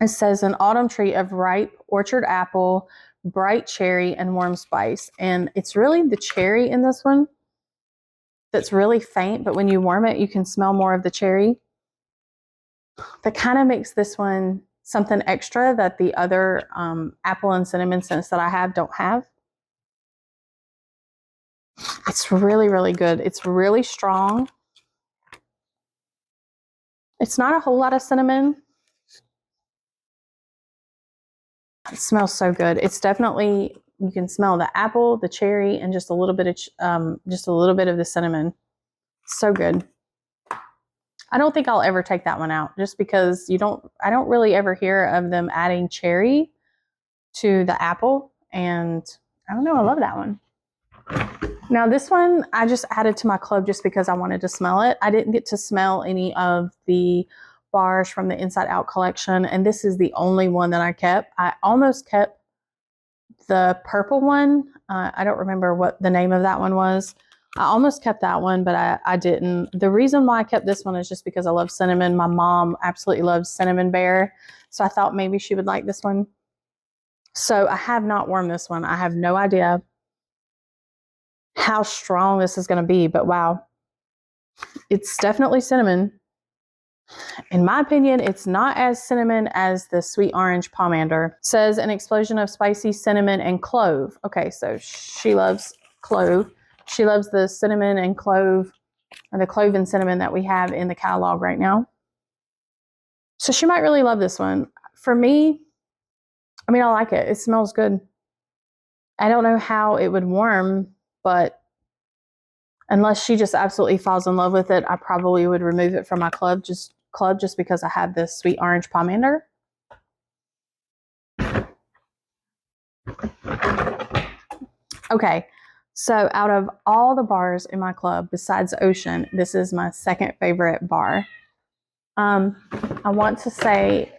It says an autumn treat of ripe orchard apple, bright cherry, and warm spice. And it's really the cherry in this one that's really faint, but when you warm it, you can smell more of the cherry. That kind of makes this one something extra that the other apple and cinnamon scents that I have don't have. It's really, really good. It's really strong. It's not a whole lot of cinnamon. It smells so good. It's definitely, you can smell the apple, the cherry, and just a little bit of the cinnamon. So good. I don't think I'll ever take that one out, just because I don't really ever hear of them adding cherry to the apple, and I don't know, I love that one. Now this one I just added to my club just because I wanted to smell it. I didn't get to smell any of the bars from the Inside Out collection, and this is the only one that I kept. I almost kept the purple one. I don't remember what the name of that one was. I almost kept that one, but I didn't. The reason why I kept this one is just because I love cinnamon. My mom absolutely loves Cinnamon Bear, so I thought maybe she would like this one. So I have not warmed this one. I have no idea how strong this is going to be, but wow, it's definitely cinnamon. In my opinion, it's not as cinnamon as the Sweet Orange Pomander. It says an explosion of spicy cinnamon and clove. Okay, so she loves clove. She loves the cinnamon and clove, or the clove and cinnamon that we have in the catalog right now. So she might really love this one. For me, I mean, I like it. It smells good. I don't know how it would warm, but unless she just absolutely falls in love with it, I probably would remove it from my club just because I have this Sweet Orange Pomander. Okay, so out of all the bars in my club besides Ocean, this is my second favorite bar. I want to say,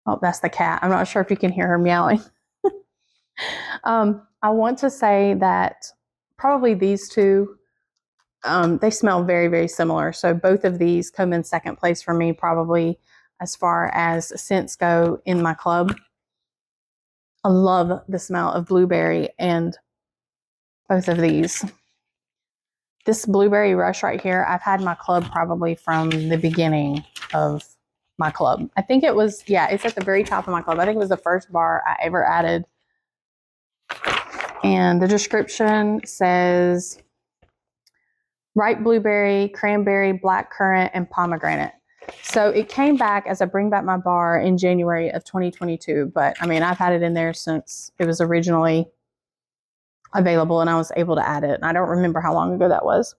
oh, that's the cat. I'm not sure if you can hear her meowing. I want to say that probably these two, they smell very, very similar. So both of these come in second place for me, probably as far as scents go in my club. I love the smell of blueberry and both of these. This Blueberry Rush right here, I've had my club probably from the beginning of my club. I think it was, yeah, it's at the very top of my club. I think it was the first bar I ever added. And the description says ripe blueberry, cranberry, blackcurrant, and pomegranate. So it came back as a Bring Back My Bar in January of 2022. But I mean, I've had it in there since it was originally available and I was able to add it. And I don't remember how long ago that was.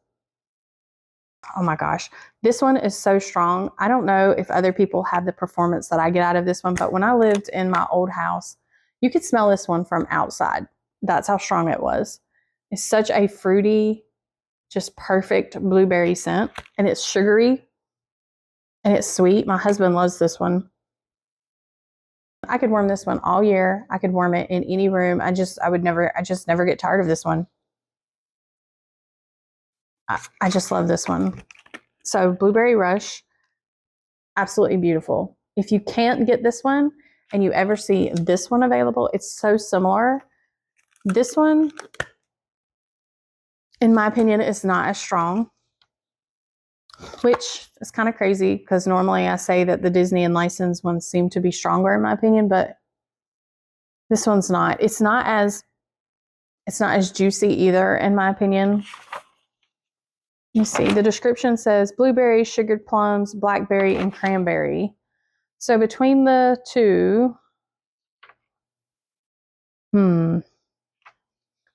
Oh my gosh. This one is so strong. I don't know if other people have the performance that I get out of this one, but when I lived in my old house, you could smell this one from outside. That's how strong it was. It's such a fruity, just perfect blueberry scent, and it's sugary and it's sweet. My husband loves this one. I could warm this one all year. I could warm it in any room. I just never get tired of this one. I just love this one. So Blueberry Rush, absolutely beautiful. If you can't get this one and you ever see this one available, it's so similar. This one, in my opinion, is not as strong, which is kind of crazy because normally I say that the Disney and licensed ones seem to be stronger in my opinion, but this one's not. It's not as juicy either in my opinion. Let me see. The description says blueberry, sugared plums, blackberry, and cranberry. So between the two,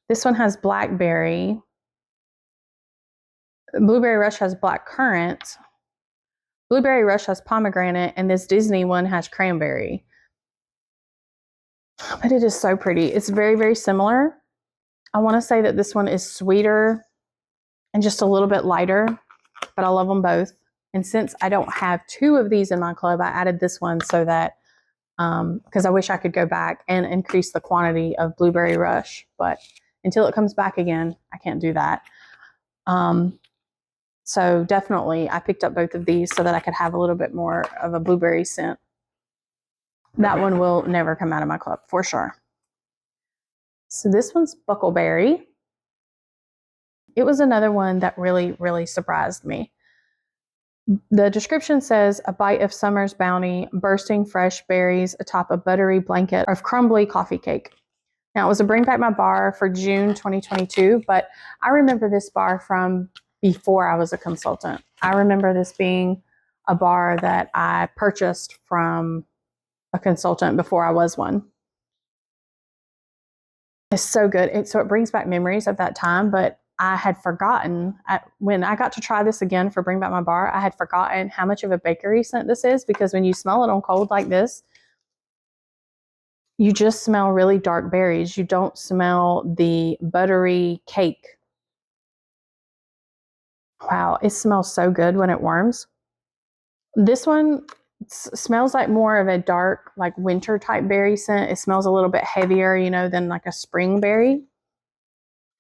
this one has blackberry. Blueberry Rush has black currant. Blueberry Rush has pomegranate, and this Disney one has cranberry. But it is so pretty. It's very, very similar. I want to say that this one is sweeter and just a little bit lighter, but I love them both. And since I don't have two of these in my club, I added this one so that, because I wish I could go back and increase the quantity of Blueberry Rush, but until it comes back again, I can't do that. So definitely I picked up both of these so that I could have a little bit more of a blueberry scent. That one will never come out of my club for sure. So this one's Buckleberry. It was another one that really, really surprised me. The description says a bite of summer's bounty, bursting fresh berries atop a buttery blanket of crumbly coffee cake. Now, it was a Bring Back My Bar for June 2022, but I remember this bar from before I was a consultant. I remember this being a bar that I purchased from a consultant before I was one. It's so good. So it brings back memories of that time, but I had forgotten, when I got to try this again for Bring Back My Bar, I had forgotten how much of a bakery scent this is, because when you smell it on cold like this, you just smell really dark berries. You don't smell the buttery cake. Wow, it smells so good when it warms. This one smells like more of a dark, like winter type berry scent. It smells a little bit heavier, you know, than like a spring berry.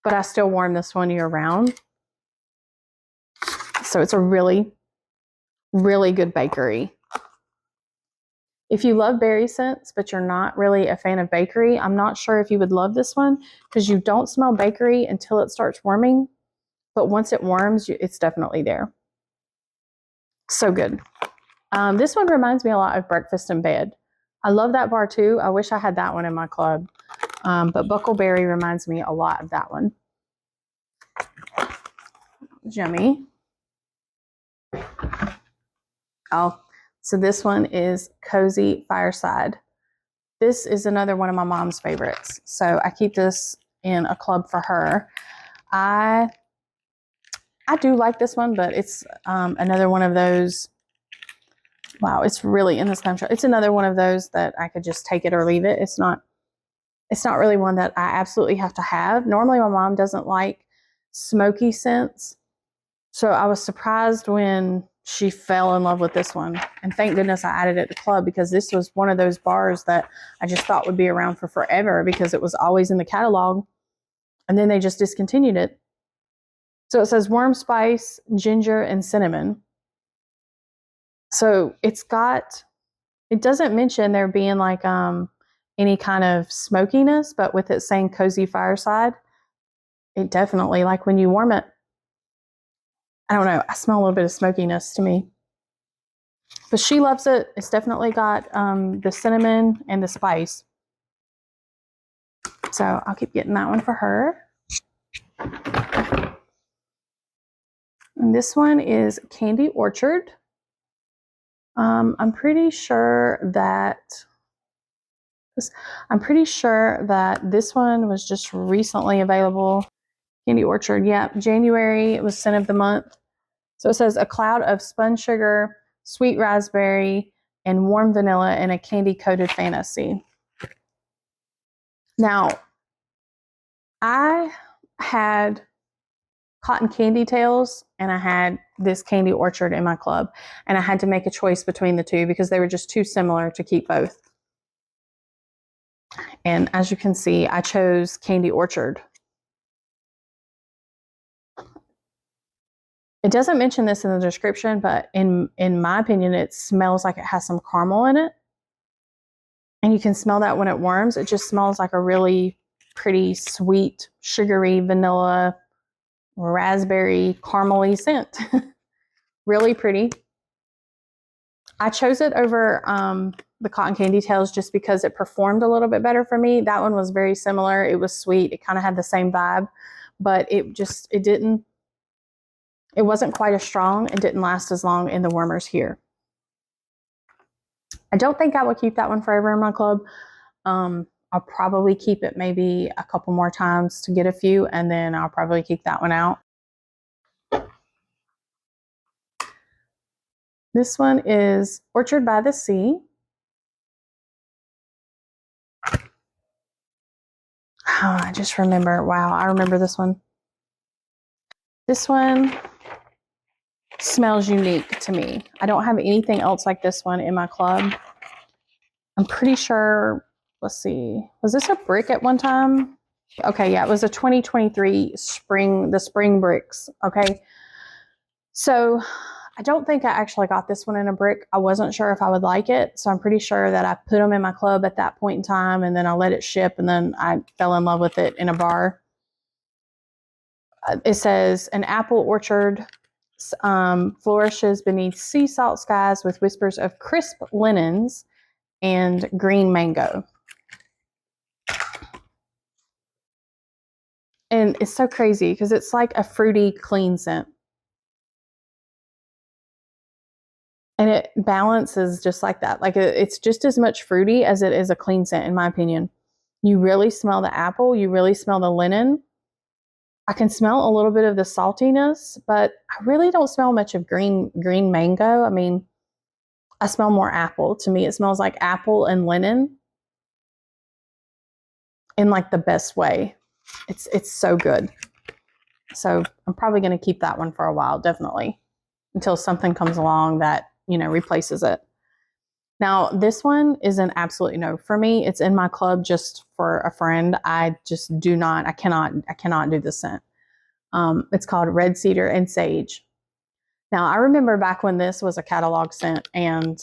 But I still warm this one year round. So it's a really, really good bakery. If you love berry scents, but you're not really a fan of bakery, I'm not sure if you would love this one, because you don't smell bakery until it starts warming. But once it warms, it's definitely there. So good. This one reminds me a lot of Breakfast in Bed. I love that bar too. I wish I had that one in my club. But Buckleberry reminds me a lot of that one. Yummy. Oh, so this one is Cozy Fireside. This is another one of my mom's favorites. So I keep this in a club for her. I do like this one, but it's another one of those. Wow, it's really in this country. It's another one of those that I could just take it or leave it. It's not really one that I absolutely have to have. Normally my mom doesn't like smoky scents. So I was surprised when she fell in love with this one. And thank goodness I added it to club, because this was one of those bars that I just thought would be around for forever, because it was always in the catalog. And then they just discontinued it. So it says warm spice, ginger, and cinnamon. So it doesn't mention there being like any kind of smokiness, but with it saying Cozy Fireside, it definitely, like when you warm it, I don't know, I smell a little bit of smokiness to me. But she loves it. It's definitely got the cinnamon and the spice. So I'll keep getting that one for her. And this one is Candy Orchard. I'm pretty sure that this one was just recently available. Candy Orchard, yeah, January, it was scent of the month. So it says a cloud of spun sugar, sweet raspberry, and warm vanilla in a candy-coated fantasy. Now, I had Cotton Candy Tails and I had this Candy Orchard in my club, and I had to make a choice between the two because they were just too similar to keep both. And as you can see, I chose Candy Orchard. It doesn't mention this in the description, but in my opinion, it smells like it has some caramel in it. And you can smell that when it warms. It just smells like a really pretty, sweet, sugary, vanilla, raspberry, caramely scent. Really pretty. I chose it over the Cotton Candy Tails just because it performed a little bit better for me. That one was very similar. It was sweet. It kind of had the same vibe, but it didn't It wasn't quite as strong and didn't last as long in the warmers here. I don't think I will keep that one forever in my club. I'll probably keep it maybe a couple more times to get a few, and then I'll probably keep that one out. This one is Orchard by the Sea. Oh, I just remember. Wow, I remember this one. This one smells unique to me. I don't have anything else like this one in my club. I'm pretty sure, let's see, was this a brick at one time? Okay, yeah, it was a 2023 spring, the spring bricks, okay? So I don't think I actually got this one in a brick. I wasn't sure if I would like it, so I'm pretty sure that I put them in my club at that point in time, and then I let it ship, and then I fell in love with it in a bar. It says, an apple orchard flourishes beneath sea salt skies with whispers of crisp linens and green mango. And it's so crazy because it's like a fruity, clean scent. And it balances just like that. Like it's just as much fruity as it is a clean scent, in my opinion. You really smell the apple. You really smell the linen. I can smell a little bit of the saltiness, but I really don't smell much of green mango. I mean, I smell more apple. To me, it smells like apple and linen in like the best way. It's so good. So I'm probably going to keep that one for a while, definitely, until something comes along that, you know, replaces it. Now, this one is an absolute no for me. It's in my club just for a friend. I just do not, I cannot do this scent. It's called Red Cedar and Sage. Now, I remember back when this was a catalog scent, and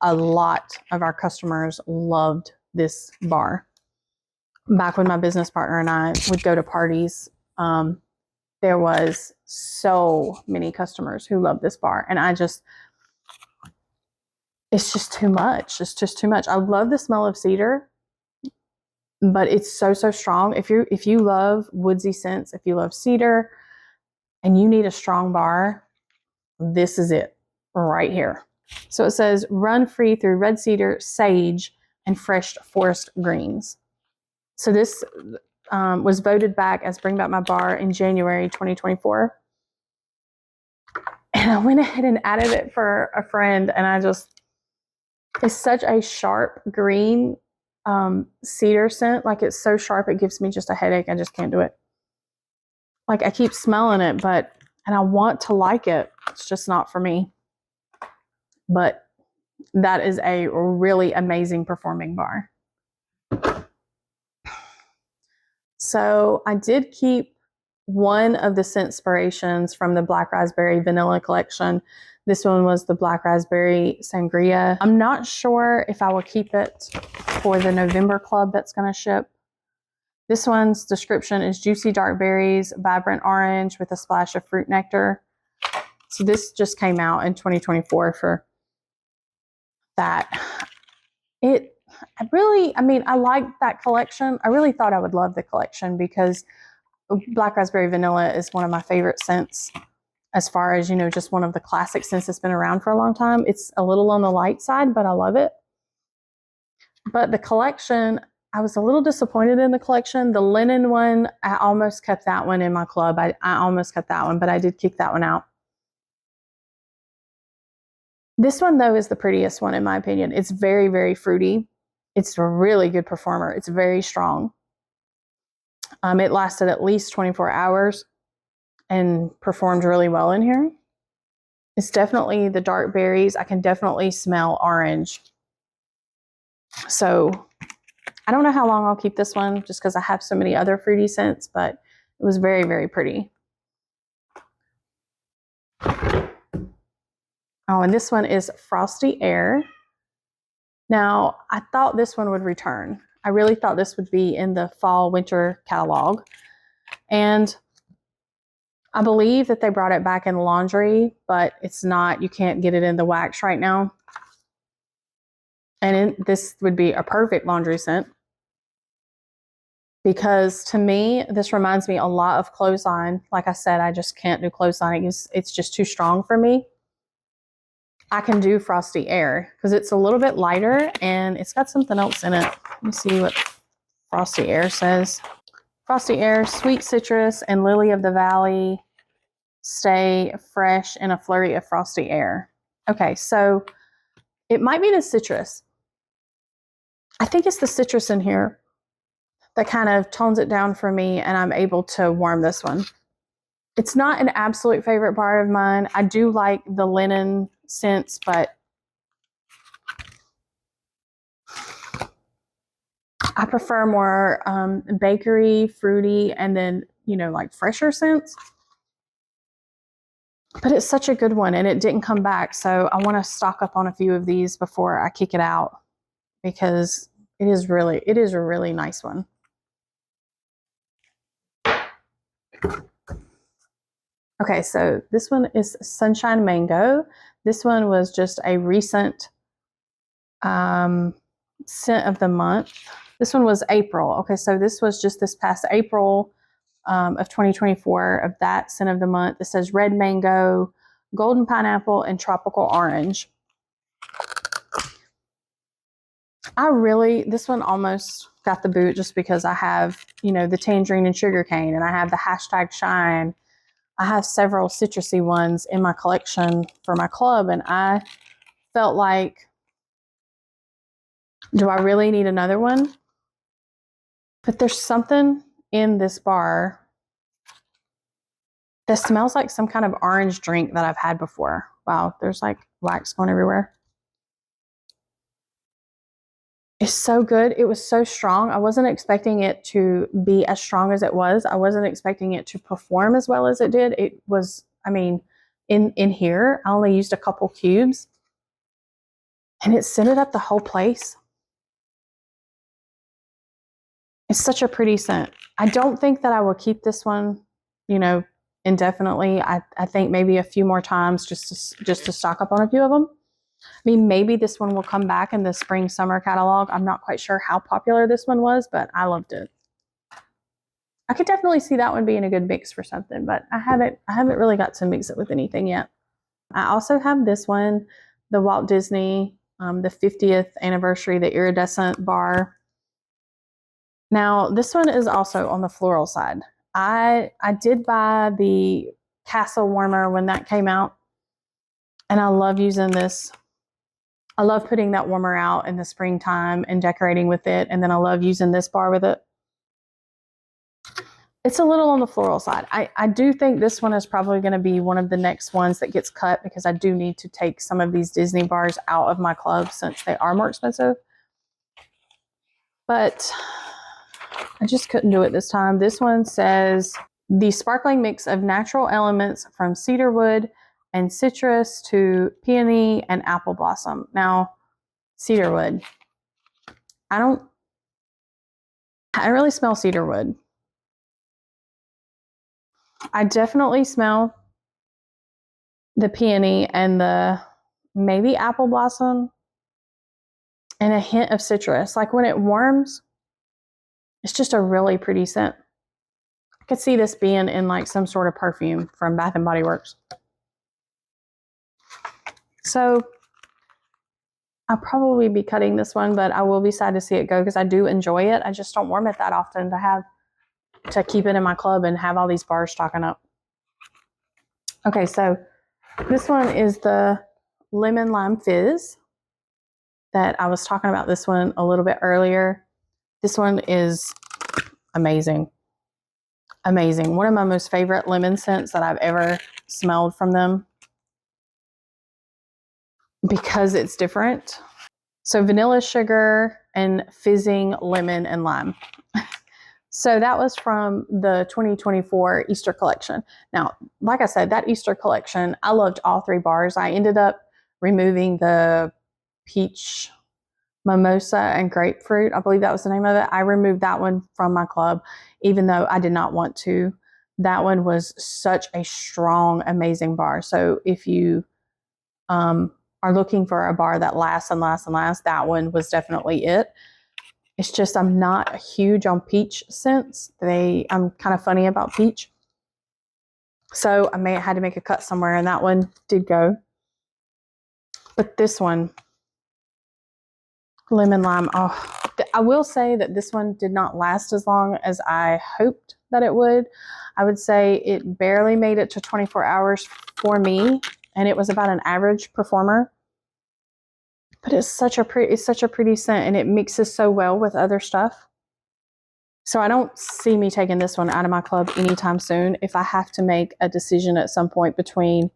a lot of our customers loved this bar. Back when my business partner and I would go to parties, there was so many customers who loved this bar, and it's just too much. It's just too much. I love the smell of cedar, but it's so strong. If you love woodsy scents, if you love cedar and you need a strong bar, this is it right here. So it says, run free through red cedar, sage, and fresh forest greens. So this was voted back as Bring Back My Bar in January 2024. And I went ahead and added it for a friend, and it's such a sharp green cedar scent. Like, it's so sharp, it gives me just a headache. I just can't do it. Like, I keep smelling it, and I want to like it. It's just not for me. But that is a really amazing performing bar. So I did keep one of the Scentspirations from the Black Raspberry Vanilla collection. This one was the Black Raspberry Sangria. I'm not sure if I will keep it for the November club that's going to ship. This one's description is juicy dark berries, vibrant orange with a splash of fruit nectar. So this just came out in 2024 for that. I like that collection. I really thought I would love the collection because Black Raspberry Vanilla is one of my favorite scents, as far as, you know, just one of the classic scents that's been around for a long time. It's a little on the light side, but I love it. But the collection, I was a little disappointed in the collection. The linen one, I almost kept that one in my club. I almost kept that one, but I did kick that one out. This one, though, is the prettiest one in my opinion. It's very, very fruity. It's a really good performer. It's very strong. It lasted at least 24 hours and performed really well in here. It's definitely the dark berries. I can definitely smell orange. So I don't know how long I'll keep this one just because I have so many other fruity scents, but it was very, very pretty. Oh, and this one is Frosty Air. Now, I thought this one would return. I really thought this would be in the fall winter catalog. And I believe that they brought it back in laundry, but it's not. You can't get it in the wax right now. And this would be a perfect laundry scent. because to me, this reminds me a lot of clothesline. Like I said, I just can't do clothesline. It's just too strong for me. I can do frosty air because it's a little bit lighter and it's got something else in it. Let me see what frosty air says. Frosty air, sweet citrus, and lily of the valley stay fresh in a flurry of frosty air. Okay, so it might be the citrus. I think it's the citrus in here that kind of tones it down for me, and I'm able to warm this one. It's not an absolute favorite bar of mine. I do like the linen scents, but I prefer more bakery, fruity, and then, you know, like fresher scents. But it's such a good one, and it didn't come back, so I want to stock up on a few of these before I kick it out because it is a really nice one. Okay, so this one is Sunshine Mango. This one was just a recent scent of the month. This one was April. Okay, so this was just this past April of 2024 of that scent of the month. It says red mango, golden pineapple, and tropical orange. This one almost got the boot just because I have, you know, the tangerine and sugarcane, and I have the hashtag shine. I have several citrusy ones in my collection for my club, and I felt like, do I really need another one? But there's something in this bar that smells like some kind of orange drink that I've had before. Wow, there's like wax going everywhere. It's so good. It was so strong. I wasn't expecting it to be as strong as it was. I wasn't expecting it to perform as well as it did. It was, I mean, in here, I only used a couple cubes, and it scented up the whole place. It's such a pretty scent. I don't think that I will keep this one, you know, indefinitely. I think maybe a few more times just to stock up on a few of them. I mean, maybe this one will come back in the spring summer catalog. I'm not quite sure how popular this one was, but I loved it. I could definitely see that one being a good mix for something, but I haven't really got to mix it with anything yet. I also have this one, the Walt Disney, the 50th anniversary, the iridescent bar. Now, this one is also on the floral side. I did buy the Castle Warmer when that came out, and I love using this. I love putting that warmer out in the springtime and decorating with it, and then I love using this bar with it. It's a little on the floral side. I do think this one is probably going to be one of the next ones that gets cut because I do need to take some of these Disney bars out of my club since they are more expensive. But I just couldn't do it this time. This one says the sparkling mix of natural elements from cedarwood and citrus to peony and apple blossom. Now, cedarwood. I don't really smell cedarwood. I definitely smell the peony and the maybe apple blossom and a hint of citrus. Like when it warms, it's just a really pretty scent. I could see this being in like some sort of perfume from Bath and Body Works. So I'll probably be cutting this one, but I will be sad to see it go because I do enjoy it. I just don't warm it that often to keep it in my club and have all these bars stocking up. Okay, so this one is the Lemon Lime Fizz that I was talking about this one a little bit earlier. This one is amazing. Amazing. One of my most favorite lemon scents that I've ever smelled from them because it's different. So vanilla sugar and fizzing lemon and lime. So that was from the 2024 Easter collection. Now, like I said, that Easter collection, I loved all three bars. I ended up removing the peach, mimosa, and grapefruit. I believe that was the name of it. I removed that one from my club, even though I did not want to. That one was such a strong, amazing bar. So if you are looking for a bar that lasts and lasts and lasts, that one was definitely it. It's just I'm not huge on peach scents. I'm kind of funny about peach. So I had to make a cut somewhere, and that one did go. But this one, lemon lime, oh, I will say that this one did not last as long as I hoped that it would. I would say it barely made it to 24 hours for me, and it was about an average performer. But it's such a pretty scent, and it mixes so well with other stuff. So I don't see me taking this one out of my club anytime soon. If I have to make a decision at some point between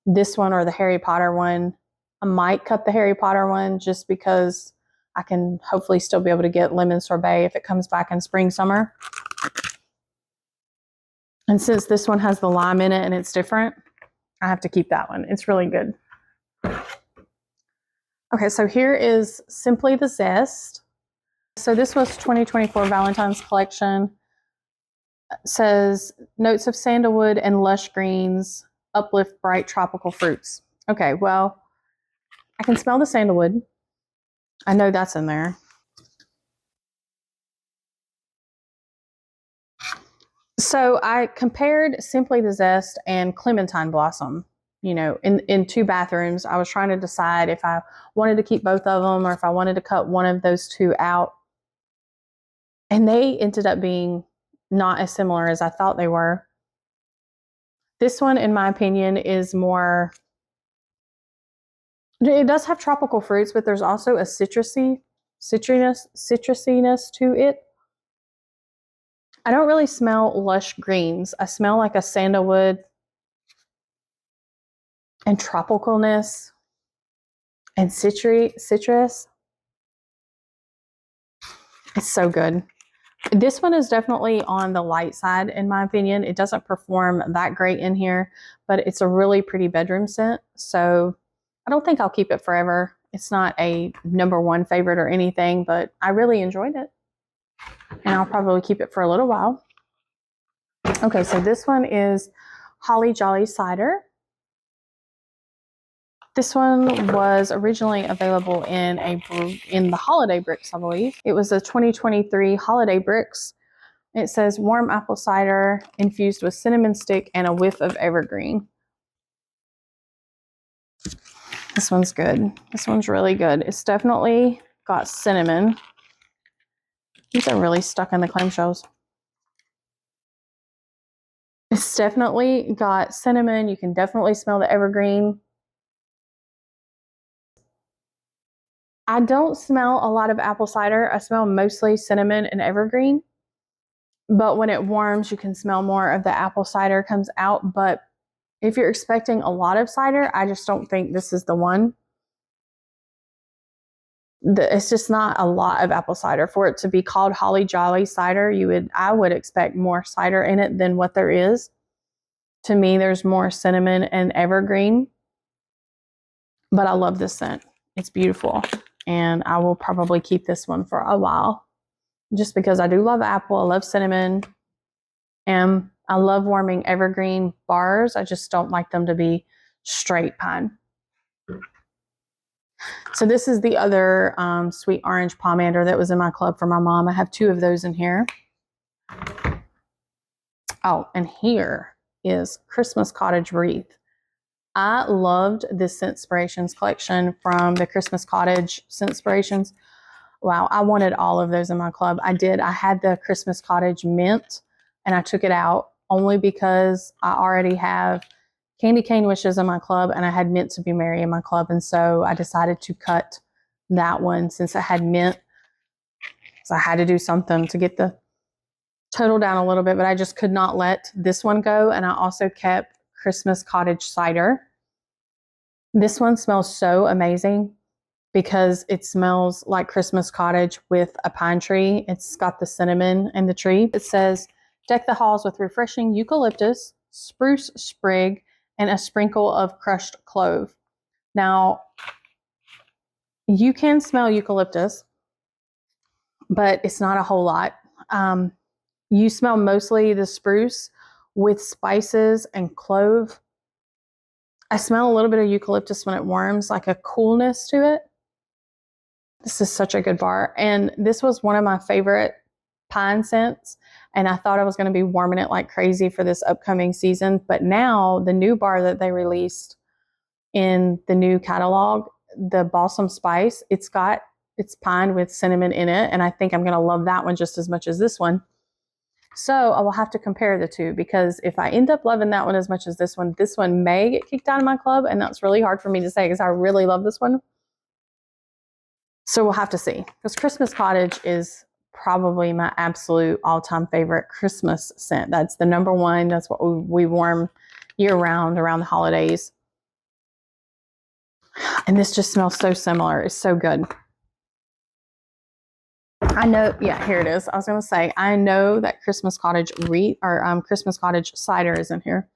this one or the Harry Potter one, I might cut the Harry Potter one just because I can hopefully still be able to get lemon sorbet if it comes back in spring, summer. And since this one has the lime in it and it's different, I have to keep that one. It's really good. Okay, so here is Simply the Zest. So this was 2024 Valentine's collection. It says notes of sandalwood and lush greens, uplift bright tropical fruits. Okay, well, I can smell the sandalwood. I know that's in there. So I compared Simply the Zest and Clementine Blossom, you know, in 2 bathrooms. I was trying to decide if I wanted to keep both of them or if I wanted to cut one of those 2 out. And they ended up being not as similar as I thought they were. This one, in my opinion, is more, it does have tropical fruits, but there's also a citrusiness to it. I don't really smell lush greens. I smell like a sandalwood and tropicalness and citrus. It's so good. This one is definitely on the light side, in my opinion. It doesn't perform that great in here, but it's a really pretty bedroom scent. So I don't think I'll keep it forever. It's not a #1 favorite or anything, but I really enjoyed it. And I'll probably keep it for a little while. Okay, so this one is Holly Jolly Cider. This one was originally available in the holiday bricks, I believe. It was a 2023 holiday bricks. It says warm apple cider infused with cinnamon stick and a whiff of evergreen. This one's good. This one's really good. It's definitely got cinnamon. These are really stuck in the clamshells. It's definitely got cinnamon. You can definitely smell the evergreen. I don't smell a lot of apple cider. I smell mostly cinnamon and evergreen. But when it warms, you can smell more of the apple cider comes out. But if you're expecting a lot of cider, I just don't think this is the one. It's just not a lot of apple cider. For it to be called Holly Jolly Cider, I would expect more cider in it than what there is. To me, there's more cinnamon and evergreen. But I love this scent. It's beautiful. And I will probably keep this one for a while. Just because I do love apple, I love cinnamon, and I love warming evergreen bars. I just don't like them to be straight pine. So this is the other sweet orange pomander that was in my club for my mom. I have 2 of those in here. Oh, and here is Christmas Cottage Wreath. I loved this Scentspirations collection from the Christmas Cottage Scentspirations. Wow, I wanted all of those in my club. I did. I had the Christmas Cottage Mint, and I took it out only because I already have Candy Cane Wishes in my club, and I had Mint to Be Merry in my club. And so I decided to cut that one since I had Mint. So I had to do something to get the total down a little bit, but I just could not let this one go. And I also kept Christmas Cottage Cider. This one smells so amazing because it smells like Christmas cottage with a pine tree. It's got the cinnamon and the tree. It says, deck the halls with refreshing eucalyptus, spruce sprig, and a sprinkle of crushed clove. Now, you can smell eucalyptus, but it's not a whole lot. You smell mostly the spruce with spices and clove. I smell a little bit of eucalyptus when it warms, like a coolness to it. This is such a good bar. And this was one of my favorite pine scents. And I thought I was going to be warming it like crazy for this upcoming season. But now the new bar that they released in the new catalog, the Balsam Spice, it's pine with cinnamon in it. And I think I'm going to love that one just as much as this one. So I will have to compare the two, because if I end up loving that one as much as this one may get kicked out of my club. And that's really hard for me to say because I really love this one. So we'll have to see, because Christmas Cottage is probably my absolute all-time favorite Christmas scent. That's the number one. That's what we warm year-round around the holidays. And this just smells so similar. It's so good. I know, yeah, here it is. I was going to say, I know that Christmas Cottage Christmas Cottage cider is in here.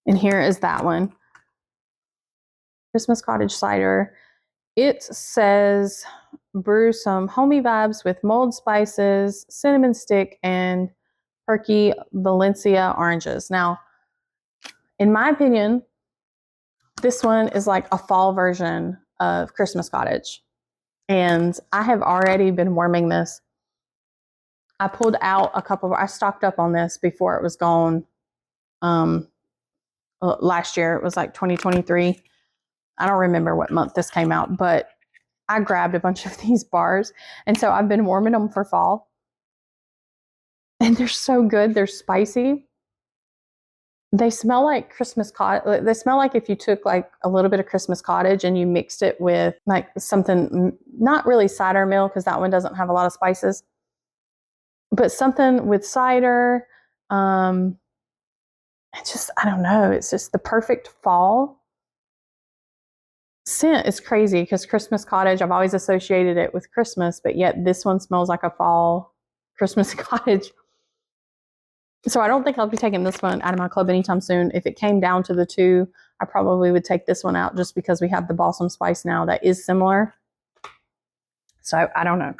And here is that one. Christmas Cottage cider. It says brew some homey vibes with mulled spices, cinnamon stick, and perky Valencia oranges. Now, in my opinion, this one is like a fall version of Christmas Cottage. And I have already been warming this. I pulled out I stocked up on this before it was gone. Last year, it was like 2023. I don't remember what month this came out, but I grabbed a bunch of these bars. And so I've been warming them for fall. And they're so good. They're spicy. They smell like Christmas Cottage. They smell like if you took like a little bit of Christmas Cottage and you mixed it with like something, not really cider mill, because that one doesn't have a lot of spices, but something with cider. It's just, I don't know. It's just the perfect fall scent. Is crazy because Christmas Cottage, I've always associated it with Christmas, but yet this one smells like a fall Christmas Cottage. So I don't think I'll be taking this one out of my club anytime soon. If it came down to the two, I probably would take this one out just because we have the Balsam Spice now that is similar. So I don't know.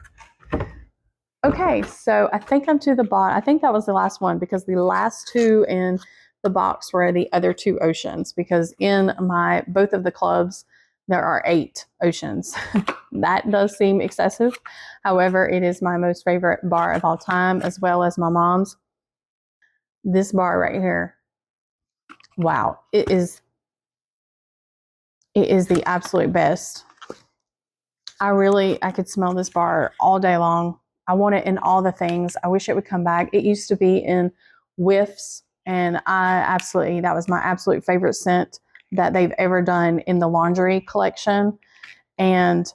Okay, so I think I'm to the bottom. I think that was the last one, because the last two in the box were the other two oceans, because in both of the clubs, there are 8 oceans. That does seem excessive. However, it is my most favorite bar of all time, as well as my mom's. This bar right here. Wow. It is the absolute best. I could smell this bar all day long. I want it in all the things. I wish it would come back. It used to be in Whiffs, and that was my absolute favorite scent that they've ever done in the laundry collection. And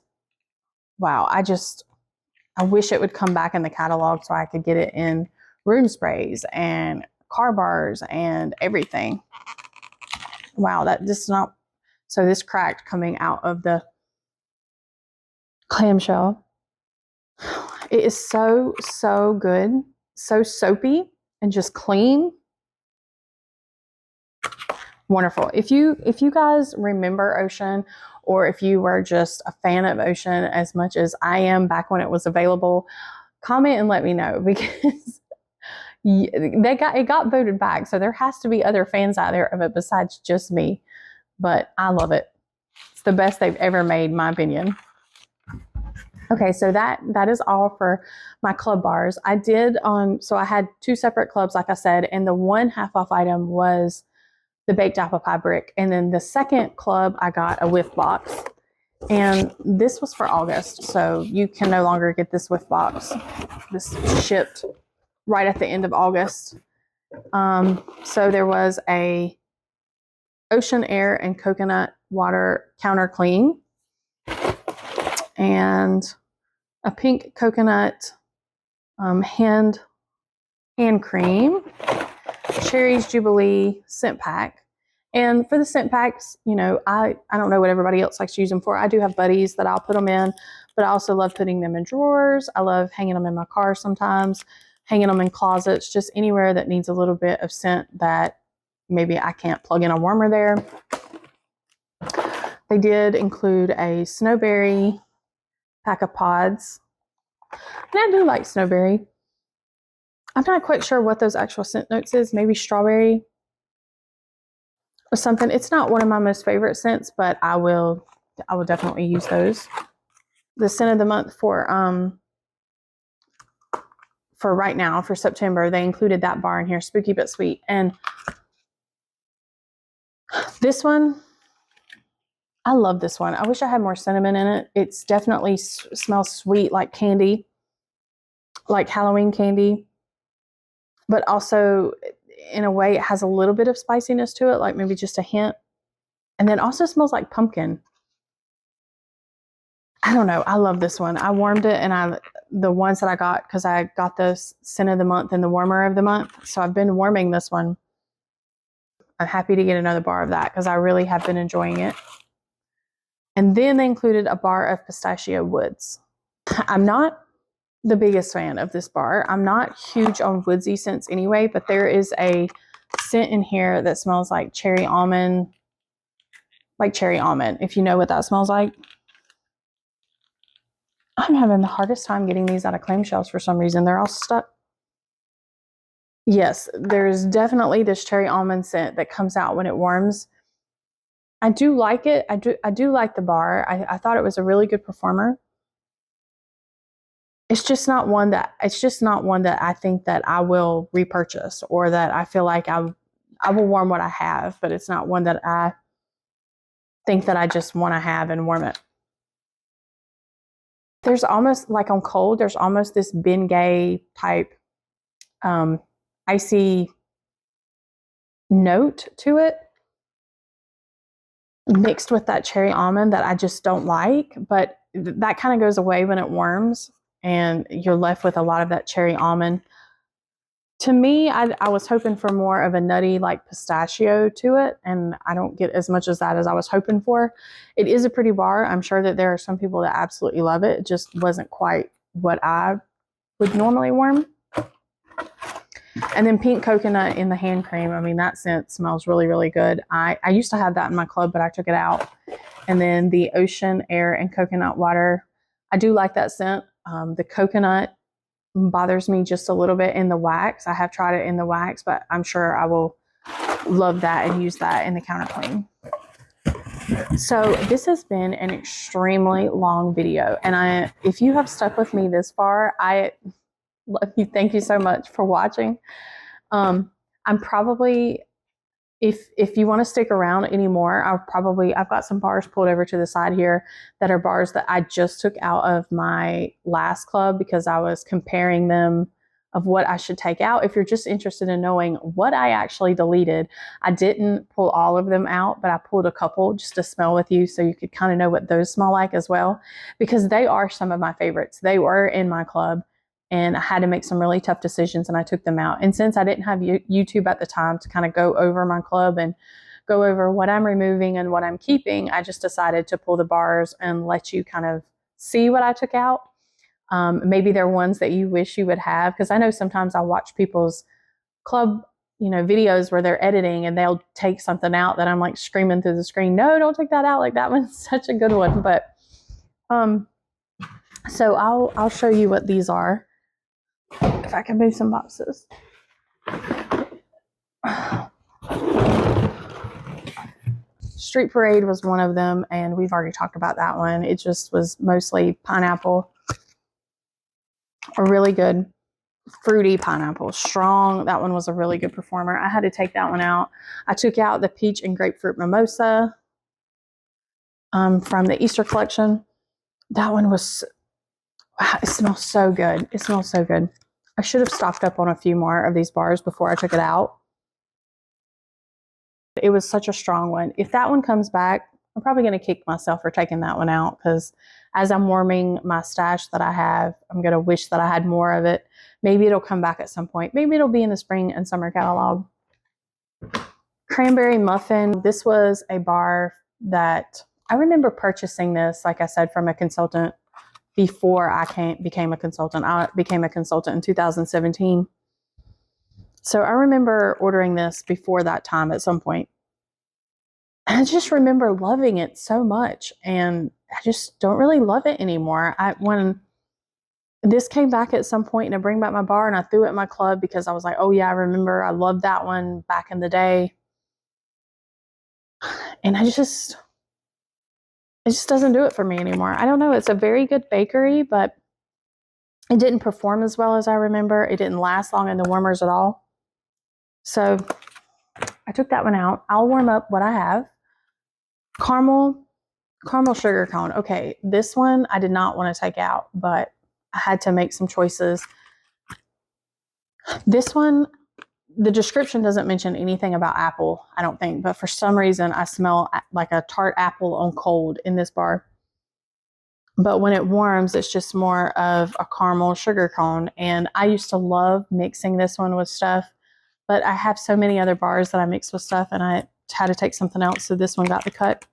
wow, I wish it would come back in the catalog so I could get it in room sprays and car bars and everything. Wow, so this cracked coming out of the clamshell. It is so, so good. So soapy and just clean. Wonderful. If you guys remember Ocean, or if you were just a fan of Ocean as much as I am back when it was available, comment and let me know, because it got voted back. So there has to be other fans out there of it besides just me. But I love it. It's the best they've ever made, in my opinion. Okay, so that is all for my club bars. So I had 2 separate clubs, like I said, and the one half-off item was the baked apple pie brick. And then the second club, I got a Whiff Box. And this was for August, so you can no longer get this Whiff Box. This shipped right at the end of August. So there was a ocean air and coconut water counter clean, and a pink coconut hand cream, Cherries Jubilee scent pack. And for the scent packs, I don't know what everybody else likes to use them for. I do have buddies that I'll put them in, but I also love putting them in drawers. I love hanging them in my car sometimes, hanging them in closets, just anywhere that needs a little bit of scent that maybe I can't plug in a warmer there. They did include a snowberry pack of pods. And I do like snowberry. I'm not quite sure what those actual scent notes is. Maybe strawberry or something. It's not one of my most favorite scents, but I will definitely use those. the scent of the month for right now, for September, they included that bar in here, Spooky But Sweet. And this one, I love this one. I wish I had more cinnamon in it. It's definitely smells sweet, like candy, like Halloween candy, but also in a way it has a little bit of spiciness to it, like maybe just a hint. And then also smells like pumpkin. I don't know. I love this one. I warmed it, and the ones that I got, because I got the scent of the month and the warmer of the month. So I've been warming this one. I'm happy to get another bar of that because I really have been enjoying it. And then they included a bar of pistachio woods. I'm not the biggest fan of this bar. I'm not huge on woodsy scents anyway, but there is a scent in here that smells like cherry almond, if you know what that smells like. I'm having the hardest time getting these out of clamshells for some reason. They're all stuck. Yes, there's definitely this cherry almond scent that comes out when it warms. I do like it. I do like the bar. I thought it was a really good performer. It's just not one that I think that I will repurchase, or that I feel like I will warm what I have, but it's not one that I think that I just want to have and warm it. There's almost, like on cold, there's almost this Bengay type icy note to it, mixed with that cherry almond that I just don't like, but that kind of goes away when it warms and you're left with a lot of that cherry almond. To me, I was hoping for more of a nutty, like pistachio to it, and I don't get as much as that as I was hoping for. It is a pretty bar. I'm sure that there are some people that absolutely love it. It just wasn't quite what I would normally warm. And then pink coconut in the hand cream. I mean, that scent smells really, really good. I used to have that in my club, but I took it out. And then the ocean air and coconut water. I do like that scent. The coconut bothers me just a little bit in the wax. I have tried it in the wax, but I'm sure I will love that and use that in the counter clean. So this has been an extremely long video, and if you have stuck with me this far, I love you. Thank you so much for watching. I'm probably, if you want to stick around anymore, I've got some bars pulled over to the side here that are bars that I just took out of my last club because I was comparing them of what I should take out. If you're just interested in knowing what I actually deleted, I didn't pull all of them out, but I pulled a couple just to smell with you so you could kind of know what those smell like as well, because they are some of my favorites. They were in my club, and I had to make some really tough decisions, and I took them out. And since I didn't have YouTube at the time to kind of go over my club and go over what I'm removing and what I'm keeping, I just decided to pull the bars and let you kind of see what I took out. Maybe they're ones that you wish you would have, because I know sometimes I watch people's club, videos where they're editing and they'll take something out that I'm like screaming through the screen, no, don't take that out. Like, that one's such a good one. But so I'll show you what these are. If I can move some boxes. Street Parade was one of them, and we've already talked about that one. It just was mostly pineapple. A really good fruity pineapple, strong. That one was a really good performer. I had to take that one out. I took out the peach and grapefruit mimosa from the Easter collection. That one was, wow, it smells so good. It smells so good. I should have stocked up on a few more of these bars before I took it out. It was such a strong one. If that one comes back, I'm probably going to kick myself for taking that one out, because as I'm warming my stash that I have, I'm going to wish that I had more of it. Maybe it'll come back at some point. Maybe it'll be in the spring and summer catalog. Cranberry muffin. This was a bar that I remember purchasing this, like I said, from a consultant before I became a consultant. I became a consultant in 2017. So I remember ordering this before that time at some point. And I just remember loving it so much, and I just don't really love it anymore. When this came back at some point, and I bring back my bar, and I threw it in my club because I was like, oh yeah, I remember I loved that one back in the day. And it just doesn't do it for me anymore. I don't know. It's a very good bakery, but it didn't perform as well as I remember. It didn't last long in the warmers at all. So I took that one out. I'll warm up what I have. Caramel sugar cone. Okay, this one I did not want to take out, but I had to make some choices. This one, the description doesn't mention anything about apple, I don't think, but for some reason I smell like a tart apple on cold in this bar. But when it warms, it's just more of a caramel sugar cone. And I used to love mixing this one with stuff, but I have so many other bars that I mix with stuff, and I had to take something else, so this one got the cut.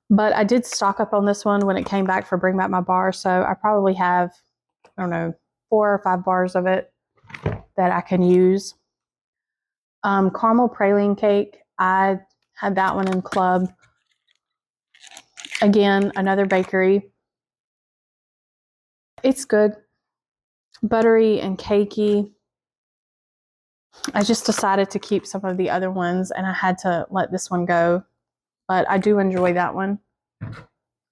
But I did stock up on this one when it came back for Bring Back My Bar, so I probably have, I don't know, 4 or 5 bars of it that I can use. Caramel praline cake, I had that one in Club. Again, another bakery. It's good. Buttery and cakey. I just decided to keep some of the other ones, and I had to let this one go. But I do enjoy that one.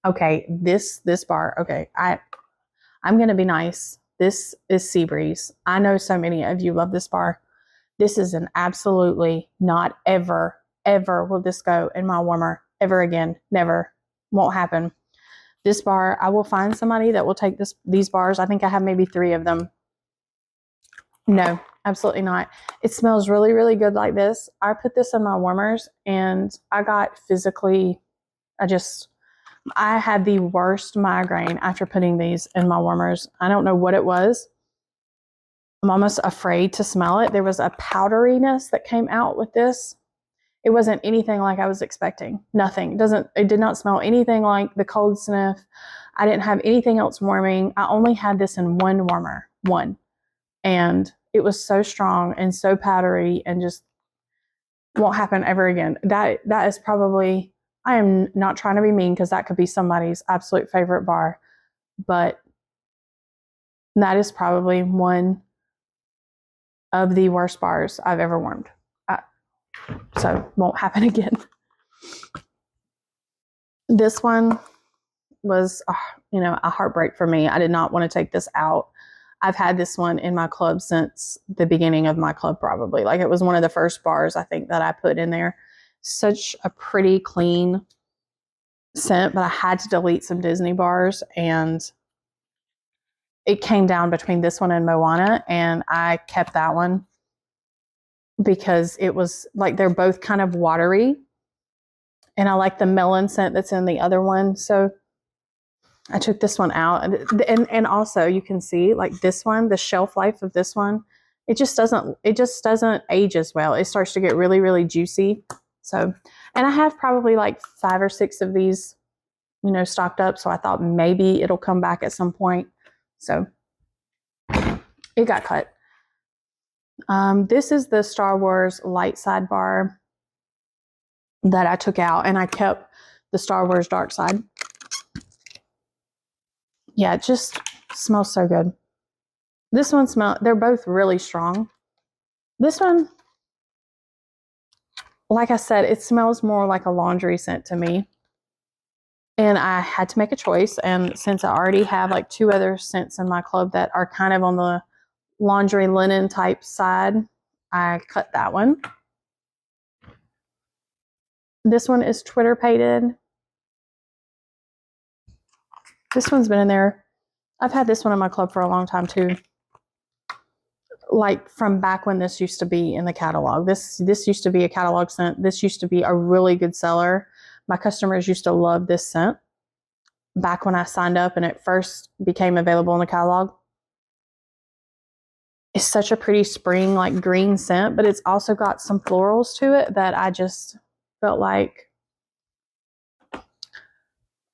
Okay, this bar. Okay, I'm going to be nice. This is Seabreeze. I know so many of you love this bar. This is an absolutely not ever will this go in my warmer ever again. Never. Won't happen. This bar, I will find somebody that will take these bars. I think I have maybe 3 of them. No, absolutely not. It smells really, really good like this. I put this in my warmers, and I got physically, I had the worst migraine after putting these in my warmers. I don't know what it was. I'm almost afraid to smell it. There was a powderiness that came out with this. It wasn't anything like I was expecting. Nothing. It did not smell anything like the cold sniff. I didn't have anything else warming. I only had this in one warmer. One. And it was so strong and so powdery and just won't happen ever again. That is probably, I am not trying to be mean, because that could be somebody's absolute favorite bar, but that is probably one of the worst bars I've ever warmed. So won't happen again. This one was, a heartbreak for me. I did not want to take this out. I've had this one in my club since the beginning of my club, probably. Like, it was one of the first bars, I think, that I put in there. Such a pretty, clean scent, but I had to delete some Disney bars, and it came down between this one and Moana, and I kept that one because it was like, they're both kind of watery, and I like the melon scent that's in the other one. So I took this one out, and also you can see, like, this one, the shelf life of this one, it just doesn't age as well. It starts to get really, really juicy. So, and I have probably like 5 or 6 of these, stocked up. So I thought maybe it'll come back at some point. So it got cut. This is the Star Wars light side bar that I took out, and I kept the Star Wars dark side. Yeah, it just smells so good. This one they're both really strong. This one, like I said, it smells more like a laundry scent to me. And I had to make a choice. And since I already have like 2 other scents in my club that are kind of on the laundry linen type side, I cut that one. This one is Twitter pated. This one's been in there. I've had this one in my club for a long time too. Like, from back when this used to be in the catalog. This used to be a catalog scent. This used to be a really good seller. My customers used to love this scent back when I signed up and it first became available in the catalog. It's such a pretty spring, like, green scent, but it's also got some florals to it that I just felt like I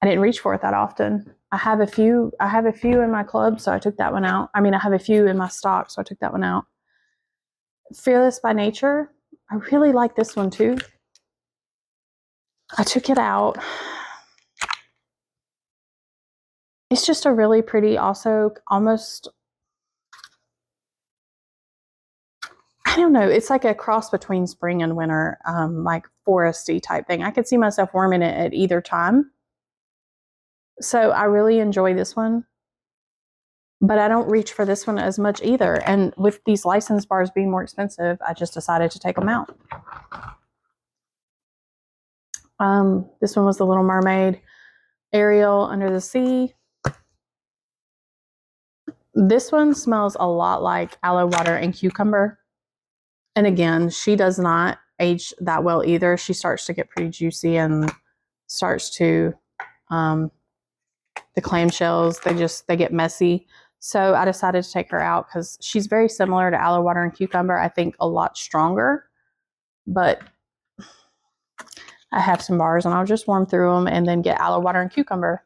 didn't reach for it that often. I have a few in my club, so I took that one out. I mean, I have a few in my stock, so I took that one out. Fearless by Nature. I really like this one too. I took it out. It's just a really pretty, also almost, I don't know, it's like a cross between spring and winter, like foresty type thing. I could see myself warming it at either time. So I really enjoy this one, but I don't reach for this one as much either. And with these license bars being more expensive, I just decided to take them out. This one was the Little Mermaid Ariel Under the Sea. This one smells a lot like aloe water and cucumber. And again, she does not age that well either. She starts to get pretty juicy and starts to, the clamshells, they get messy. So I decided to take her out because she's very similar to aloe water and cucumber. I think a lot stronger, but I have some bars and I'll just warm through them and then get aloe water and cucumber.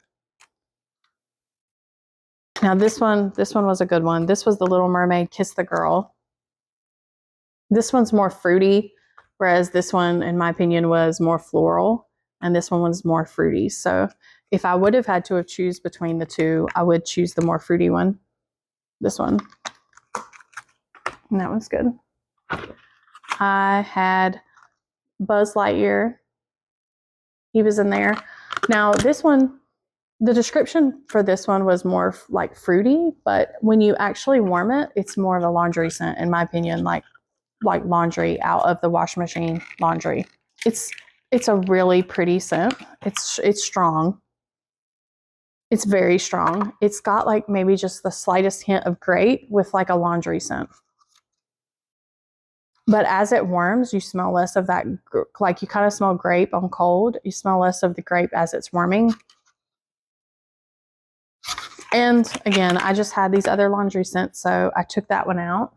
Now this one was a good one. This was the Little Mermaid Kiss the Girl. This one's more fruity, whereas this one, in my opinion, was more floral, and this one was more fruity. So if I would have had to choose between the two, I would choose the more fruity one. This one. And that one's good. I had Buzz Lightyear. He was in there. Now this one, the description for this one was more like fruity, but when you actually warm it, it's more of a laundry scent, in my opinion, like laundry out of the washing machine laundry. It's a really pretty scent. It's strong. It's very strong. It's got like maybe just the slightest hint of grape with like a laundry scent. But as it warms, you smell less of that, like you kind of smell grape on cold. You smell less of the grape as it's warming. And again, I just had these other laundry scents, so I took that one out.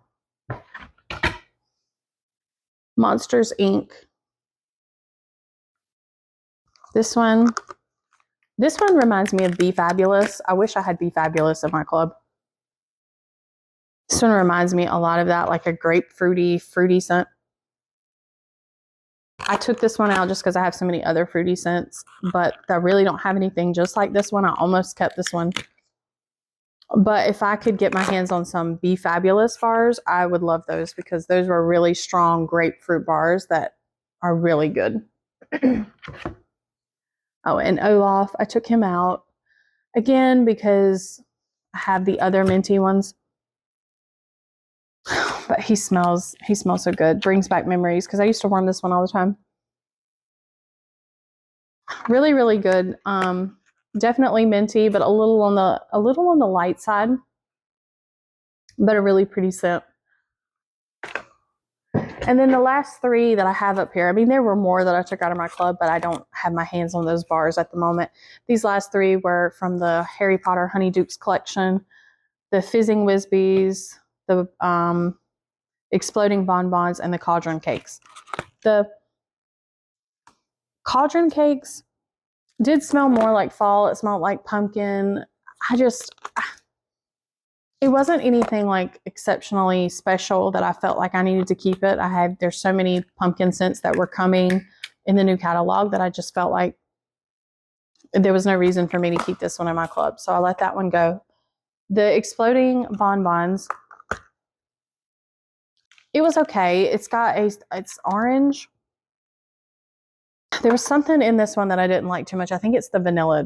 Monsters Inc. This one reminds me of Be Fabulous. I wish I had Be Fabulous in my club. This one reminds me a lot of that, like a grapefruity, fruity scent. I took this one out just because I have so many other fruity scents, but I really don't have anything just like this one. I almost kept this one. But if I could get my hands on some Be Fabulous bars, I would love those because those were really strong grapefruit bars that are really good. Oh, and Olaf, I took him out again because I have the other minty ones. But he smells so good. Brings back memories because I used to warm this one all the time. Really, really good. Definitely minty, but a little on the light side. But a really pretty scent. And then the last three that I have up here, I mean, there were more that I took out of my club, but I don't have my hands on those bars at the moment. These last three were from the Harry Potter Honeydukes collection, the Fizzing Whizbees, the Exploding Bonbons, and the Cauldron Cakes. The Cauldron Cakes did smell more like fall. It smelled like pumpkin. It wasn't anything like exceptionally special that I felt like I needed to keep it. There's so many pumpkin scents that were coming in the new catalog that I just felt like there was no reason for me to keep this one in my club. So I let that one go. The Exploding Bonbons, it was okay. It's orange. There was something in this one that I didn't like too much. I think it's the vanilla.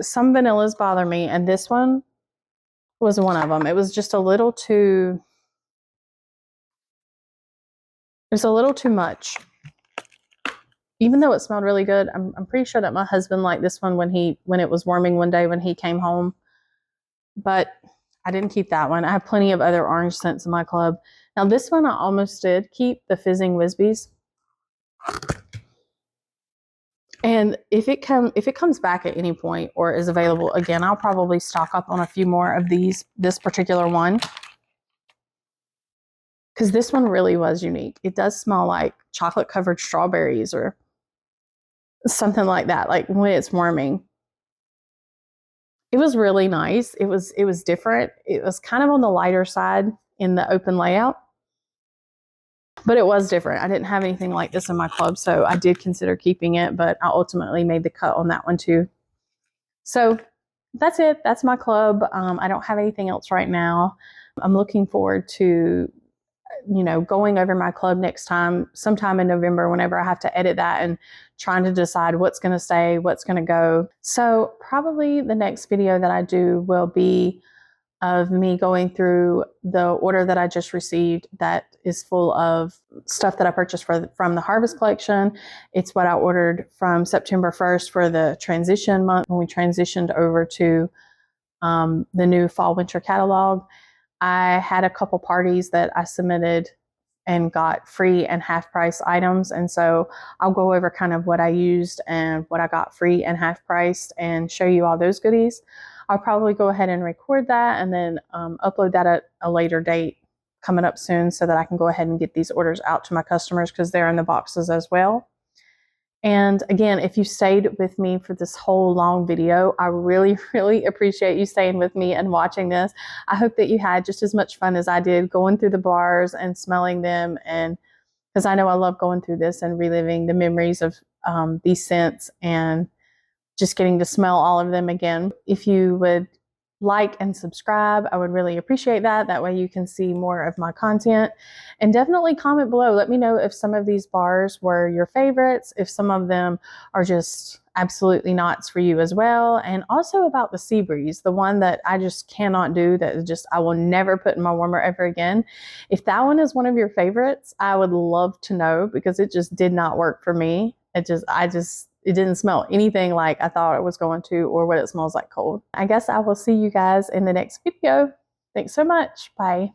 Some vanillas bother me, and this one was one of them. It was just a little too much. Even though it smelled really good, I'm pretty sure that my husband liked this one when it was warming one day when he came home. But I didn't keep that one. I have plenty of other orange scents in my club. Now this one I almost did keep, the Fizzing Whizbees. And if it comes back at any point or is available again, I'll probably stock up on a few more of this particular one. Because this one really was unique. It does smell like chocolate covered strawberries or something like that, like when it's warming. It was really nice. It was different. It was kind of on the lighter side in the open layout. But it was different. I didn't have anything like this in my club, so I did consider keeping it, but I ultimately made the cut on that one too. So that's it. That's my club. I don't have anything else right now. I'm looking forward to you know, going over my club next time, sometime in November, whenever I have to edit that and trying to decide what's going to stay, what's going to go. So probably the next video that I do will be of me going through the order that I just received that is full of stuff that I purchased from the Harvest collection. It's what I ordered from September 1st for the transition month when we transitioned over to the new fall winter catalog. I had a couple parties that I submitted and got free and half price items. And so I'll go over kind of what I used and what I got free and half priced and show you all those goodies. I'll probably go ahead and record that and then upload that at a later date coming up soon so that I can go ahead and get these orders out to my customers because they're in the boxes as well. And again, if you stayed with me for this whole long video, I really, really appreciate you staying with me and watching this. I hope that you had just as much fun as I did going through the bars and smelling them. And because I know I love going through this and reliving the memories of these scents and just getting to smell all of them again. If you would like and subscribe, I would really appreciate that. That way you can see more of my content. And definitely comment below. Let me know if some of these bars were your favorites, if some of them are just absolutely nots for you as well. And also about the Sea Breeze, the one that I just cannot do, that just I will never put in my warmer ever again. If that one is one of your favorites, I would love to know because it just did not work for me. It didn't smell anything like I thought it was going to or what it smells like cold. I guess I will see you guys in the next video. Thanks so much. Bye.